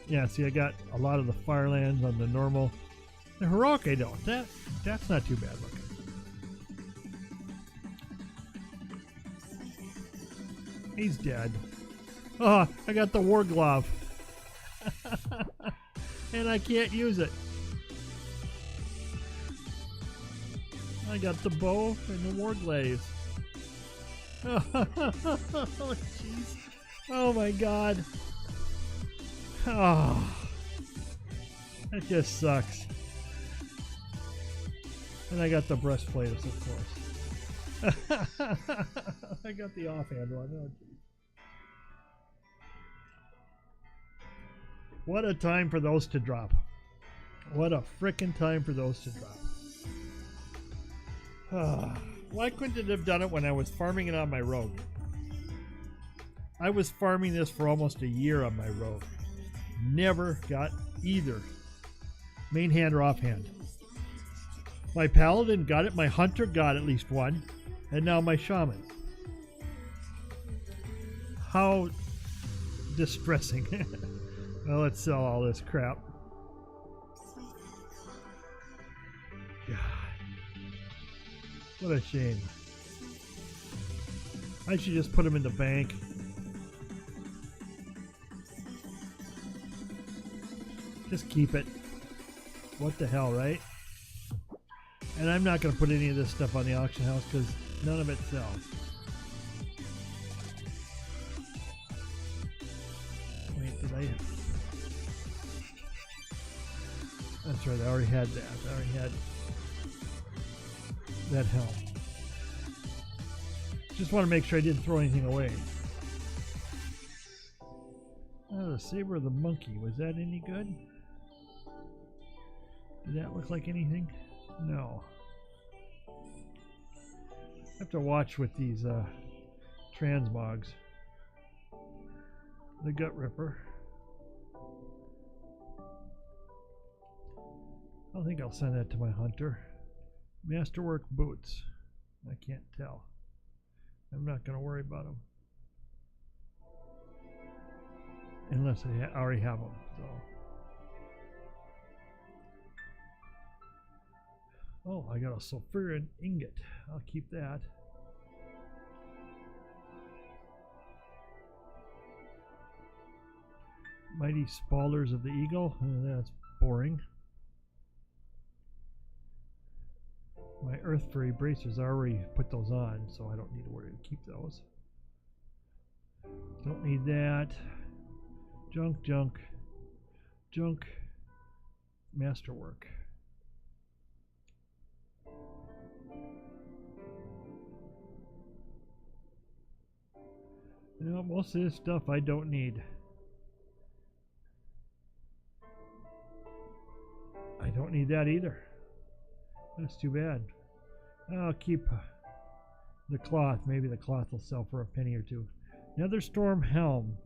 Yeah, see, I got a lot of the Firelands on the normal. The Heroic I don't. That's not too bad looking. He's dead. Oh, I got the War Glove. And I can't use it. I got the bow and the War Glaze. Oh, jeez. Oh, my God. Oh, that just sucks. And I got the breastplate, of course. I got the offhand one. Oh, geez. What a time for those to drop. What a frickin' time for those to drop. Why couldn't it have done it when I was farming it on my rogue? I was farming this for almost a year on my rogue. Never got either main hand or offhand. My paladin got it, my hunter got at least one, and now my shaman. How distressing. Well, let's sell all this crap. God. What a shame. I should just put them in the bank. Just keep it. What the hell, right? And I'm not going to put any of this stuff on the auction house because none of it sells. Wait, did I... That's right, I already had that. I already had that helm. Just want to make sure I didn't throw anything away. Oh, the Saber of the Monkey. Was that any good? Did that look like anything? No. I have to watch with these transmogs. The Gut Ripper. I don't think I'll send that to my hunter. Masterwork boots. I can't tell. I'm not going to worry about them. Unless I already have them. So. Oh, I got a sulfuran ingot. I'll keep that. Mighty Spalders of the Eagle. That's boring. My Earth Furry bracers, I already put those on, so I don't need to worry to keep those. Don't need that. Junk, junk, junk. Masterwork. You know, most of this stuff I don't need. I don't need that either. That's too bad. I'll keep the cloth. Maybe the cloth will sell for a penny or two. Netherstorm Helm.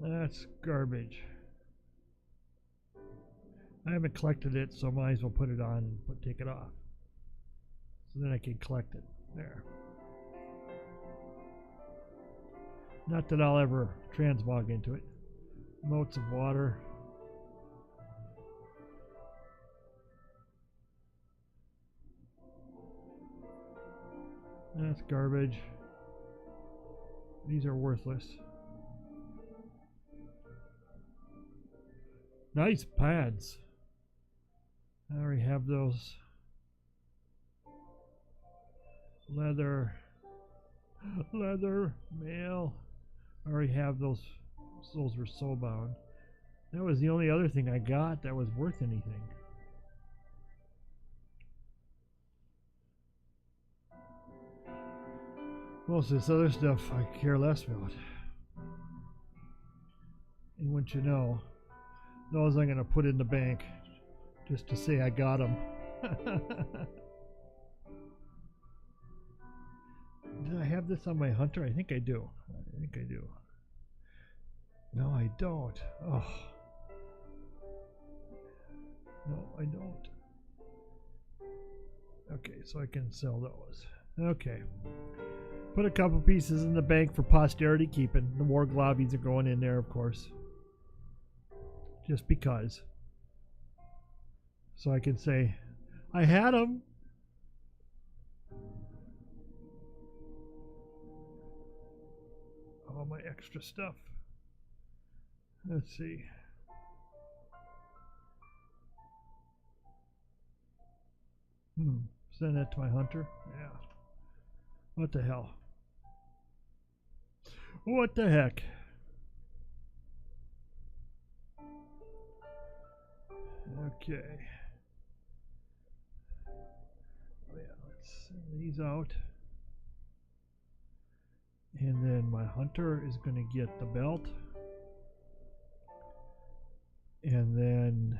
That's garbage. I haven't collected it, so I might as well put it on and take it off. So then I can collect it. There. Not that I'll ever transmog into it. Motes of water. That's garbage. These are worthless. Nice pads. I already have those. Leather. Leather. Mail. I already have those. Those were soulbound. That was the only other thing I got that was worth anything. Most of this other stuff I care less about. And once you know, those I'm going to put in the bank just to say I got them. Did I have this on my hunter? I think I do. I think I do. No, I don't. Oh. No, I don't. Okay, so I can sell those. Okay. Put a couple pieces in the bank for posterity keeping. The war globbies are going in there, of course. Just because. So I can say, I had them. All my extra stuff. Let's see. Send that to my hunter. Yeah. What the hell? What the heck? Okay. Oh yeah, let's send these out. And then my hunter is going to get the belt. And then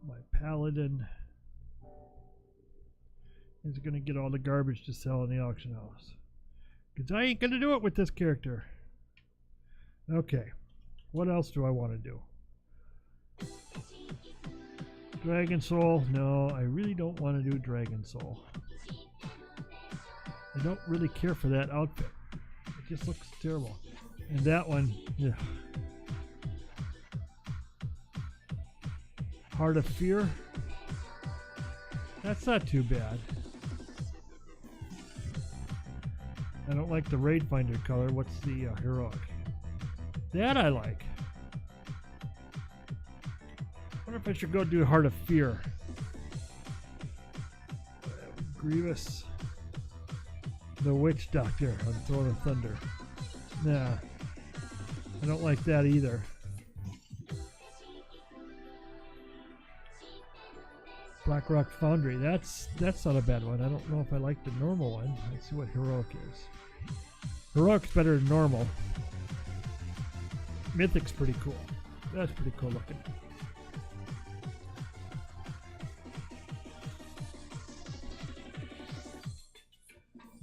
my paladin is going to get all the garbage to sell in the auction house. Because I ain't going to do it with this character. Okay. What else do I want to do? Dragon Soul. No, I really don't want to do Dragon Soul. I don't really care for that outfit. It just looks terrible. And that one, yeah. Heart of Fear. That's not too bad. I don't like the Raid Finder color. What's the heroic? That I like. I wonder if I should go do Heart of Fear. Grievous. The Witch Doctor on Throne of Thunder. Nah. I don't like that either. Blackrock Foundry. That's not a bad one. I don't know if I like the normal one. Let's see what Heroic is. Heroic's better than normal. Mythic's pretty cool. That's pretty cool looking.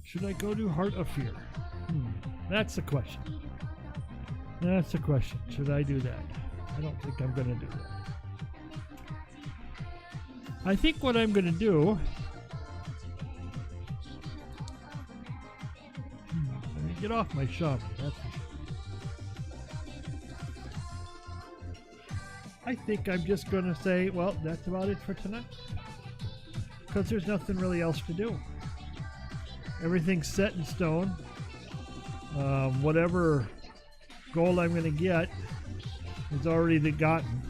Should I go do Heart of Fear? That's the question. That's the question. Should I do that? I don't think I'm going to do that. I think what I'm going to do... let me get off my shaman. That's for sure. I think I'm just going to say, well, that's about it for tonight. Because there's nothing really else to do. Everything's set in stone. Whatever gold I'm going to get is already gotten.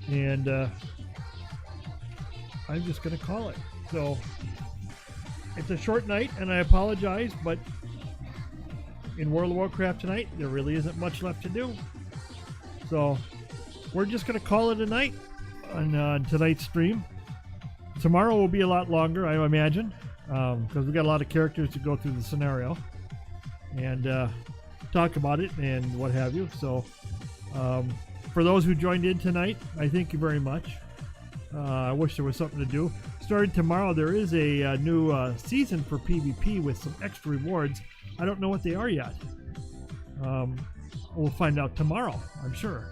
And I'm just going to call it. So it's a short night, and I apologize, but in World of Warcraft tonight, there really isn't much left to do. So we're just going to call it a night on tonight's stream. Tomorrow will be a lot longer, I imagine, because we got a lot of characters to go through the scenario and talk about it and what have you. So for those who joined in tonight, I thank you very much. I wish there was something to do. Starting tomorrow, there is a new season for PvP with some extra rewards. I don't know what they are yet. We'll find out tomorrow, I'm sure.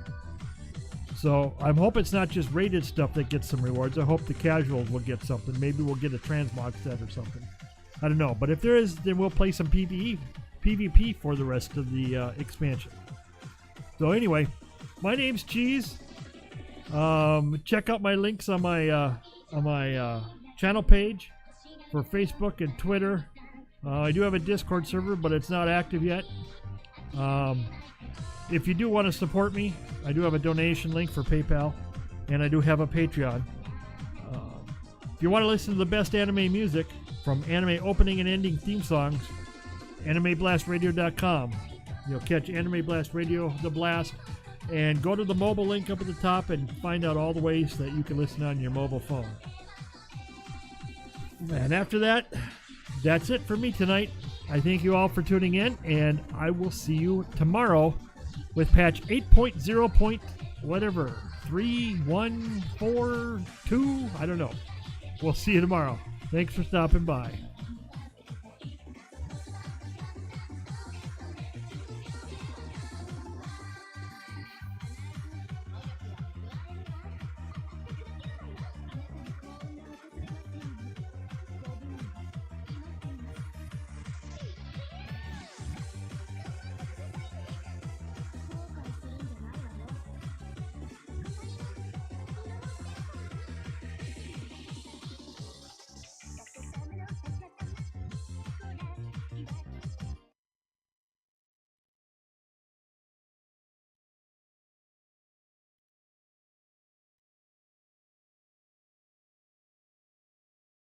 So I hope it's not just rated stuff that gets some rewards. I hope the casuals will get something. Maybe we'll get a transmog set or something. I don't know. But if there is, then we'll play some PvP for the rest of the expansion. So anyway, my name's Cheese. Check out my links on my channel page for Facebook and Twitter. I do have a Discord server, but it's not active yet. If you do want to support me, I do have a donation link for PayPal, and I do have a Patreon. If you want to listen to the best anime music, from anime opening and ending theme songs, AnimeBlastRadio.com. You'll catch Anime Blast Radio, The Blast, and go to the mobile link up at the top and find out all the ways that you can listen on your mobile phone. And after that, that's it for me tonight. I thank you all for tuning in, and I will see you tomorrow with patch 8.0. Whatever, 3.1.4.2, I don't know. We'll see you tomorrow. Thanks for stopping by.